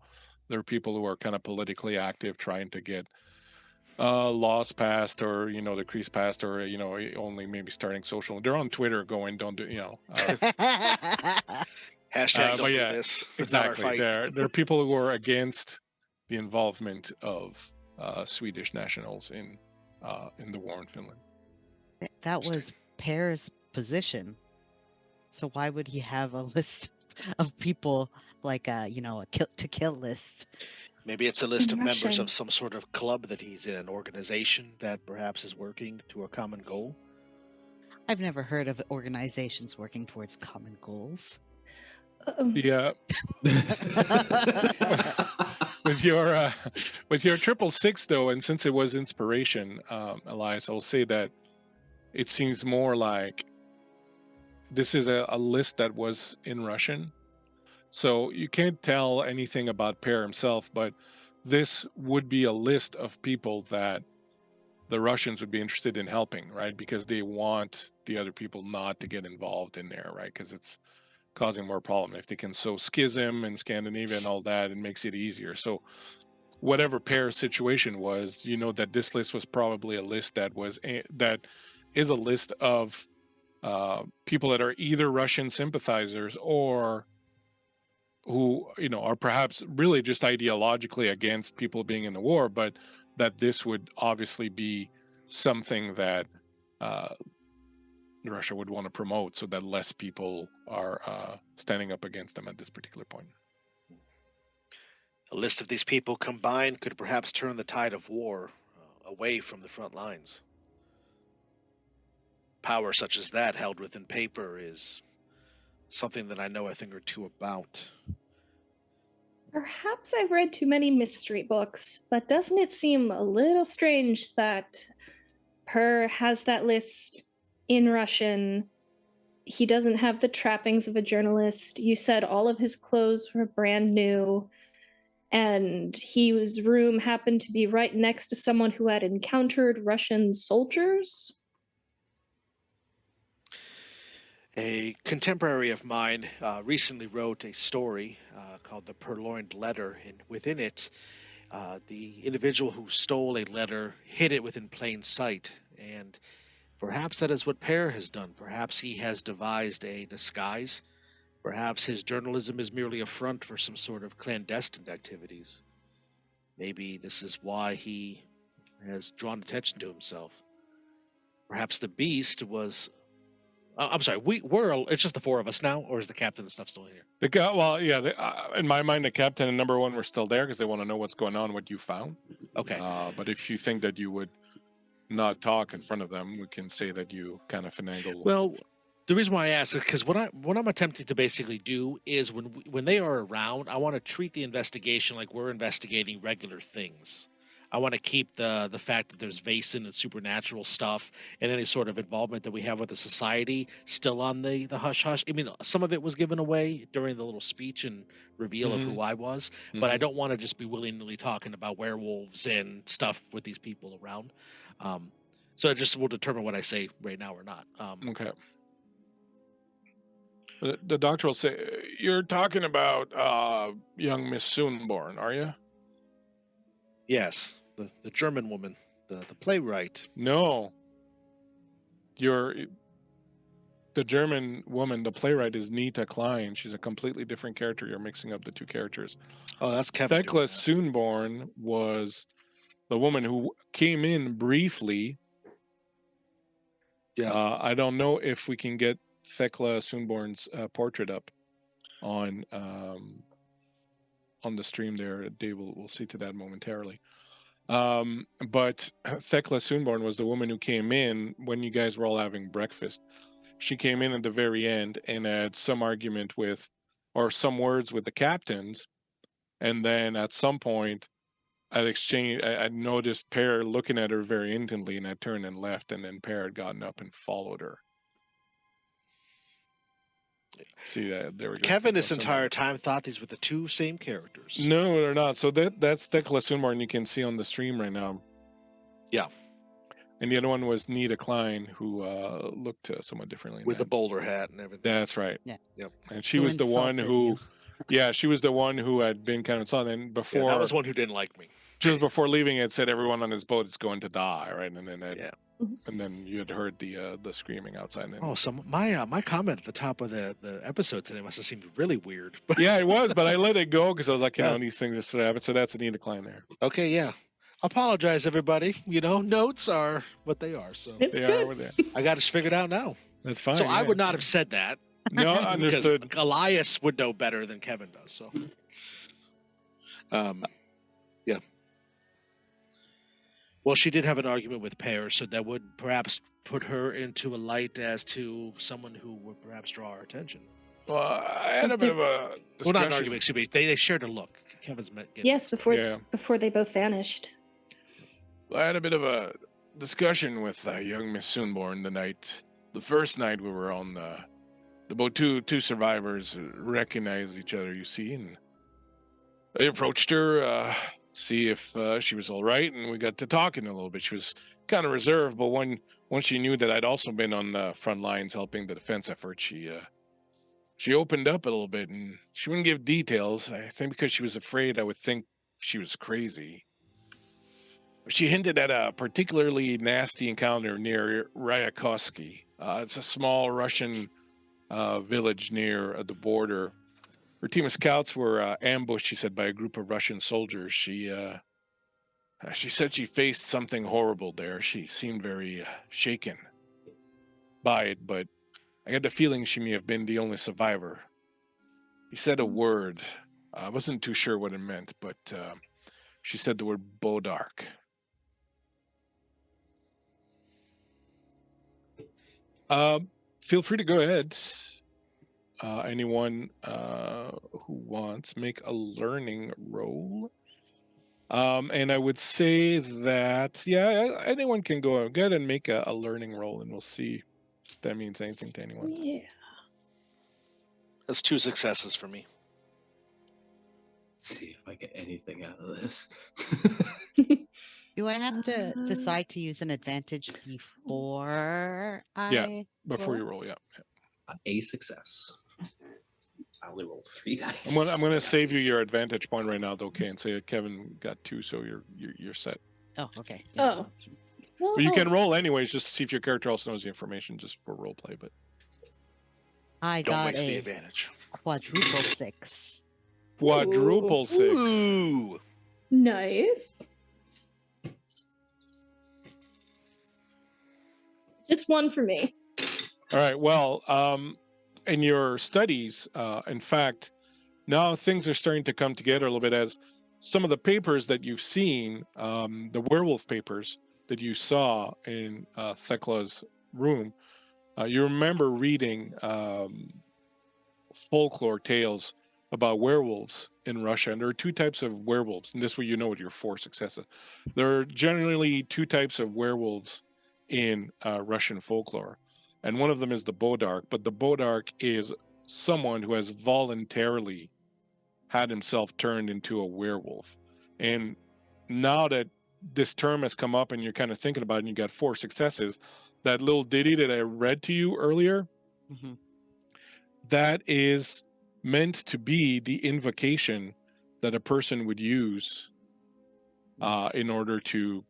there are people who are kind of politically active, trying to get laws passed, or decrees passed, or only maybe starting social. They're on Twitter going, don't do, Hashtag but don't do yeah, this. It's not our exactly. fight. There are people who are against the involvement of Swedish nationals in the war in Finland. That was Pear's position. So why would he have a list of people like a to kill list? Maybe it's a list of members Russian. of some sort of club that he's in, an organization that perhaps is working to a common goal. I've never heard of organizations working towards common goals. Yeah, with your 666 though, and since it was inspiration, Elias, I'll say that it seems more like this is a list that was in Russian, so you can't tell anything about Per himself, but this would be a list of people that the Russians would be interested in helping, right? Because they want the other people not to get involved in there, right? Because it's causing more problem. If they can sow schism in Scandinavia and all that, it makes it easier. So whatever Per's situation was, that this list was probably a list that is a list of people that are either Russian sympathizers or who are perhaps really just ideologically against people being in the war, but that this would obviously be something that Russia would want to promote, so that less people are standing up against them at this particular point. A list of these people combined could perhaps turn the tide of war away from the front lines. Power such as that held within paper is something that I know a thing or two about. Perhaps I've read too many mystery books, but doesn't it seem a little strange that Per has that list in Russian? He doesn't have the trappings of a journalist. You said all of his clothes were brand new, and his room happened to be right next to someone who had encountered Russian soldiers. A contemporary of mine recently wrote a story called The Purloined Letter, and within it, the individual who stole a letter hid it within plain sight. And perhaps that is what Per has done. Perhaps he has devised a disguise. Perhaps his journalism is merely a front for some sort of clandestine activities. Maybe this is why he has drawn attention to himself. Perhaps the beast was. I'm sorry. It's just the four of us now, or is the captain and stuff still here? In my mind, the captain and number one were still there because they want to know what's going on, what you found. Okay. But if you think that you would not talk in front of them, we can say that you kind of finagle. Well, the reason why I ask is because what I'm attempting to basically do is when they are around, I want to treat the investigation like we're investigating regular things. I want to keep the fact that there's Vaesen and supernatural stuff and any sort of involvement that we have with the society still on the hush hush. I mean, some of it was given away during the little speech and reveal of who I was, but I don't want to just be willy-nilly talking about werewolves and stuff with these people around. So it just will determine what I say right now or not. Okay. The doctor will say, "You're talking about young Miss Soonborn, are you?" Yes, the German woman, the playwright. No. The German woman, the playwright, is Nita Klein. She's a completely different character. You're mixing up the two characters. Oh, that's Kevin. Thekla Soonborn was the woman who came in briefly. Yeah. I don't know if we can get Thekla Soonborn's portrait up on the stream there. Dave will see to that momentarily. But Thekla Soonborn was the woman who came in when you guys were all having breakfast. She came in at the very end and had some argument with, or some words with the captains. And then at some point, I noticed Pear looking at her very intently, and I turned and left, and then Pear had gotten up and followed her. See that? There we go. Kevin this Thekla entire Soonborn. time thought these were the two same characters. No, they're not. So that's Thekla Soonborn you can see on the stream right now. Yeah. And the other one was Nita Klein, who looked somewhat differently. With the bowler hat and everything. That's right. Yeah. Yep. And she Who was the one insulted who, you. yeah, she was the one who had been kind of and Yeah, before. that was one who didn't like me. Just before leaving, it said everyone on his boat is going to die, right? And then Yeah. and then you had heard the screaming outside. And Oh, so my comment at the top of the episode today must have seemed really weird. yeah, it was, but I let it go because I was like, you Yeah. know, these things just happen. So that's Anita Klein there. Okay, yeah. Apologize, everybody. You know, notes are what they are. So It's They are good. over there. I got us figured out now. That's fine. So I yeah. would not have said that. No, Because understood. Elias would know better than Kevin does. So, yeah. Well, she did have an argument with Pear, so that would perhaps put her into a light as to someone who would perhaps draw our attention. Well, I had a bit of a Well, discussion. not an argument, excuse me. They shared a look. Kevin's met. Yes, before Yeah. they both vanished. I had a bit of a discussion with young Miss Soonborn the first night we were on the boat. Two survivors recognized each other, you see, and I approached her, see if she was all right, and we got to talking a little bit. She was kind of reserved, but once she knew that I'd also been on the front lines helping the defense effort, she opened up a little bit, and she wouldn't give details. I think because she was afraid I would think she was crazy. She hinted at a particularly nasty encounter near Ryakovsky. It's a small Russian village near the border. Her team of scouts were ambushed, she said, by a group of Russian soldiers. She said she faced something horrible there. She seemed very shaken by it, but I got the feeling she may have been the only survivor. He said a word. I wasn't too sure what it meant, but she said the word Bodark. Feel free to go ahead. Anyone who wants, make a learning roll. And I would say that, yeah, anyone can go ahead and make a learning roll, and we'll see if that means anything to anyone. Yeah. That's 2 successes for me. Let's see if I get anything out of this. Do I have to decide to use an advantage before I Before roll? you roll, yeah. A success. I only rolled 3 dice. I'm gonna save you your advantage point right now, though, okay, and say that Kevin got 2, so you're set. Oh, okay. Oh. Well, But you can roll anyways, just to see if your character also knows the information, just for role play. But I Don't got waste the a advantage. quadruple 6. quadruple 6. Ooh. nice. Just one for me. All right. Well, in your studies, in fact, now things are starting to come together a little bit as some of the papers that you've seen, the werewolf papers that you saw in Thekla's room, you remember reading folklore tales about werewolves in Russia. And there are 2 types of werewolves. And this way you know what your 4 successes. There are generally 2 types of werewolves in Russian folklore. And one of them is the Bodark. But the Bodark is someone who has voluntarily had himself turned into a werewolf. And now that this term has come up and you're kind of thinking about it and you got 4 successes, that little ditty that I read to you earlier, Mhm. that is meant to be the invocation that a person would use in order to,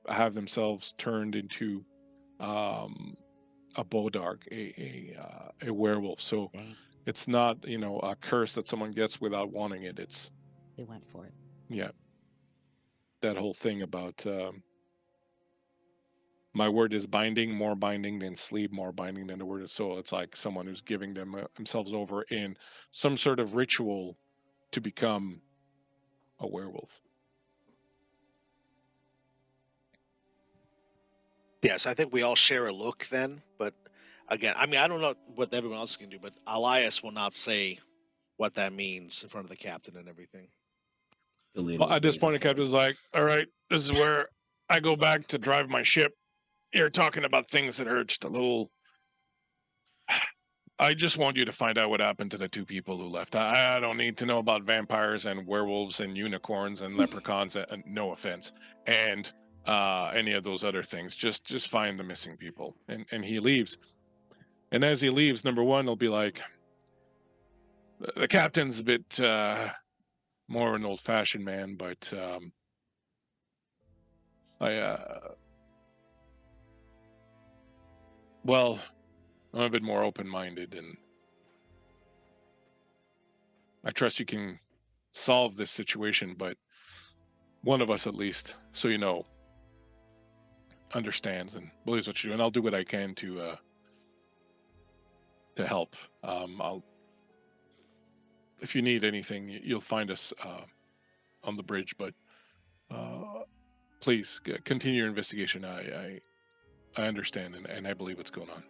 have themselves turned into a Bodark, a werewolf. So Dang, it's not, a curse that someone gets without wanting it. It's, they went for it. yeah, that whole thing about my word is binding, more binding than sleep, more binding than the word of soul. It's like someone who's giving themselves over in some sort of ritual to become a werewolf. Yes, I think we all share a look then. But again, I mean, I don't know what everyone else can do, but Elias will not say what that means in front of the captain and everything. Well, at this point, the captain's like, "All right, this is where I go back to drive my ship. You're talking about things that are just a little. I just want you to find out what happened to the two people who left. I don't need to know about vampires and werewolves and unicorns and leprechauns. And no offense, and any of those other things. Just find the missing people." And he leaves. And as he leaves, number one, he'll be like, "The captain's a bit more an old-fashioned man, but well, I'm a bit more open-minded, and I trust you can solve this situation, but one of us at least, so you know, understands and believes what you do, and I'll do what I can to help. I'll, if you need anything, you'll find us on the bridge, but please continue your investigation. I understand, and I believe what's going on."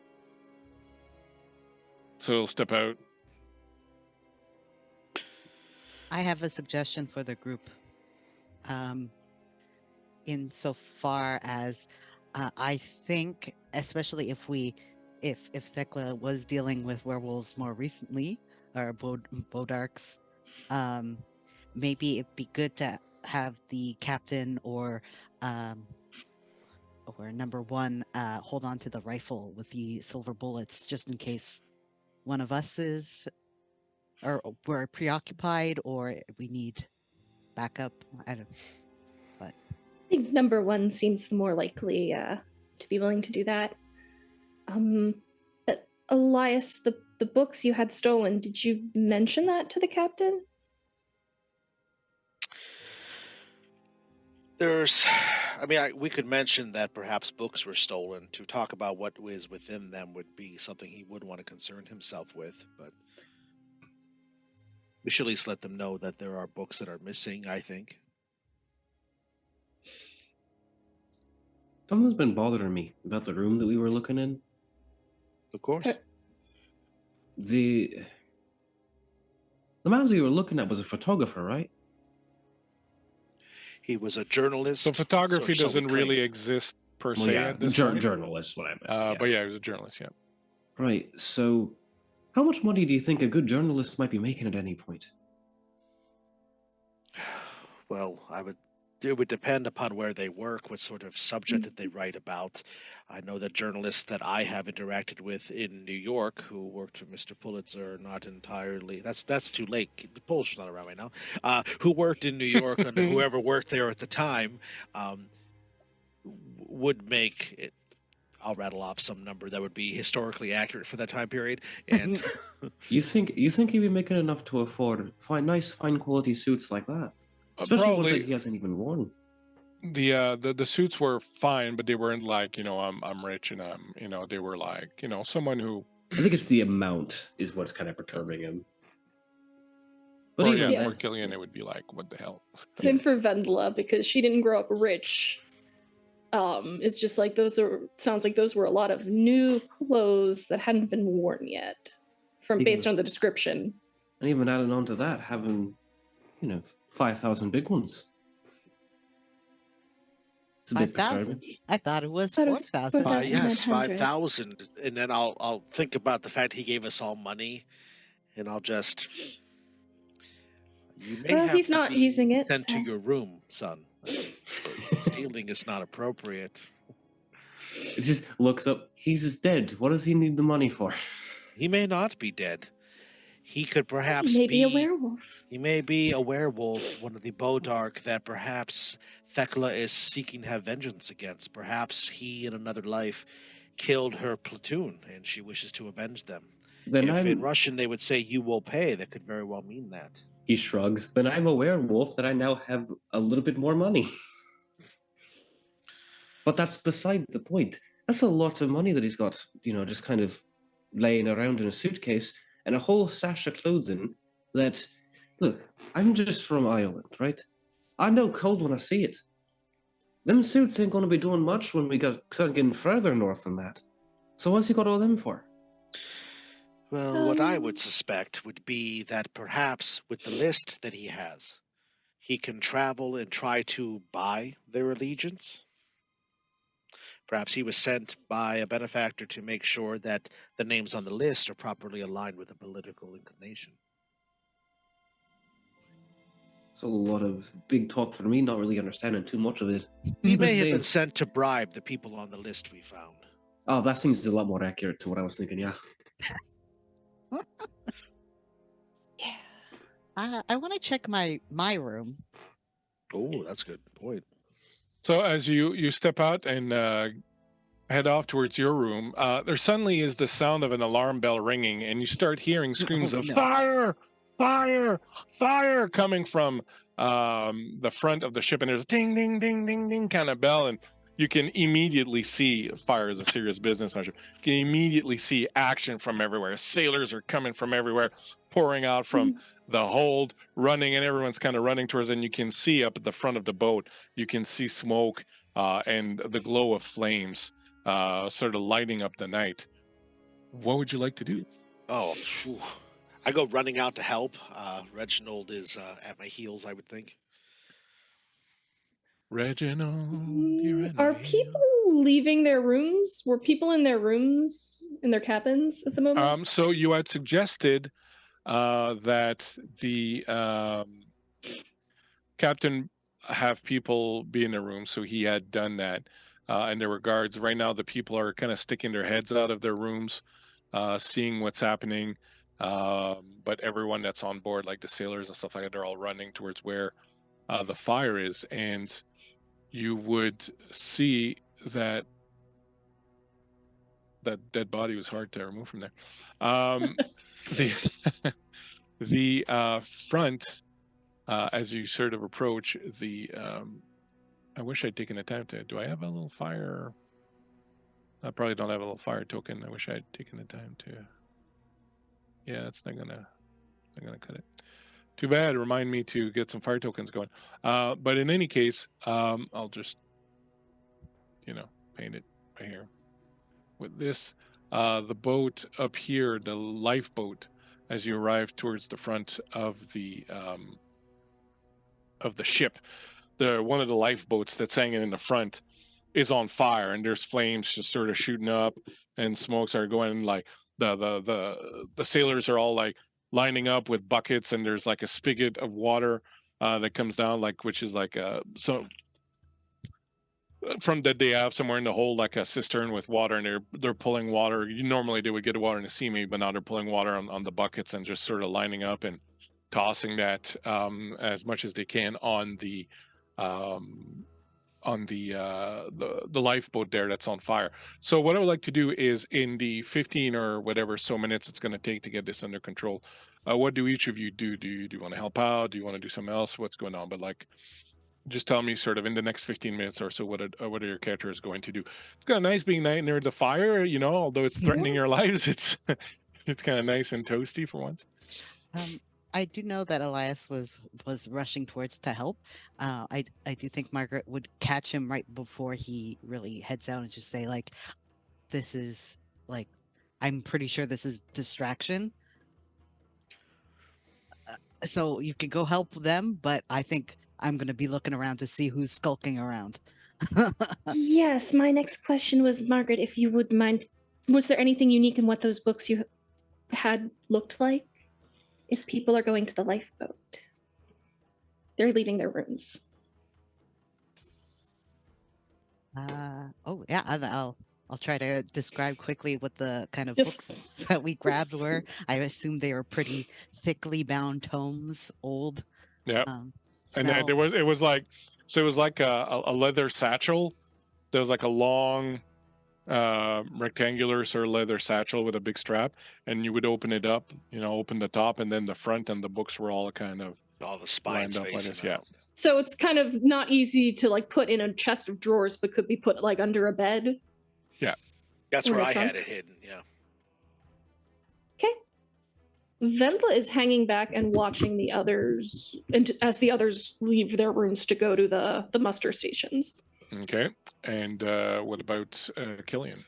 So he'll step out. I have a suggestion for the group. Insofar as I think, especially if Thekla was dealing with werewolves more recently, or Bodarks, maybe it'd be good to have the captain or number one hold on to the rifle with the silver bullets, just in case one of us is, or we're preoccupied, or we need backup. I don't. I think number one seems the more likely to be willing to do that. Elias, the books you had stolen, did you mention that to the captain? We could mention that perhaps books were stolen. To talk about what was within them would be something he would want to concern himself with, but we should at least let them know that there are books that are missing, I think. Someone's been bothering me about the room that we were looking in. Of course. The man we were looking at was a photographer, right? He was a journalist. So photography so we doesn't really claim. exist per Well, se yeah, at this point. journalist, what I meant. Yeah. But yeah, he was a journalist. Yeah. Right. So, how much money do you think a good journalist might be making at any point? Well, it would depend upon where they work, what sort of subject that they write about. I know that journalists that I have interacted with in New York who worked for Mr. Pulitzer, not entirely. That's too late. The Pulitzer's not around right now. Who worked in New York and whoever worked there at the time would make it. I'll rattle off some number that would be historically accurate for that time period. And You think he'd be making enough to afford fine quality suits like that? Especially ones that he hasn't even worn. The suits were fine, but they weren't like, I'm rich and they were like, someone who. I think it's the amount is what's kind of perturbing him. But for Killian, it would be like, what the hell? Same for Vendela, because she didn't grow up rich. It's just like sounds like those were a lot of new clothes that hadn't been worn yet, based on the description. And even adding on to that, having 5,000 big ones. It's a bit 5,000. I thought it was 4,000. Yes, 5,000. And then I'll think about the fact he gave us all money, and I'll just. You may have he's not using it. Sent to your room, son. Stealing is not appropriate. It just looks up. He's just dead. What does he need the money for? He may not be dead. He could perhaps be a werewolf. He may be a werewolf, one of the Bodark that perhaps Thekla is seeking to have vengeance against. Perhaps he, in another life, killed her platoon, and she wishes to avenge them. Then if in Russian they would say, "You will pay," that could very well mean that. He shrugs. Then I'm a werewolf that I now have a little bit more money. But that's beside the point. That's a lot of money that he's got, just kind of laying around in a suitcase, and a whole stash of clothing that, look, I'm just from Ireland, right? I know cold when I see it. Them suits ain't gonna be doing much when we start getting further north than that. So what's he got all them for? Well, what I would suspect would be that perhaps with the list that he has, he can travel and try to buy their allegiance. Perhaps he was sent by a benefactor to make sure that the names on the list are properly aligned with a political inclination. It's a lot of big talk for me, not really understanding too much of it. He But may have say- been sent to bribe the people on the list we found. Oh, that seems a lot more accurate to what I was thinking, yeah. Yeah. I want to check my room. Oh, that's a good point. So as you step out and head off towards your room, there suddenly is the sound of an alarm bell ringing, and you start hearing screams Oh, of no. fire, fire, fire coming from the front of the ship, and there's a ding, ding, ding, ding, ding kind of bell, and you can immediately see fire is a serious business. You can immediately see action from everywhere. Sailors are coming from everywhere, pouring out from the hold, running, and everyone's kind of running towards it. And you can see up at the front of the boat, you can see smoke and the glow of flames sort of lighting up the night. What would you like to do? Oh, phew. I go running out to help. Reginald is at my heels, I would think. Reginald, you're at Are my people leaving their rooms? Were people in their rooms, in their cabins at the moment? So you had suggested that the captain have people be in their room, so he had done that, and there were guards. Right now, the people are kind of sticking their heads out of their rooms, seeing what's happening. But everyone that's on board, like the sailors and stuff like that, they're all running towards where the fire is, and you would see that that dead body was hard to remove from there. The the front, as you sort of approach the, I wish I'd taken the time to. Do I have a little fire? I probably don't have a little fire token. I wish I'd taken the time to. Yeah, it's not gonna cut it. Too bad. Remind me to get some fire tokens going. But in any case, I'll just, paint it right here. With this, the boat up here, the lifeboat, as you arrive towards the front of the ship, one of the lifeboats that's hanging in the front is on fire, and there's flames just sort of shooting up, and smokes are going. Like the sailors are all like lining up with buckets, and there's like a spigot of water that comes down, like, which is like so from that they have somewhere in the hold, like a cistern with water, and they're pulling water. Normally they would get water in the sea, but now they're pulling water on the buckets and just sort of lining up and tossing that as much as they can on the lifeboat there that's on fire. So what I would like to do is, in the 15 or whatever so minutes it's going to take to get this under control, what do each of you do? Do you want to help out? Do you want to do something else? What's going on? But like, just tell me sort of in the next 15 minutes or so what are your characters going to do. It's kind of nice being near the fire, although it's threatening your lives. It's kind of nice and toasty for once. I do know that Elias was rushing towards to help. I do think Margaret would catch him right before he really heads out and just say, like, this is, like, I'm pretty sure this is distraction. So you could go help them, but I think I'm going to be looking around to see who's skulking around. Yes, my next question was, Margaret, if you would mind, was there anything unique in what those books you had looked like? If people are going to the lifeboat, they're leaving their rooms. Oh yeah, I'll try to describe quickly what the kind of books that we grabbed were. I assume they were pretty thickly bound tomes, old. Yeah, and it was like a leather satchel. There was like a long rectangular sort of leather satchel with a big strap, and you would open it up, open the top, and then the front and the books were all kind of all the spines lined up like this. Yeah. So it's kind of not easy to like put in a chest of drawers, but could be put like under a bed. Yeah, that's where I had it hidden. Yeah. Okay. Vendla is hanging back and watching the others, and as the others leave their rooms to go to the muster stations. Okay. And what about Killian?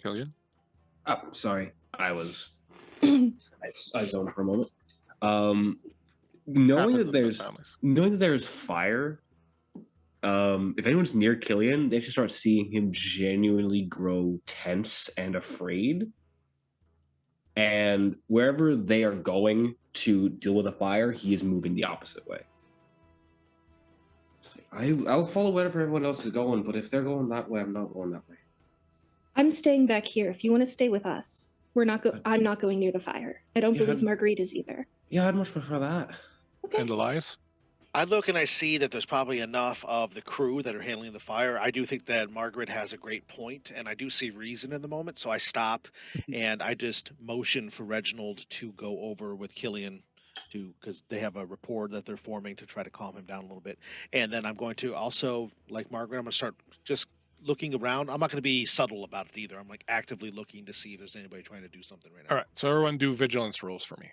Killian? Oh, sorry. I zoned for a moment. Knowing Happens that in most there's families. fire, if anyone's near Killian, they actually start seeing him genuinely grow tense and afraid. And wherever they are going to deal with a fire, he is moving the opposite way. I'll follow wherever everyone else is going, but if they're going that way, I'm not going that way. I'm staying back here. If you want to stay with us, I'm not going near the fire. I don't believe Marguerite is either. Yeah, I'd much prefer that. Okay. And Elias? I look and I see that there's probably enough of the crew that are handling the fire. I do think that Margaret has a great point, and I do see reason in the moment. So I stop and I just motion for Reginald to go over with Killian because they have a rapport that they're forming to try to calm him down a little bit. And then I'm going to also, like Margaret, I'm going to start just looking around. I'm not going to be subtle about it either. I'm like actively looking to see if there's anybody trying to do something right now. All right. So everyone do vigilance rolls for me.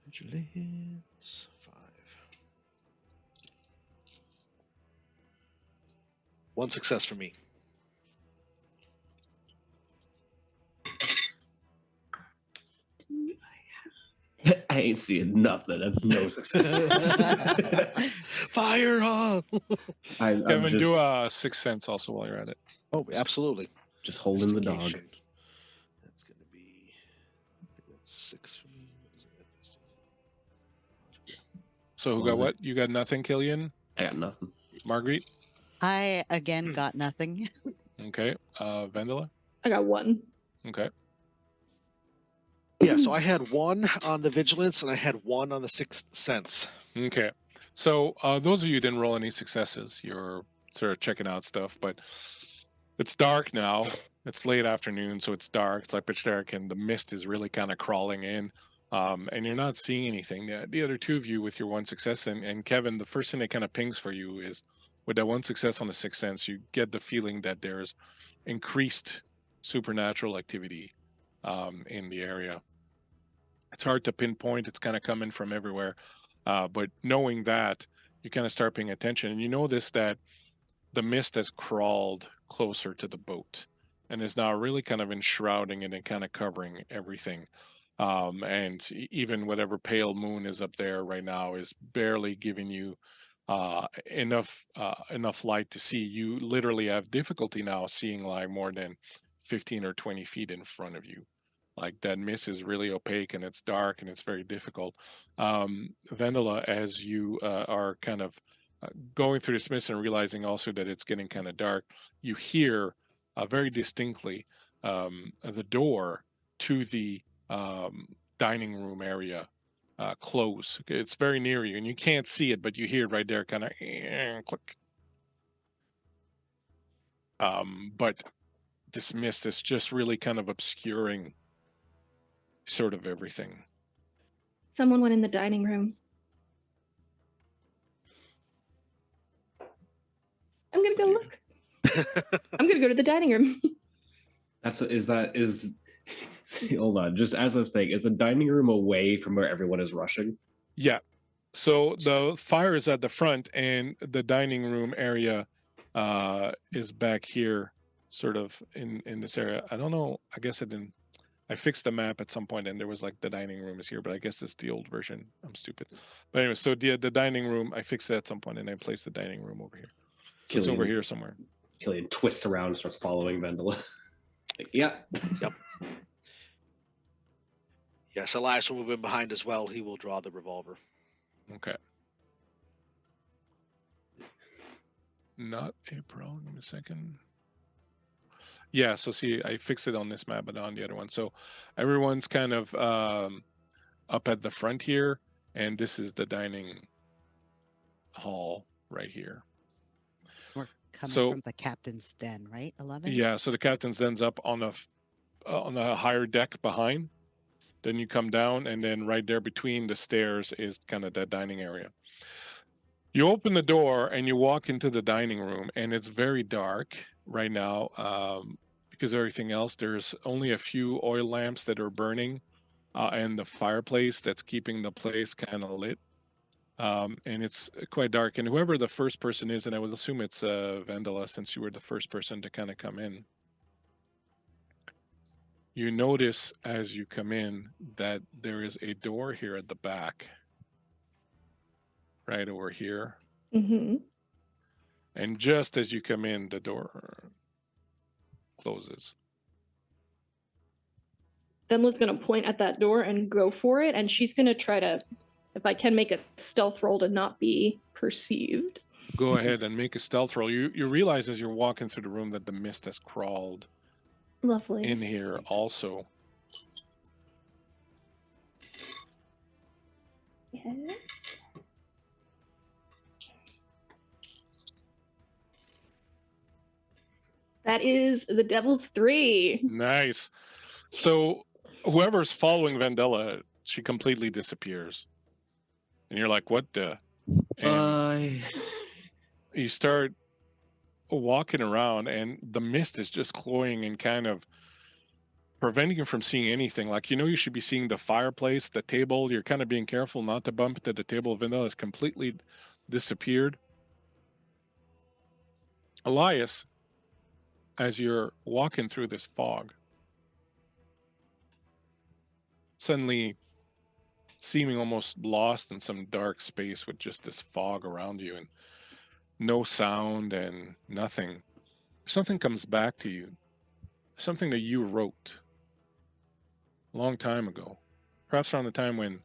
Vigilance 5. 1 success for me. I ain't seeing nothing. That's no success. Fire up! I'm Kevin, just, do a Sixth Sense also while you're at it. Oh, absolutely. just holding the dog. Investigation. That's going to be. I think that's 6 for me. What is it? So who got what? You got nothing, Killian? I got nothing. Marguerite? I again got nothing. Okay. Vendela? I got 1. Okay. Yeah, so I had 1 on the vigilance and I had 1 on the Sixth Sense. Okay. So those of you who didn't roll any successes, you're sort of checking out stuff, but it's dark now. It's late afternoon, so it's dark. It's like pitch dark, and the mist is really kind of crawling in, and you're not seeing anything. The other two of you with your 1 success, and Kevin, the first thing that kind of pings for you is with that 1 success on the Sixth Sense, you get the feeling that there's increased supernatural activity in the area. It's hard to pinpoint. It's kind of coming from everywhere. But knowing that, you kind of start paying attention. And you notice that the mist has crawled closer to the boat and is now really kind of enshrouding it and kind of covering everything. And even whatever pale moon is up there right now is barely giving you enough light to see. You literally have difficulty now seeing like more than 15 or 20 feet in front of you. Like that mist is really opaque and it's dark and it's very difficult. Vendela, as you are kind of going through this mist and realizing also that it's getting kind of dark, you hear very distinctly the door to the dining room area close. It's very near you and you can't see it, but you hear it right there, kind of click. But this mist is just really kind of obscuring sort of everything. Someone went in the dining room. I'm gonna go look. I'm gonna go to the dining room. Hold on, just as I was saying, is the dining room away from where everyone is rushing? Yeah. So the fire is at the front and the dining room area is back here, sort of in this area. I don't know. I guess I fixed the map at some point and there was like the dining room is here, but I guess it's the old version. I'm stupid. But anyway, so the dining room, I fixed it at some point and I placed the dining room over here. So it's over here somewhere. Killian twists around and starts following Vendela. Yeah. Yep. Yes, Elias will move in behind as well. He will draw the revolver. Okay. Not April. Give me a second. Yeah, so see, I fixed it on this map, but on the other one. So everyone's kind of up at the front here, and this is the dining hall right here. We're coming So- from the captain's den, right? 11? Yeah, so the captain's den's up on a higher deck behind. Then you come down, and then right there between the stairs is kind of that dining area. You open the door and you walk into the dining room, and it's very dark right now because everything else, there's only a few oil lamps that are burning, and the fireplace that's keeping the place kind of lit. And it's quite dark. And whoever the first person is, and I would assume it's Vendela, since you were the first person to kind of come in, you notice as you come in that there is a door here at the back, right over here. Mm-hmm. And just as you come in, the door closes. Venla's gonna point at that door and go for it, and she's gonna try to, if I can, make a stealth roll to not be perceived. Go ahead and make a stealth roll. You realize as you're walking through the room that the mist has crawled Lovely. in here also. Yes. That is the Devil's 3. Nice. So whoever's following Vendela, she completely disappears. And you're like, what the? And you start walking around, and the mist is just cloying and kind of preventing you from seeing anything. Like, you should be seeing the fireplace, the table. You're kind of being careful not to bump into the table. Vendela has completely disappeared. Elias, as you're walking through this fog, suddenly seeming almost lost in some dark space with just this fog around you and no sound and nothing, something comes back to you, something that you wrote a long time ago, perhaps around the time when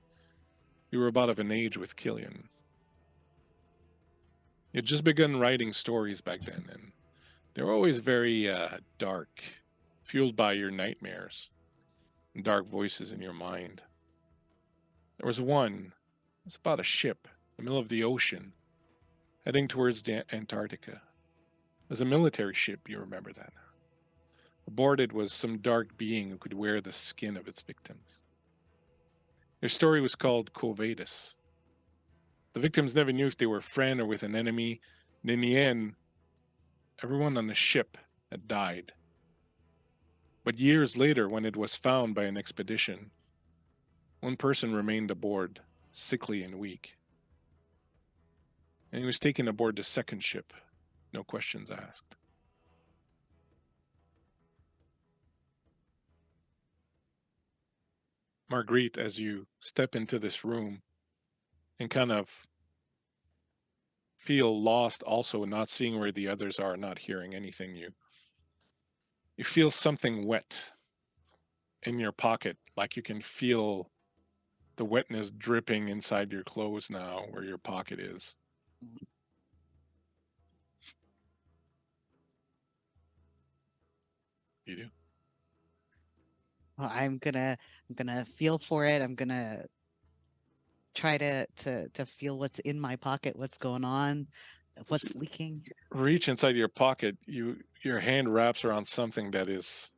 you were about of an age with Killian. You'd just begun writing stories back then, and they were always very dark, fueled by your nightmares and dark voices in your mind. There was one, it was about a ship in the middle of the ocean, heading towards the Antarctica. It was a military ship, you remember that. Aboard it was some dark being who could wear the skin of its victims. Their story was called Covadis. The victims never knew if they were a friend or with an enemy, and in the end, everyone on the ship had died. But years later, when it was found by an expedition, one person remained aboard, sickly and weak. And he was taken aboard the second ship, no questions asked. Marguerite, as you step into this room and kind of feel lost also, not seeing where the others are, not hearing anything, you feel something wet in your pocket, like you can feel the wetness dripping inside your clothes now where your pocket is. You do? Well, I'm gonna feel for it. I'm gonna try to feel what's in my pocket, what's going on, what's leaking. Reach inside your pocket. Your hand wraps around something that is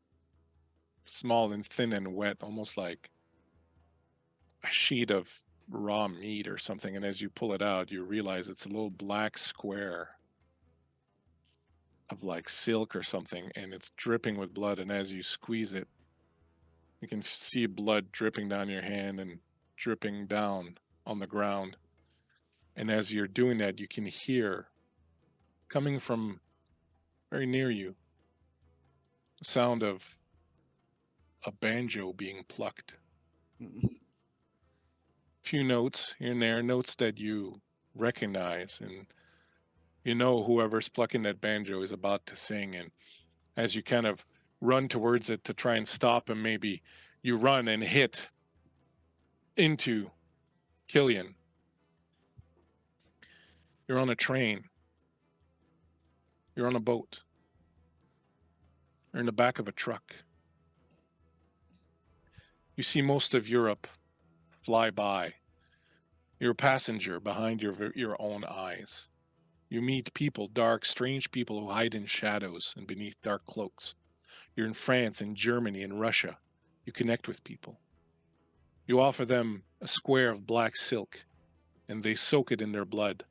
small and thin and wet, almost like a sheet of raw meat or something. And as you pull it out, you realize it's a little black square of like silk or something, and it's dripping with blood. And as you squeeze it, you can see blood dripping down your hand and dripping down on the ground. And as you're doing that, you can hear, coming from very near you, the sound of a banjo being plucked. Few notes here and there, notes that you recognize, and whoever's plucking that banjo is about to sing. And as you kind of run towards it to try and stop him, maybe you run and hit into Killian. You're on a train. You're on a boat. You're in the back of a truck. You see most of Europe fly by. You're a passenger behind your own eyes. You meet people, dark, strange people who hide in shadows and beneath dark cloaks. You're in France, in Germany, in Russia. You connect with people. You offer them a square of black silk, and they soak it in their blood,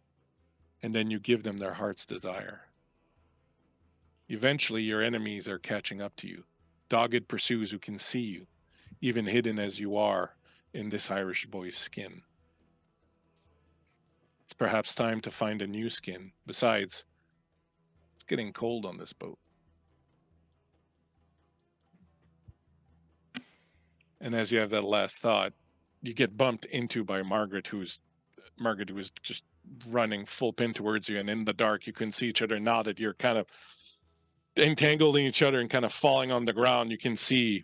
and then you give them their heart's desire. Eventually, your enemies are catching up to you. Dogged pursues who can see you, even hidden as you are in this Irish boy's skin. It's perhaps time to find a new skin. Besides, it's getting cold on this boat. And as you have that last thought, you get bumped into by Margaret, who was just running full pin towards you, and in the dark you can see each other now that you're kind of entangled in each other and kind of falling on the ground. You can see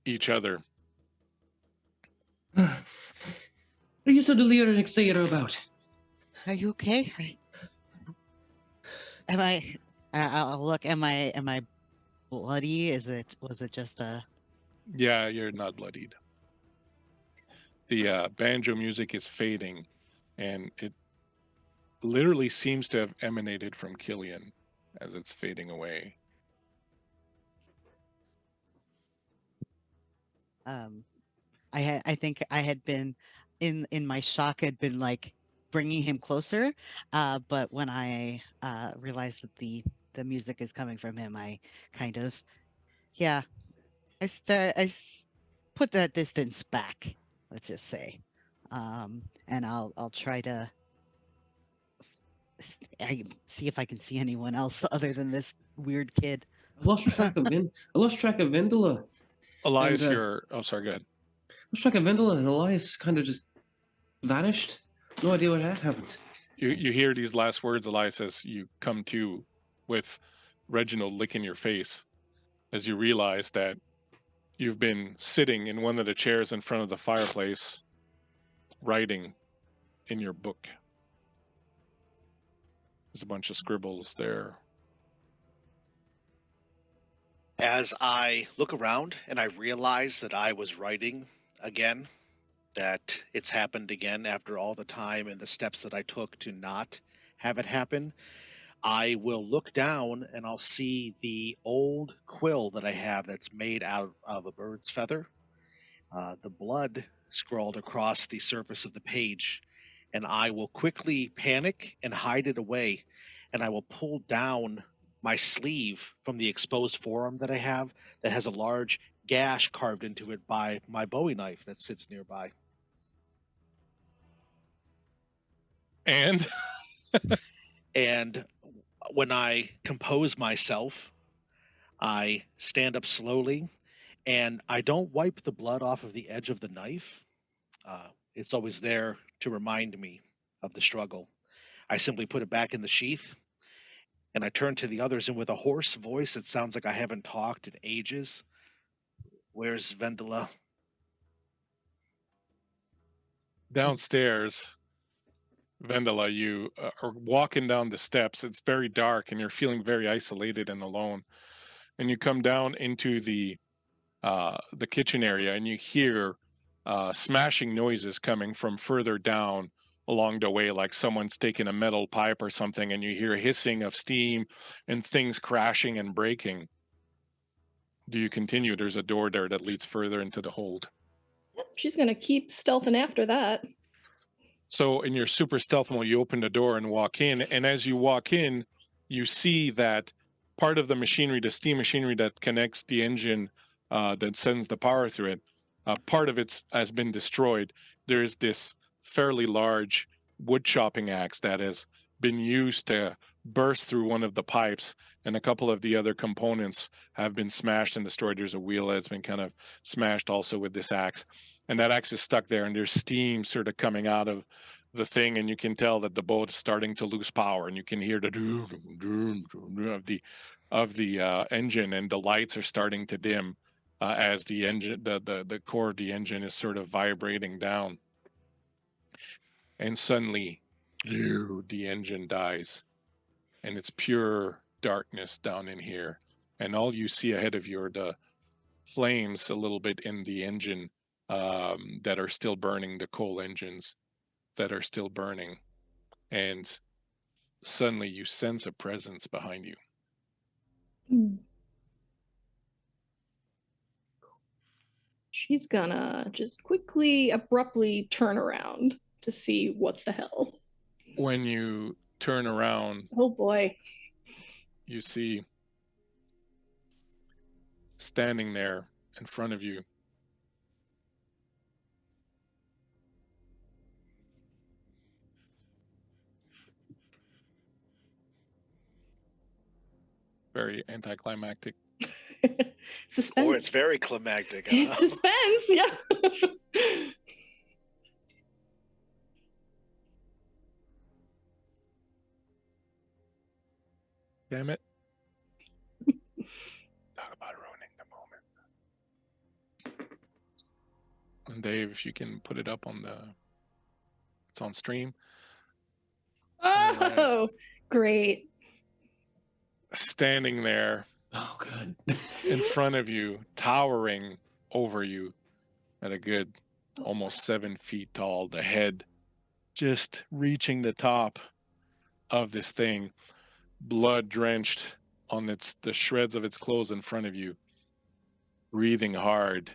each other. What are you so delirious and excited about? Are you okay? Am I? I'll look. Am I bloody? Was it just a? Yeah, you're not bloodied. The banjo music is fading, and it literally seems to have emanated from Killian as it's fading away. I think I had been in my shock, had been like bringing him closer, but when I realized that the music is coming from him, I kind of, yeah, put that distance back, let's just say, and I'll try to see if I can see anyone else other than this weird kid. I lost track of Vendela. Elias, And, you're... Oh, sorry, go ahead. I lost track of Vendela, and Elias kind of just vanished. No idea what had happened. You hear these last words, Elias, as you come to with Reginald licking your face, as you realize that you've been sitting in one of the chairs in front of the fireplace, writing in your book. There's a bunch of scribbles there. As I look around and I realize that I was writing again, that it's happened again after all the time and the steps that I took to not have it happen, I will look down and I'll see the old quill that I have that's made out of a bird's feather. The blood scrawled across the surface of the page, and I will quickly panic and hide it away, and I will pull down my sleeve from the exposed forearm that I have that has a large gash carved into it by my Bowie knife that sits nearby. And And when I compose myself, I stand up slowly, and I don't wipe the blood off of the edge of the knife. It's always there to remind me of the struggle. I simply put it back in the sheath, and I turn to the others, and with a hoarse voice that sounds like I haven't talked in ages, "Where's Vendela?" downstairs, Vendela, you are walking down the steps. It's very dark, and you're feeling very isolated and alone. And you come down into the kitchen area, and you hear smashing noises coming from further down along the way, like someone's taking a metal pipe or something, and you hear hissing of steam and things crashing and breaking. Do you continue? There's a door there that leads further into the hold. She's gonna keep stealthing after that. So in your super stealth mode, you open the door and walk in, and as you walk in, you see that part of the machinery, the steam machinery that connects the engine that sends the power through it, part of it has been destroyed. There is this fairly large wood chopping axe that has been used to burst through one of the pipes, and a couple of the other components have been smashed and destroyed. There's a wheel that's been kind of smashed also with this axe, and that axe is stuck there, and there's steam sort of coming out of the thing, and you can tell that the boat is starting to lose power, and you can hear the doom, doom, doom of the engine, and the lights are starting to dim as the engine, the core of the engine is sort of vibrating down, and suddenly, the engine dies, and it's pure darkness down in here, and all you see ahead of you are the flames a little bit in the engine that are still burning, the coal engines that are still burning, and suddenly you sense a presence behind you. She's gonna just quickly, abruptly turn around to see what the hell. When you turn around, Oh boy. you see standing there in front of you. Very anticlimactic. Suspense. Or it's very climactic. It's suspense, yeah. Damn it. Talk about ruining the moment. And Dave, if you can put it up on it's on stream. Oh, great. Standing there Oh, good. in front of you, towering over you at a good almost 7 feet tall, the head just reaching the top of this thing, blood drenched on the shreds of its clothes in front of you, breathing hard,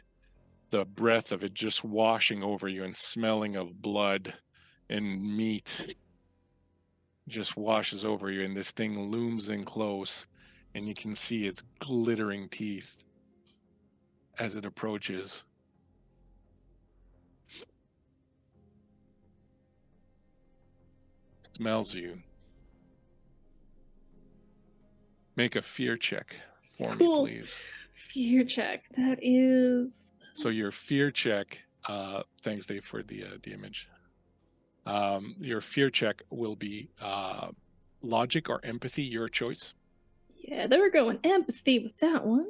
the breath of it just washing over you and smelling of blood and meat just washes over you, and this thing looms in close, and you can see its glittering teeth as it approaches. Smells you. Make a fear check for Cool. me, please. Fear check. That is. So your fear check, thanks Dave for the image. Your fear check will be logic or empathy, your choice. Yeah, they were going empathy with that one.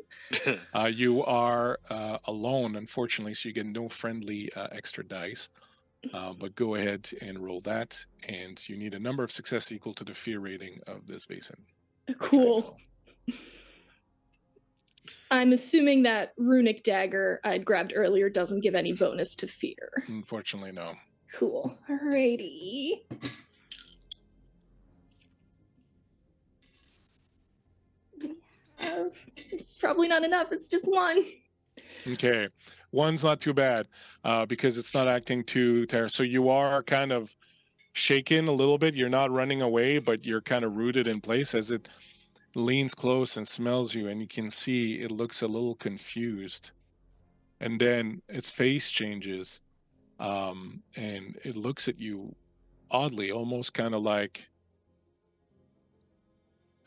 You are alone, unfortunately, so you get no friendly extra dice. But go ahead and roll that, and you need a number of success equal to the fear rating of this Vaesen. Cool. I'm assuming that runic dagger I'd grabbed earlier doesn't give any bonus to fear. Unfortunately, no. Cool. Alrighty. It's probably not enough. It's just one. Okay. One's not too bad because it's not acting too terrible. So you are kind of shaken a little bit. You're not running away, but you're kind of rooted in place as it leans close and smells you, and you can see it looks a little confused. And then its face changes, and it looks at you oddly, almost kind of like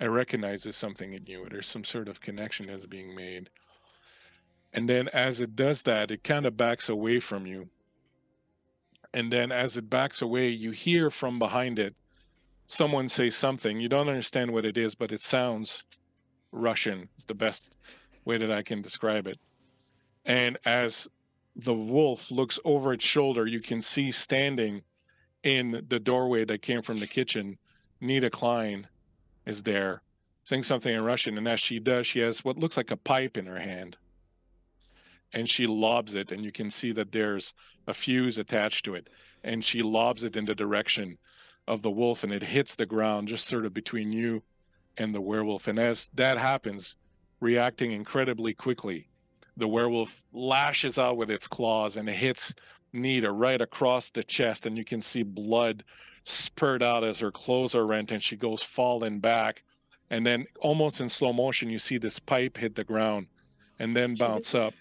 it recognizes something in you. There's some sort of connection that's being made. And then as it does that, it kind of backs away from you. And then as it backs away, you hear from behind it someone say something. You don't understand what it is, but it sounds Russian. It's the best way that I can describe it. And as the wolf looks over its shoulder, you can see standing in the doorway that came from the kitchen, Nita Klein is there saying something in Russian. And as she does, she has what looks like a pipe in her hand. And she lobs it, and you can see that there's a fuse attached to it. And she lobs it in the direction of the wolf, and it hits the ground just sort of between you and the werewolf. And as that happens, reacting incredibly quickly, the werewolf lashes out with its claws and it hits Nita right across the chest, and you can see blood spurt out as her clothes are rent, and she goes falling back. And then almost in slow motion, you see this pipe hit the ground and then bounce up.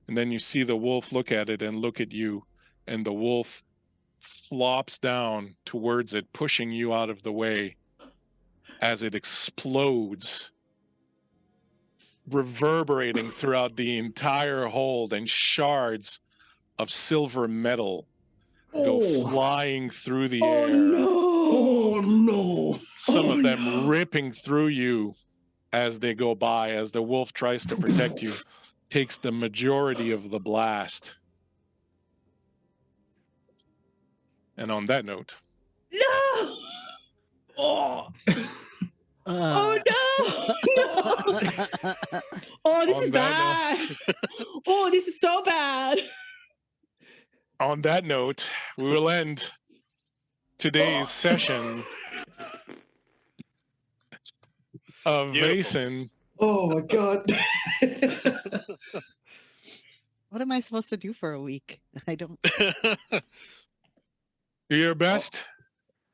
And then you see the wolf look at it and look at you, and the wolf flops down towards it, pushing you out of the way as it explodes, reverberating throughout the entire hold, and shards of silver metal go flying through the air. No. Oh, no. Some of them ripping through you as they go by, as the wolf tries to protect you, takes the majority of the blast. And on that note, No. Oh. Oh no. No. Oh, this On is that bad. Oh, this is so bad. on that note, we will end today's session of Beautiful. Vaesen. Oh, my God. What am I supposed to do for a week? I don't. Do your best.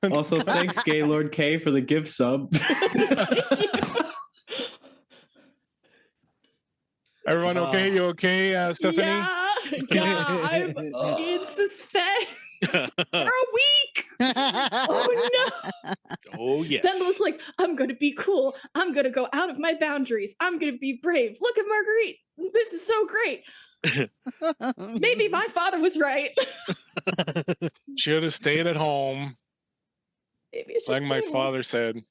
Also, thanks, Gaylord K, for the gift sub. Everyone okay? You okay, Stephanie? Yeah, I'm in suspense for a week. Oh no! Oh Then yes. was like, I'm gonna be cool. I'm gonna go out of my boundaries. I'm gonna be brave. Look at Marguerite. This is so great. Maybe my father was right. Should have stayed at home, Maybe it's like just my me. father said.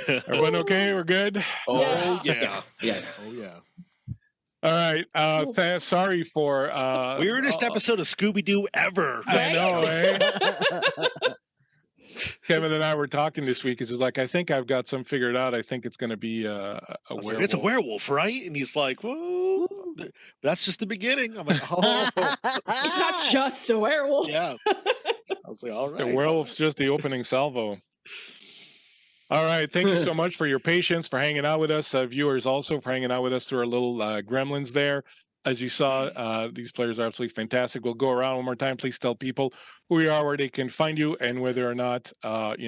Everyone okay? We're good? Oh Yeah. yeah. Yeah. Oh yeah. All right. Sorry for Weirdest episode of Scooby Doo ever. I Right? know, eh? Kevin and I were talking this week. He's like, I think I've got some figured out. I think it's going to be a I was werewolf. like, it's a werewolf, right? And he's like, well, that's just the beginning. I'm like, oh, It's not just a werewolf. yeah. I was like, all right. The werewolf's just the opening salvo. All right. Thank you so much for your patience, for hanging out with us. Viewers also for hanging out with us through our little gremlins there. As you saw, these players are absolutely fantastic. We'll go around one more time. Please tell people who you are, where they can find you, and whether or not, you're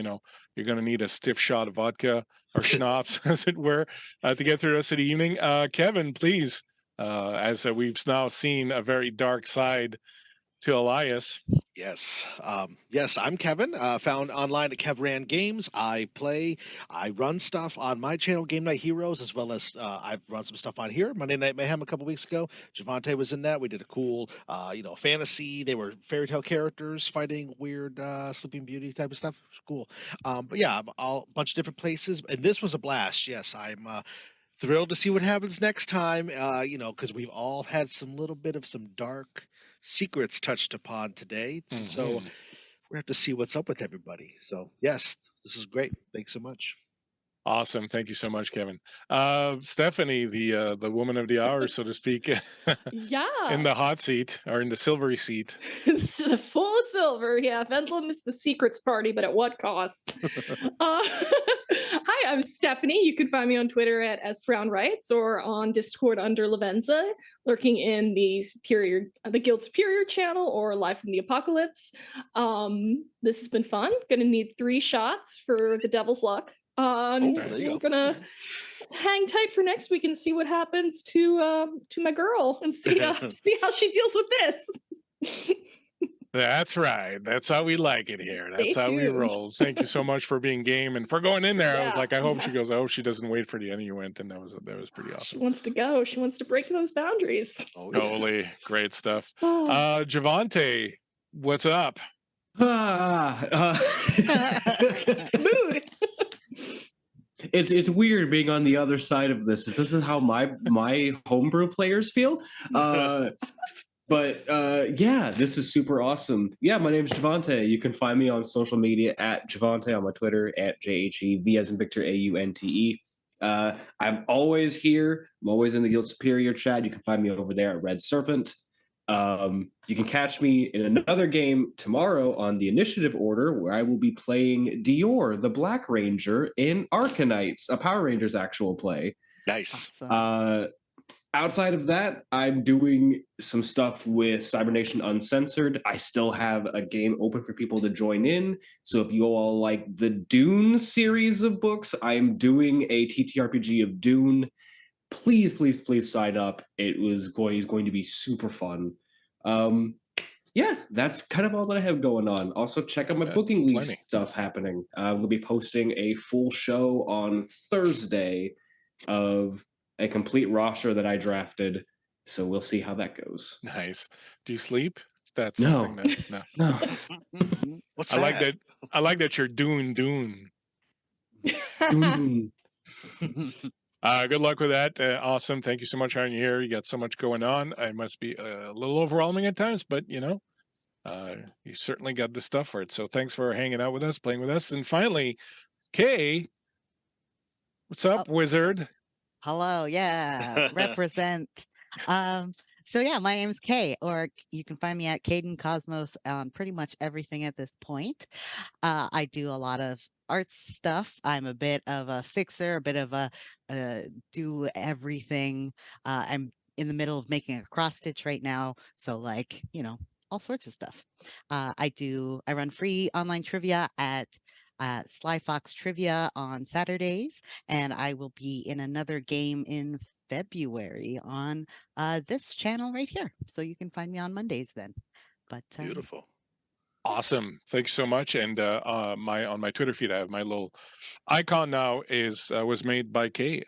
going to need a stiff shot of vodka or schnapps, as it were, to get through the rest of the evening. Kevin, please, as we've now seen a very dark side to Elias. Yes. Yes, I'm Kevin, found online at KevRan Games. I run stuff on my channel, Game Night Heroes, as well as I've run some stuff on here, Monday Night Mayhem a couple weeks ago. Javante was in that. We did a cool, fantasy. They were fairy tale characters fighting weird Sleeping Beauty type of stuff. It was cool. But yeah, I'm all a bunch of different places. And this was a blast. Yes, I'm thrilled to see what happens next time, because we've all had some little bit of some dark secrets touched upon today. So we're gonna have to see what's up with everybody. So yes, this is great. Thanks so much. Awesome. Thank you so much, Kevin. Stephanie, the woman of the hour, so to speak, Yeah. in the hot seat or in the silvery seat. It's full of silver. Yeah, Vendlum is the secrets party, but at what cost? Hi, I'm Stephanie. You can find me on Twitter at sbrownwrites or on Discord under Lavenza, lurking in the Guild Superior channel or Live from the Apocalypse. This has been fun. Gonna need 3 shots for the Devil's Luck. And there you we're go. gonna hang tight for next week and see what happens to my girl and see see how she deals with this. That's right. That's how we like it here. That's Stay how we tuned. roll. Thank you so much for being game and for going in there. I was Yeah. like, I hope she goes. I hope she doesn't wait for the end. You went, and that was pretty She awesome. wants to go. She wants to break those boundaries. Oh, yeah. Totally great stuff. Oh, Javante, what's up? mood. It's weird being on the other side of this. This is how my homebrew players feel. But yeah, this is super awesome. Yeah, my name is Javante. You can find me on social media at Javante on my Twitter at JHEV as in Victor AUNTE. I'm always here. I'm always in the Guild Superior chat. You can find me over there at Red Serpent. You can catch me in another game tomorrow on the initiative order where I will be playing Dior, the Black Ranger, in Arcanites, a Power Rangers actual play. Nice. Awesome. Outside of that, I'm doing some stuff with Cybernation Uncensored. I still have a game open for people to join in. So if you all like the Dune series of books, I'm doing a TTRPG of Dune. Please, please, please sign up. It's going to be super fun. Yeah, that's kind of all that I have going on. Also, check out my booking league plenty. stuff happening. We'll be posting a full show on Thursday of a complete roster that I drafted. So we'll see how that goes. Nice. Do you sleep? Is that No. something that No. What's I that? like that. I like that you're doing Dune. Mm. Good luck with that. Awesome. Thank you so much for having you here. You got so much going on. It must be a little overwhelming at times, but you certainly got the stuff for it. So thanks for hanging out with us, playing with us. And finally, Kay, what's up, wizard? Hello, yeah, represent. So yeah, my name's Kay, or you can find me at Caden Cosmos on pretty much everything at this point. I do a lot of arts stuff. I'm a bit of a fixer, a bit of a do everything. I'm in the middle of making a cross stitch right now, so all sorts of stuff. I run free online trivia at Sly Fox Trivia on Saturdays, and I will be in another game in February on this channel right here. So you can find me on Mondays then. But Beautiful. Awesome. Thank you so much. And on my Twitter feed, I have my little icon now is was made by Kay.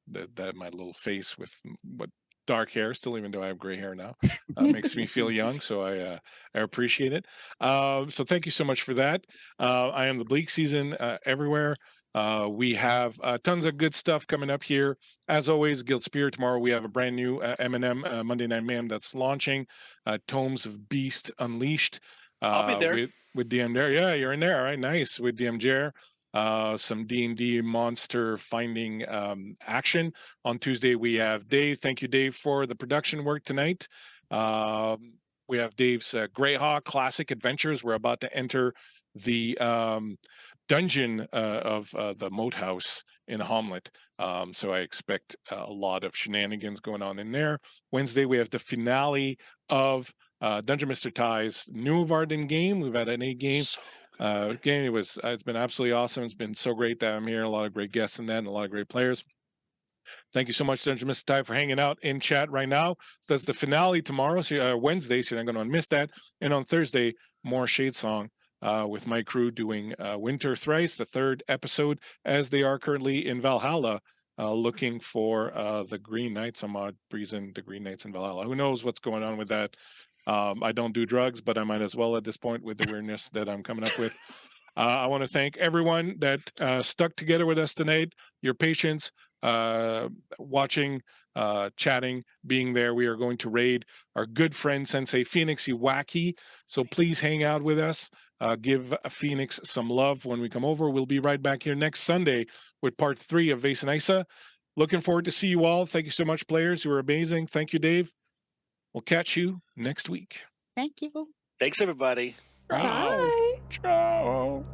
That my little face with what dark hair, still even though I have gray hair now, makes me feel young. So I appreciate it. So thank you so much for that. I am the Bleakseason everywhere. We have tons of good stuff coming up here. As always, Guild Spirit tomorrow. We have a brand new M&M Monday Night Mayhem that's launching. Tomes of Beast Unleashed. I'll be there. With DM there. Yeah, you're in there. All right, nice. With DM Jer. Some D&D monster finding action. On Tuesday, we have Dave. Thank you, Dave, for the production work tonight. We have Dave's Greyhawk Classic Adventures. We're about to enter the dungeon of the Moat House in Hamlet. So I expect a lot of shenanigans going on in there. Wednesday, we have the finale of Dungeon Mr. Ty's New Varden game. We've had an 8 game. Game. It's been absolutely awesome. It's been so great that I'm here. A lot of great guests in that and a lot of great players. Thank you so much, Dungeon Mr. Ty, for hanging out in chat right now. So that's the finale tomorrow, so, Wednesday, so you're not going to miss that. And on Thursday, more Shade Song with my crew doing Winter Thrice, the 3rd episode, as they are currently in Valhalla, looking for the Green Knights. I'm breezing the Green Knights in Valhalla. Who knows what's going on with that? I don't do drugs, but I might as well at this point with the weirdness that I'm coming up with. I want to thank everyone that stuck together with us tonight, your patience, watching, chatting, being there. We are going to raid our good friend Sensei Phoenix Iwaki. So please hang out with us. Give Phoenix some love when we come over. We'll be right back here next Sunday with part 3 of Vaesen Isa. Looking forward to see you all. Thank you so much, players. You were amazing. Thank you, Dave. We'll catch you next week. thank you. Thanks, everybody. Bye. Ciao.